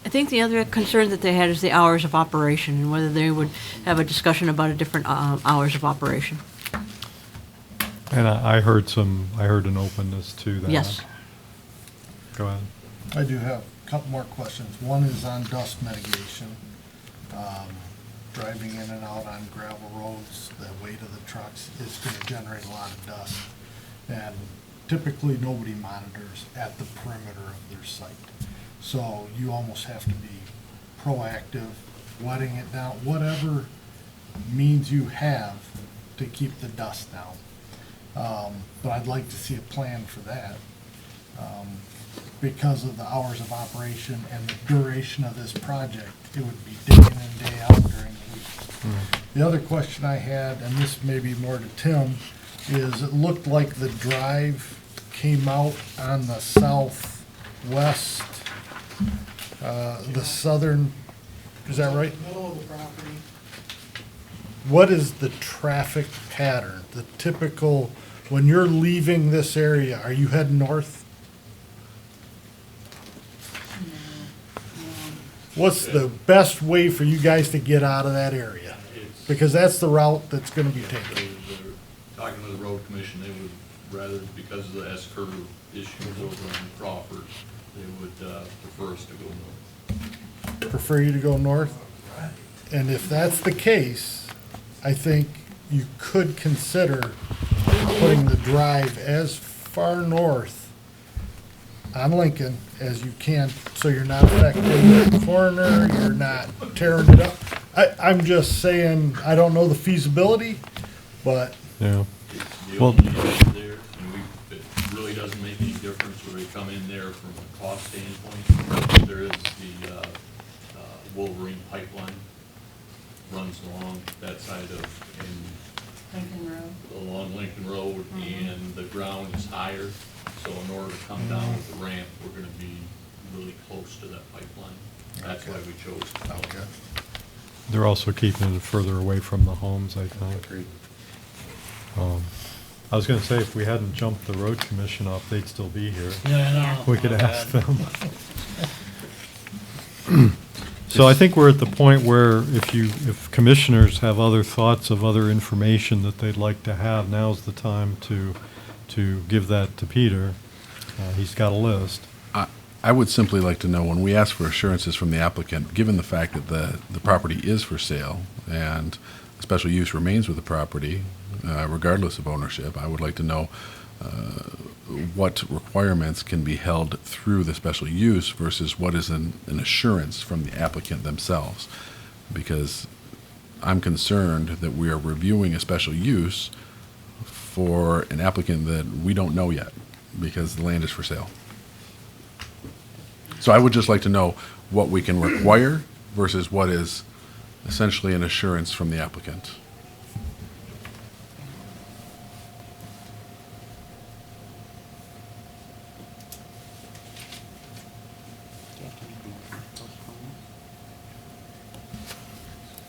Speaker 4: I think the other concern that they had is the hours of operation and whether they would have a discussion about a different hours of operation.
Speaker 1: And I heard an openness to that.
Speaker 4: Yes.
Speaker 1: Go ahead.
Speaker 9: I do have a couple more questions. One is on dust mitigation. Driving in and out on gravel roads, the weight of the trucks is going to generate a lot of dust. And typically nobody monitors at the perimeter of their site. So you almost have to be proactive, wetting it down, whatever means you have to keep the dust down. But I'd like to see a plan for that. Because of the hours of operation and the duration of this project, it would be day in and day out during the week. The other question I had, and this may be more to Tim, is it looked like the drive came out on the southwest, the southern, is that right?
Speaker 11: Middle of the property.
Speaker 9: What is the traffic pattern, the typical, when you're leaving this area, are you heading north? What's the best way for you guys to get out of that area? Because that's the route that's gonna be taken.
Speaker 10: They're talking to the road commission, they would rather, because of the S-curve issues over on Crawford, they would prefer us to go north.
Speaker 9: Prefer you to go north? And if that's the case, I think you could consider putting the drive as far north on Lincoln as you can, so you're not affecting the corner, you're not tearing it up. I'm just saying, I don't know the feasibility, but
Speaker 1: Yeah.
Speaker 10: The
Speaker 1: Well-
Speaker 10: only issue there, and it really doesn't make any difference where they come in there from a cost standpoint. There is the Wolverine pipeline runs along that side of,
Speaker 15: Lincoln Road.
Speaker 10: along Lincoln Road, and the ground is higher. So in order to come down with the ramp, we're gonna be really close to that pipeline. That's why we chose to.
Speaker 21: Okay.
Speaker 1: They're also keeping it further away from the homes, I think.
Speaker 2: Agreed.
Speaker 1: I was gonna say, if we hadn't jumped the road commission up, they'd still be here.
Speaker 3: Yeah, I know.
Speaker 1: We could
Speaker 3: My
Speaker 1: ask
Speaker 3: bad.
Speaker 1: them. So I think we're at the point where if commissioners have other thoughts of other information that they'd like to have, now's the time to give that to Peter. He's got a list.
Speaker 7: I would simply like to know, when we ask for assurances from the applicant, given the fact that the property is for sale and special use remains with the property, regardless of ownership, I would like to know what requirements can be held through the special use versus what is an assurance from the applicant themselves. Because I'm concerned that we are reviewing a special use for an applicant that we don't know yet, because the land is for sale. So I would just like to know what we can require versus what is essentially an assurance from the applicant.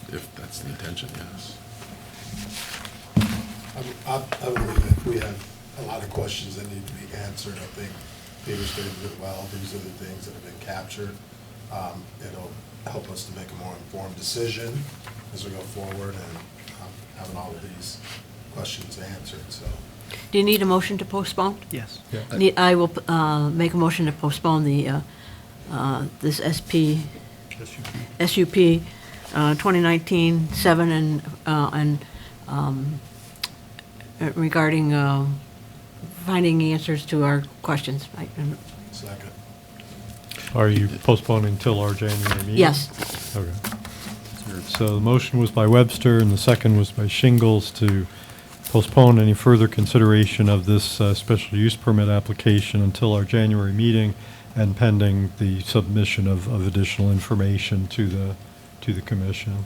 Speaker 7: If that's the intention, yes.
Speaker 21: I believe if we have a lot of questions that need to be answered, I think Peter stated it well. These are the things that have been captured. It'll help us to make a more informed decision as we go forward and having all of these questions answered, so.
Speaker 4: Do you need a motion to postpone?
Speaker 8: Yes.
Speaker 4: I will make a motion to postpone the, this SUP 2019-7 and regarding finding answers to our questions.
Speaker 21: Second.
Speaker 1: Are you postponing till our January meeting?
Speaker 4: Yes.
Speaker 1: Okay. So the motion was by Webster and the second was by Shingles to postpone any further consideration of this special use permit application until our January meeting and pending the submission of additional information to the commission.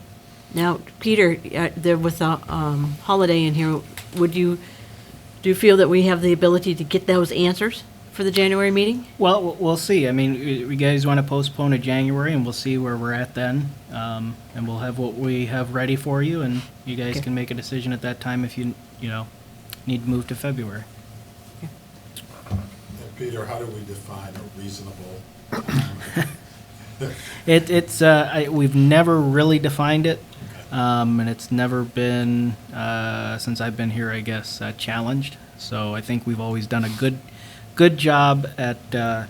Speaker 4: Now, Peter, there with a holiday in here, do you feel that we have the ability to get those answers for the January meeting?
Speaker 8: Well, we'll see. I mean, you guys want to postpone to January, and we'll see where we're at then. And we'll have what we have ready for you, and you guys
Speaker 4: Okay.
Speaker 8: can make a decision at that time if you need to move to February.
Speaker 21: And Peter, how do we define a reasonable time?
Speaker 8: We've never really defined it, and it's never been, since I've been here, I guess, challenged. So I think we've always done a good job at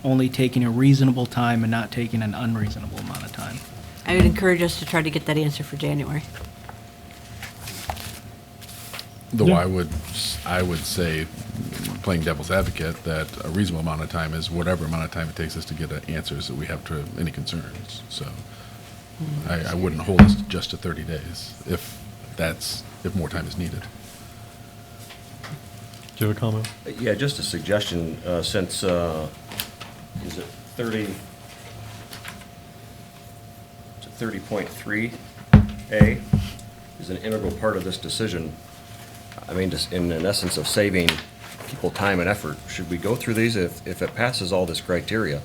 Speaker 8: only taking a reasonable time and not taking an unreasonable amount of time.
Speaker 4: I would encourage us to try to get that answer for January.
Speaker 7: Though
Speaker 1: Yeah.
Speaker 7: I would say, playing devil's advocate, that a reasonable amount of time is whatever amount of time it takes us to get answers that we have to any concerns. So I wouldn't hold us just to 30 days if more time is needed.
Speaker 1: Do you have a comment?
Speaker 2: Yeah, just a suggestion, since, is it 30.3A is an integral part of this decision. I mean, just in essence of saving people time and effort, should we go through these? If it passes all this criteria,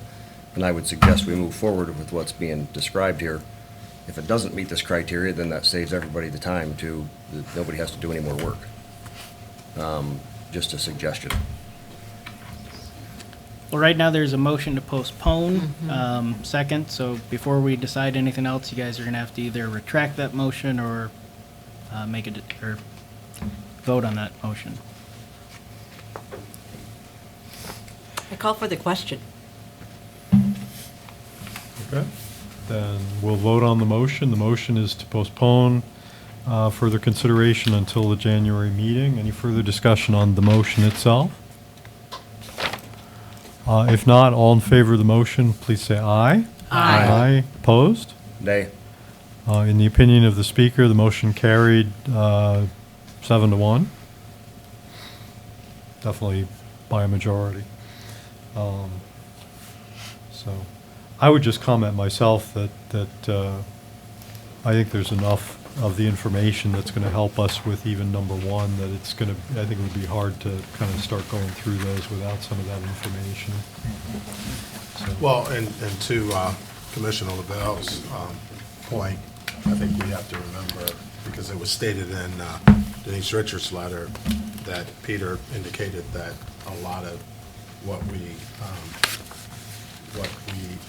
Speaker 2: then I would suggest we move forward with what's being described here. If it doesn't meet this criteria, then that saves everybody the time nobody has to do any more work. Just a suggestion.
Speaker 8: Well, right now, there's a motion to postpone, second, so before we decide anything else, you guys are gonna have to either retract that motion or or vote on that motion.
Speaker 4: I call for the question.
Speaker 1: Okay. Then we'll vote on the motion. The motion is to postpone further consideration until the January meeting. Any further discussion on the motion itself? If not, all in favor of the motion, please say aye.
Speaker 4: Aye.
Speaker 1: Aye. Opposed?
Speaker 2: Nay.
Speaker 1: In the opinion of the speaker, the motion carried 7-1. Definitely by a majority. So I would just comment myself that I think there's enough of the information that's going to help us with even number one, that it's going to, I think it would be hard to kind of start going through those without some of that information. So-
Speaker 21: Well, and to Commissioner LaBelle's point, I think we have to remember, because it was stated in Denise Richards' letter, that Peter indicated that a lot of what we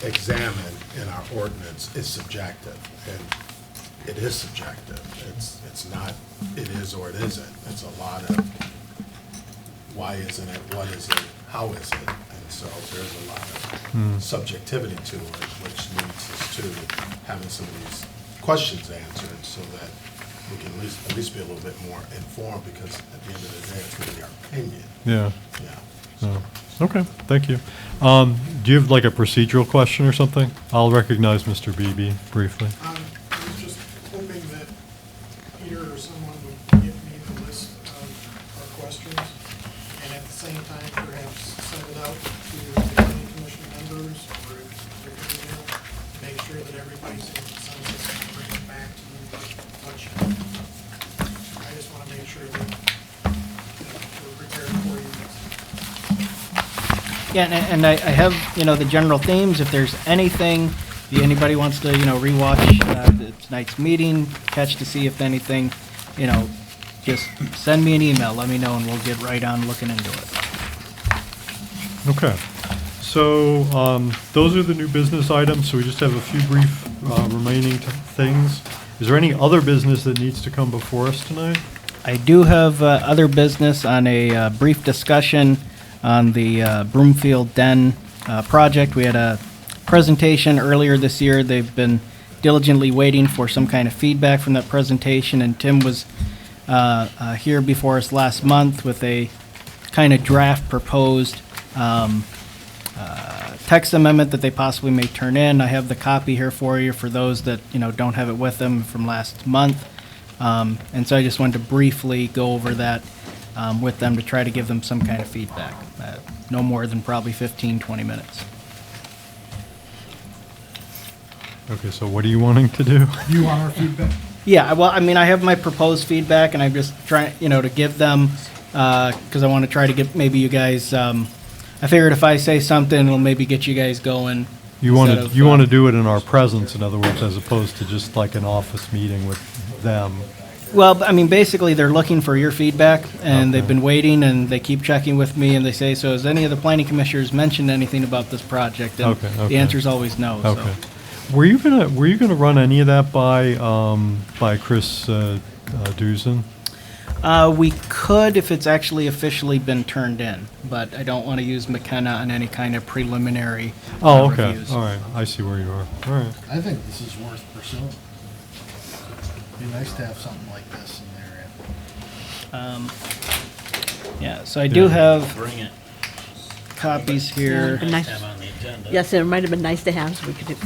Speaker 21: examine in our ordinance is subjective, and it is subjective. It's not, it is or it isn't. It's a lot of why isn't it, what is it, how is it? And so there's a lot of subjectivity to it, which leads us to having some of these questions answered so that we can at least be a little bit more informed, because at the end of the day, it's going to be our opinion.
Speaker 1: Yeah.
Speaker 21: Yeah.
Speaker 1: Okay, thank you. Do you have like a procedural question or something? I'll recognize Mr. Beebe briefly.
Speaker 9: I was just hoping that Peter or someone would give me the list of our questions, and at the same time perhaps send it out to the planning commission members, or if you could email, make sure that everybody's in consensus and bring it back to you what you need. I just want to make sure that we're prepared for you.
Speaker 8: Yeah, and I have, the general themes. If there's anything, if anybody wants to, rewatch tonight's meeting, catch to see if anything, just send me an email, let me know, and we'll get right on looking into it.
Speaker 1: Okay. So those are the new business items, so we just have a few brief remaining things. Is there any other business that needs to come before us tonight?
Speaker 8: I do have other business on a brief discussion on the Broomfield Den project. We had a presentation earlier this year. They've been diligently waiting for some kind of feedback from that presentation, and Tim was here before us last month with a kind of draft proposed text amendment that they possibly may turn in. I have the copy here for you for those that don't have it with them from last month. And so I just wanted to briefly go over that with them to try to give them some kind of feedback. No more than probably 15-20 minutes.
Speaker 1: Okay, so what are you wanting to do?
Speaker 9: You want our feedback?
Speaker 8: Yeah, well, I have my proposed feedback, and I'm just trying, to give them, because I want to try to get maybe you guys, I figured if I say something, it'll maybe get you guys going.
Speaker 1: You want to do it in our presence, in other words, as opposed to just like an office meeting with them.
Speaker 8: Well, basically, they're looking for your feedback, and they've been waiting, and they keep checking with me, and they say, so has any of the planning commissioners mentioned anything about this project? And the answer is always no.
Speaker 1: Okay.
Speaker 8: So.
Speaker 1: Were you gonna run any of that by Chris Dusen?
Speaker 8: We could if it's actually officially been turned in, but I don't want to use McKenna on any kind of preliminary reviews.
Speaker 1: All right. I see where you are. All right.
Speaker 9: I think this is worth pursuing. Be nice to have something like this in there.
Speaker 8: Yeah, so I do have
Speaker 3: Bring it.
Speaker 8: copies here.
Speaker 4: Yeah, nice.
Speaker 3: Have on the agenda.
Speaker 4: Yes, it might have been nice to have, so we could do.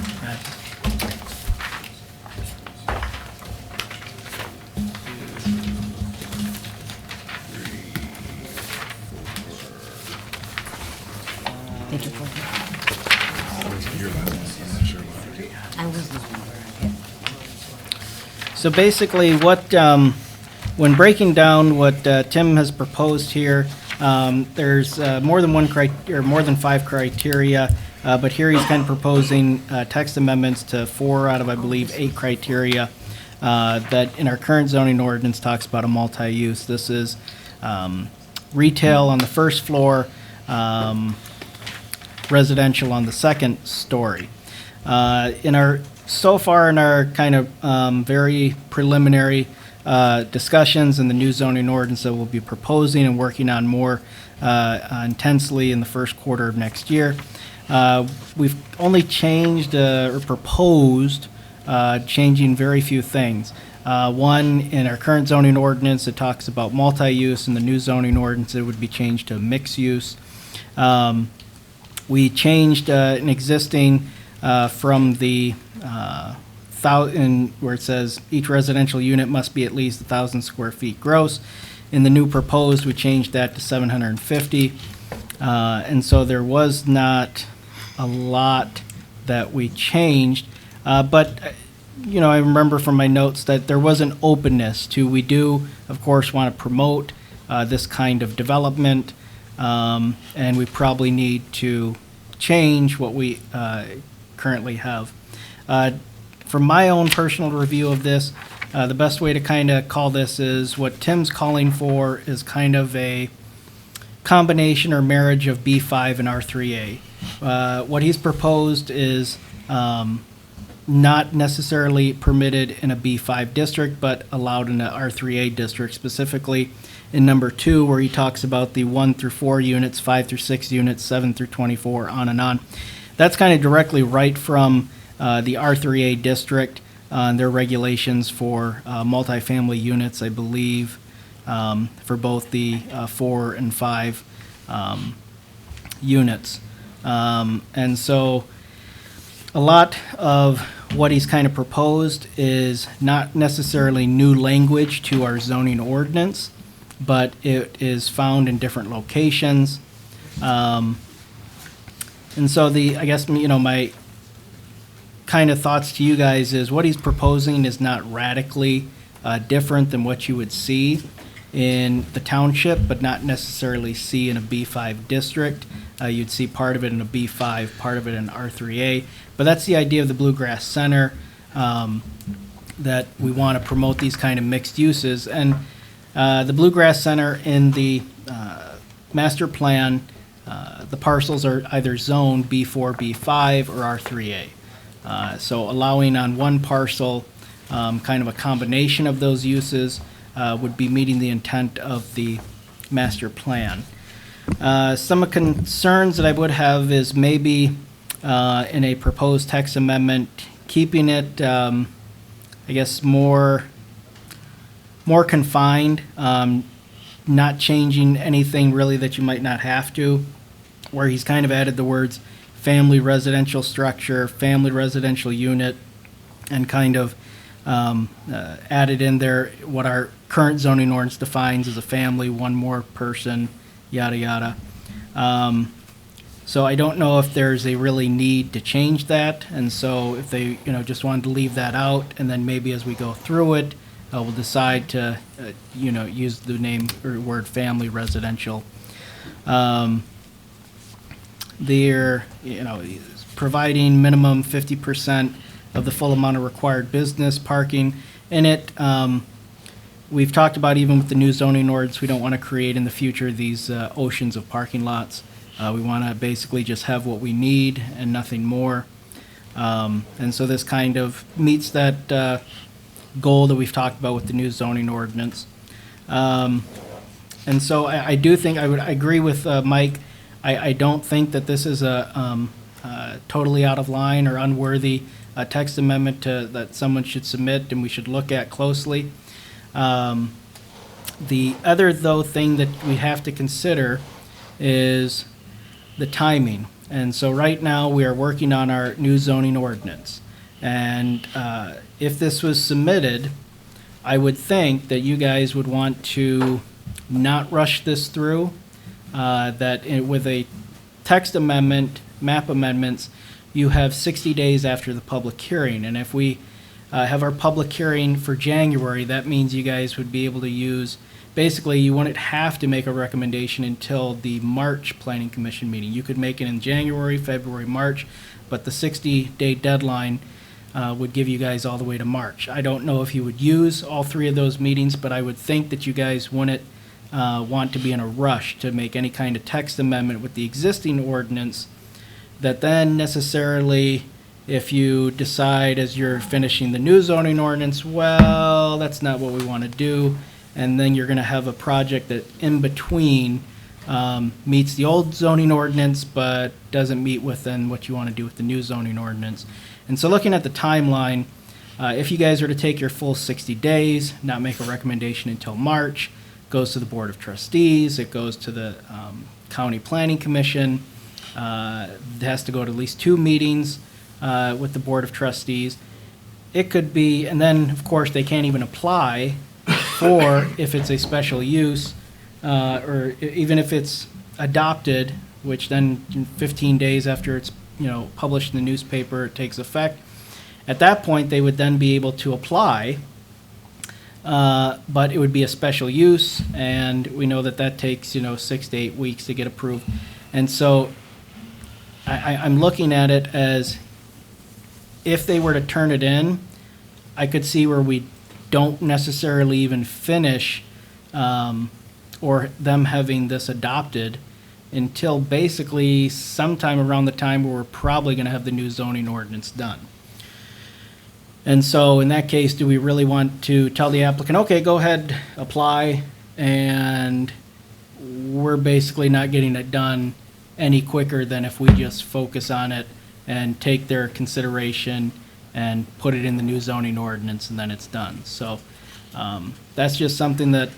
Speaker 6: Thank you for I was
Speaker 8: So basically, what when breaking down what Tim has proposed here, there's more than more than 5 criteria, but here he's kind of proposing text amendments to 4 out of, I believe, 8 criteria that in our current zoning ordinance talks about a multi-use. This is retail on the first floor, residential on the second story. So far in our kind of very preliminary discussions in the new zoning ordinance that we'll be proposing and working on more intensely in the first quarter of next year, we've only changed or proposed changing very few things. One, in our current zoning ordinance, it talks about multi-use. In the new zoning ordinance, it would be changed to mixed use. We changed an existing from the where it says each residential unit must be at least 1,000 square feet gross. In the new proposed, we changed that to 750. And so there was not a lot that we changed. But I remember from my notes that there was an openness to, we do, of course, want to promote this kind of development. And we probably need to change what we currently have. From my own personal review of this, the best way to kind of call this is what Tim's calling for is kind of a combination or marriage of B5 and R3A. What he's proposed is not necessarily permitted in a B5 district, but allowed in a R3A district, specifically in number 2, where he talks about the 1 through 4 units, 5 through 6 units, 7 through 24, on and on. That's kind of directly right from the R3A district, their regulations for multifamily units, I believe, for both the 4 and 5 units. And so a lot of what he's kind of proposed is not necessarily new language to our zoning ordinance, but it is found in different locations. And so I guess, my kind of thoughts to you guys is what he's proposing is not radically different than what you would see in the township, but not necessarily see in a B5 district. You'd see part of it in a B5, part of it in R3A. But that's the idea of the Bluegrass Center, that we want to promote these kind of mixed uses. And the Bluegrass Center in the master plan, the parcels are either zoned B4, B5, or R3A. So allowing on one parcel kind of a combination of those uses would be meeting the intent of the master plan. Some concerns that I would have is maybe in a proposed text amendment, keeping it, I guess, more confined, not changing anything really that you might not have to, where he's kind of added the words family residential structure, family residential unit, and kind of added in there what our current zoning ordinance defines as a family, one more person, yada, yada. So I don't know if there's a really need to change that, and so if they, just wanted to leave that out, and then maybe as we go through it, we'll decide to, use the name or word family residential. They're, providing minimum 50% of the full amount of required business parking in it. We've talked about, even with the new zoning ordinance, we don't want to create in the future these oceans of parking lots. We want to basically just have what we need and nothing more. And so this kind of meets that goal that we've talked about with the new zoning ordinance. And so I do think, I agree with Mike. I don't think that this is a totally out of line or unworthy text amendment that someone should submit and we should look at closely. The other, though, thing that we have to consider is the timing. And so right now we are working on our new zoning ordinance. And if this was submitted, I would think that you guys would want to not rush this through, with a text amendment, map amendments, you have 60 days after the public hearing. And if we have our public hearing for January, that means you guys would be able to use, basically you wouldn't have to make a recommendation until the March Planning Commission meeting. You could make it in January, February, March, but the 60-day deadline would give you guys all the way to March. I don't know if you would use all 3 of those meetings, but I would think that you guys wouldn't want to be in a rush to make any kind of text amendment with the existing ordinance that then necessarily, if you decide as you're finishing the new zoning ordinance, well, that's not what we want to do, and then you're going to have a project that in between meets the old zoning ordinance but doesn't meet within what you want to do with the new zoning ordinance. And so looking at the timeline, if you guys are to take your full 60 days, not make a recommendation until March, goes to the Board of Trustees, it goes to the County Planning Commission, it has to go to at least 2 meetings with the Board of Trustees. it could be, and then, of course, they can't even apply for if it's a special use, or even if it's adopted, which then in 15 days after it's, published in the newspaper, it takes effect. At that point, they would then be able to apply, but it would be a special use, and we know that that takes, 6 to 8 weeks to get approved. And so I'm looking at it as if they were to turn it in, I could see where we don't necessarily even finish or them having this adopted until basically sometime around the time where we're probably going to have the new zoning ordinance done. And so in that case, do we really want to tell the applicant, okay, go ahead, apply, and we're basically not getting it done any quicker than if we just focus on it and take their consideration and put it in the new zoning ordinance, and then it's done. So that's just something that,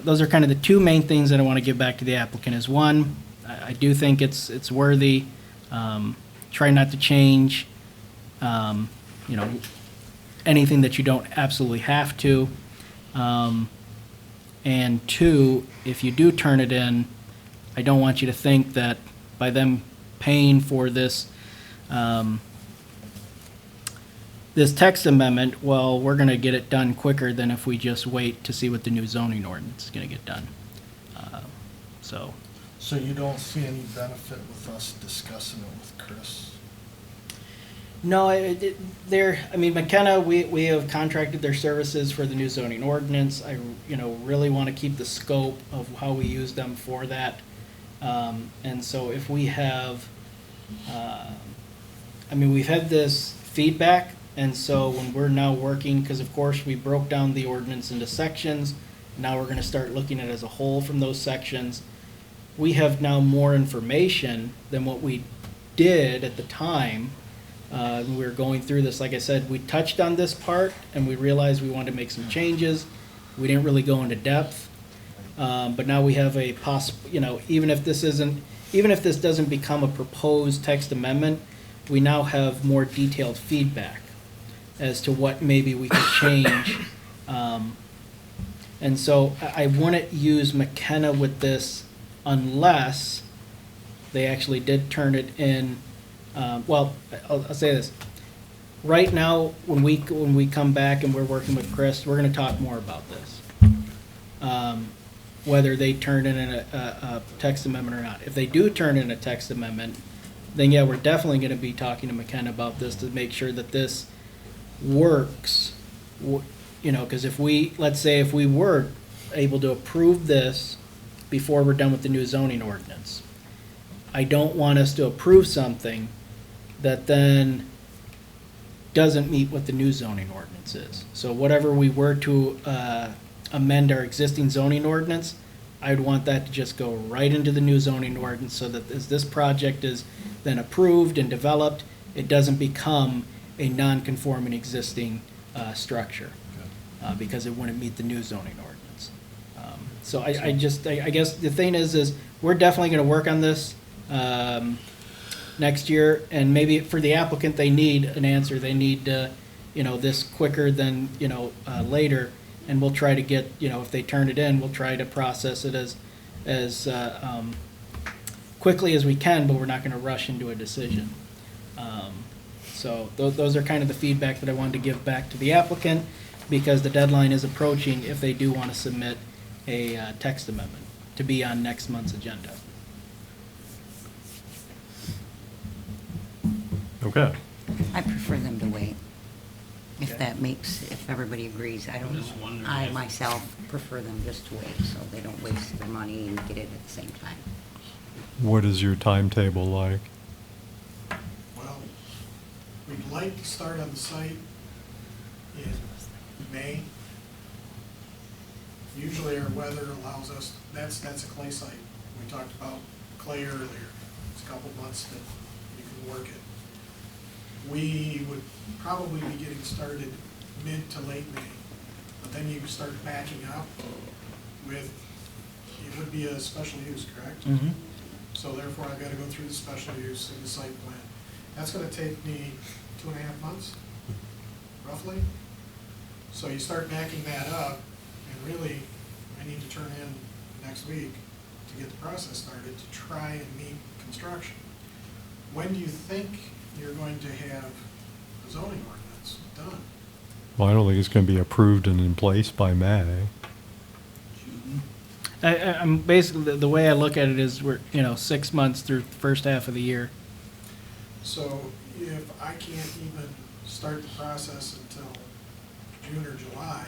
Speaker 8: those are kind of the two main things that I want to give back to the applicant is, one, I do think it's worthy. Try not to change, anything that you don't absolutely have to. And two, if you do turn it in, I don't want you to think that by them paying for this, this text amendment, well, we're going to get it done quicker than if we just wait to see what the new zoning ordinance is going to get done.
Speaker 9: So you don't see any benefit with us discussing it with Chris?
Speaker 8: No, McKenna, we have contracted their services for the new zoning ordinance. I, really want to keep the scope of how we use them for that. And so if we have, we've had this feedback, and so when we're now working, because of course we broke down the ordinance into sections, now we're going to start looking at it as a whole from those sections. We have now more information than what we did at the time. We were going through this, like I said, we touched on this part and we realized we wanted to make some changes. We didn't really go into depth. But now we have a even if this doesn't become a proposed text amendment, we now have more detailed feedback as to what maybe we could change. And so I wouldn't use McKenna with this unless they actually did turn it in. I'll say this. Right now, when we come back and we're working with Chris, we're going to talk more about this. Whether they turn in a text amendment or not. If they do turn in a text amendment, then yeah, we're definitely going to be talking to McKenna about this to make sure that this works. Because let's say if we were able to approve this before we're done with the new zoning ordinance, I don't want us to approve something that then doesn't meet what the new zoning ordinance is. So whatever we were to amend our existing zoning ordinance, I'd want that to just go right into the new zoning ordinance so that as this project is then approved and developed, it doesn't become a non-conforming existing structure because it wouldn't meet the new zoning ordinance. So I guess the thing is we're definitely going to work on this next year, and maybe for the applicant, they need an answer. They need, this quicker than, later, and we'll try to get, if they turn it in, we'll try to process it as quickly as we can, but we're not going to rush into a decision. So those are kind of the feedback that I wanted to give back to the applicant, because the deadline is approaching if they do want to submit a text amendment to be on next month's agenda.
Speaker 1: Okay.
Speaker 6: I prefer them to wait. If everybody agrees, I don't know.
Speaker 3: just wondering
Speaker 6: I
Speaker 3: if-
Speaker 6: myself prefer them just to wait, so they don't waste their money and get it at the same time.
Speaker 1: What is your timetable like?
Speaker 9: Well, we'd like to start on the site in May. Usually our weather allows us, that's a clay site. We talked about clay earlier. It's a couple months that you can work it. We would probably be getting started mid to late May, but then you start backing up with, it would be a special use, correct?
Speaker 8: Mm-hmm.
Speaker 9: So therefore, I've got to go through the special use and the site plan. That's going to take me 2.5 months. roughly. So you start backing that up, and really, I need to turn in next week to get the process started to try and meet construction. When do you think you're going to have the zoning ordinance done?
Speaker 1: Well, I don't think it's going to be approved and in place by May.
Speaker 8: I'm basically, the way I look at it is we're, 6 months through the first half of the year.
Speaker 9: So if I can't even start the process until June or July,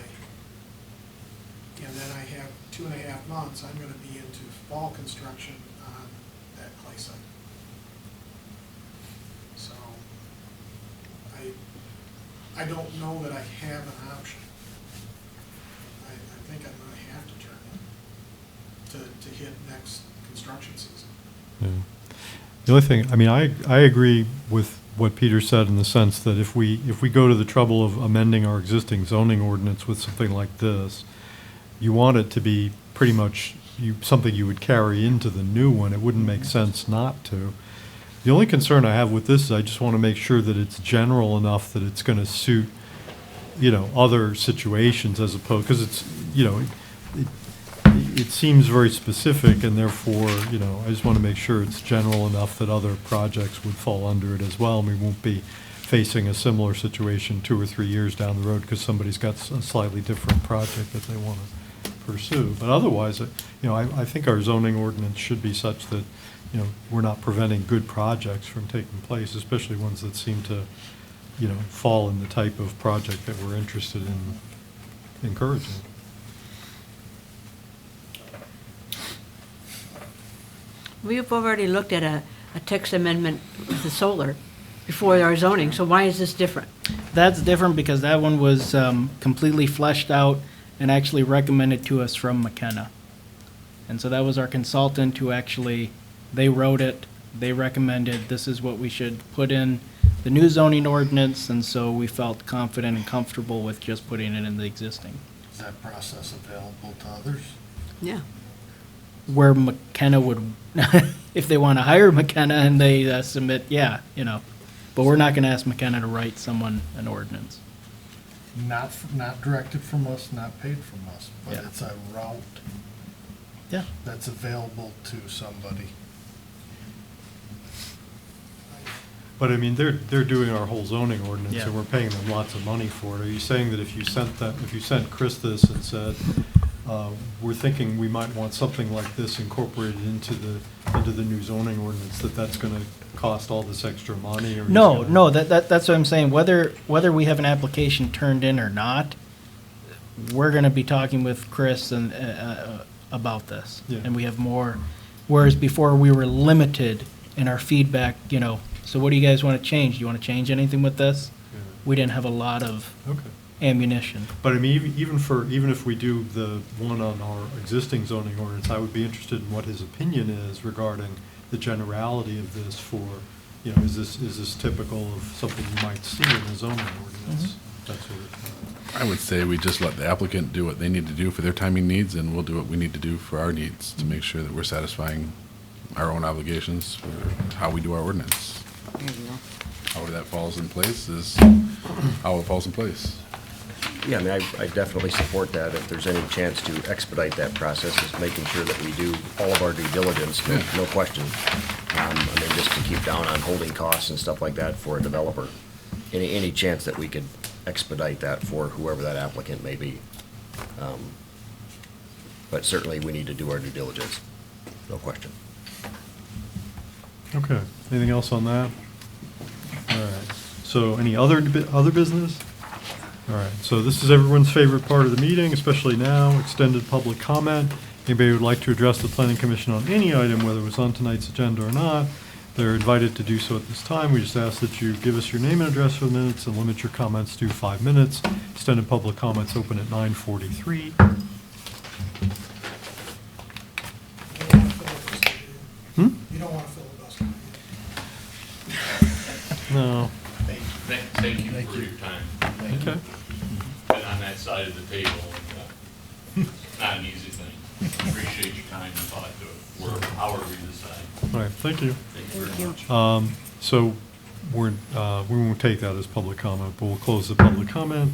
Speaker 9: and then I have 2.5 months, I'm gonna be into fall construction on that clay site. So I don't know that I have an option. I think I'm gonna have to turn in to hit next construction season.
Speaker 1: Yeah. The only thing, I mean, I agree with what Peter said in the sense that if we go to the trouble of amending our existing zoning ordinance with something like this, you want it to be pretty much something you would carry into the new one. It wouldn't make sense not to. The only concern I have with this is I just want to make sure that it's general enough that it's going to suit, other situations as opposed, because it's, it seems very specific, and therefore, I just want to make sure it's general enough that other projects would fall under it as well, and we won't be facing a similar situation 2 or 3 years down the road because somebody's got a slightly different project that they want to pursue. But otherwise, I think our zoning ordinance should be such that, we're not preventing good projects from taking place, especially ones that seem to, fall in the type of project that we're interested in encouraging.
Speaker 4: We've already looked at a text amendment with the solar before our zoning, so why is this different?
Speaker 8: That's different because that one was completely fleshed out and actually recommended to us from McKenna. And so that was our consultant who actually, they wrote it, they recommended this is what we should put in the new zoning ordinance, and so we felt confident and comfortable with just putting it in the existing.
Speaker 9: Is that process available to others?
Speaker 4: Yeah.
Speaker 8: Where McKenna would, if they want to hire McKenna and they submit, yeah, But we're not going to ask McKenna to write someone an ordinance.
Speaker 9: Not directed from us, not paid from us, but
Speaker 8: Yeah.
Speaker 9: it's a route
Speaker 8: Yeah.
Speaker 9: that's available to somebody.
Speaker 1: But I mean, they're doing our whole zoning ordinance,
Speaker 8: Yeah.
Speaker 1: and we're paying them lots of money for it. Are you saying that if you sent Chris this and said, we're thinking we might want something like this incorporated into the new zoning ordinance, that's gonna cost all this extra money? Or
Speaker 8: No, that's what I'm saying. Whether we have an application turned in or not, we're going to be talking with Chris and about this,
Speaker 1: Yeah.
Speaker 8: and we have more. Whereas before we were limited in our feedback. So what do you guys want to change? Do you want to change anything with this?
Speaker 1: Yeah.
Speaker 8: We didn't have a lot of
Speaker 1: Okay.
Speaker 8: ammunition.
Speaker 1: But I mean, even if we do the one on our existing zoning ordinance, I would be interested in what his opinion is regarding the generality of this for, is this typical of something you might see in the zoning ordinance? That sort of thing.
Speaker 7: I would say we just let the applicant do what they need to do for their timing needs, and we'll do what we need to do for our needs to make sure that we're satisfying our own obligations for how we do our ordinance. How that falls in place is how it falls in place.
Speaker 5: Yeah, I mean, I definitely support that. If there's any chance to expedite that process, is making sure that we do all of our due diligence, no question. I mean, just to keep down on holding costs and stuff like that for a developer. Any chance that we could expedite that for whoever that applicant may be. But certainly, we need to do our due diligence, no question.
Speaker 1: Okay, anything else on that? All right, so any other business? All right, so this is everyone's favorite part of the meeting, especially now, extended public comment. Anybody who would like to address the planning commission on any item, whether it was on tonight's agenda or not, they're invited to do so at this time. We just ask that you give us your name and address for the minutes and limit your comments to 5 minutes. Extended public comments open at 9:43.
Speaker 9: You don't want to filibuster.
Speaker 1: No.
Speaker 10: Thank you for your time.
Speaker 1: Okay.
Speaker 10: Been on that side of the table, and it's not an easy thing. Appreciate your time and thought to it, or however you decide.
Speaker 1: All right, thank you.
Speaker 10: Thank you very much.
Speaker 1: So we won't take that as public comment, but we'll close the public comment.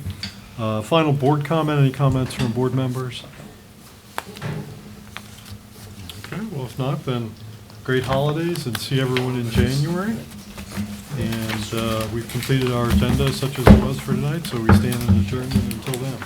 Speaker 1: Final board comment, any comments from board members? Okay, well, if not, then great holidays and see everyone in January. And we've completed our agenda such as it was for tonight, so we stand in adjournment until then.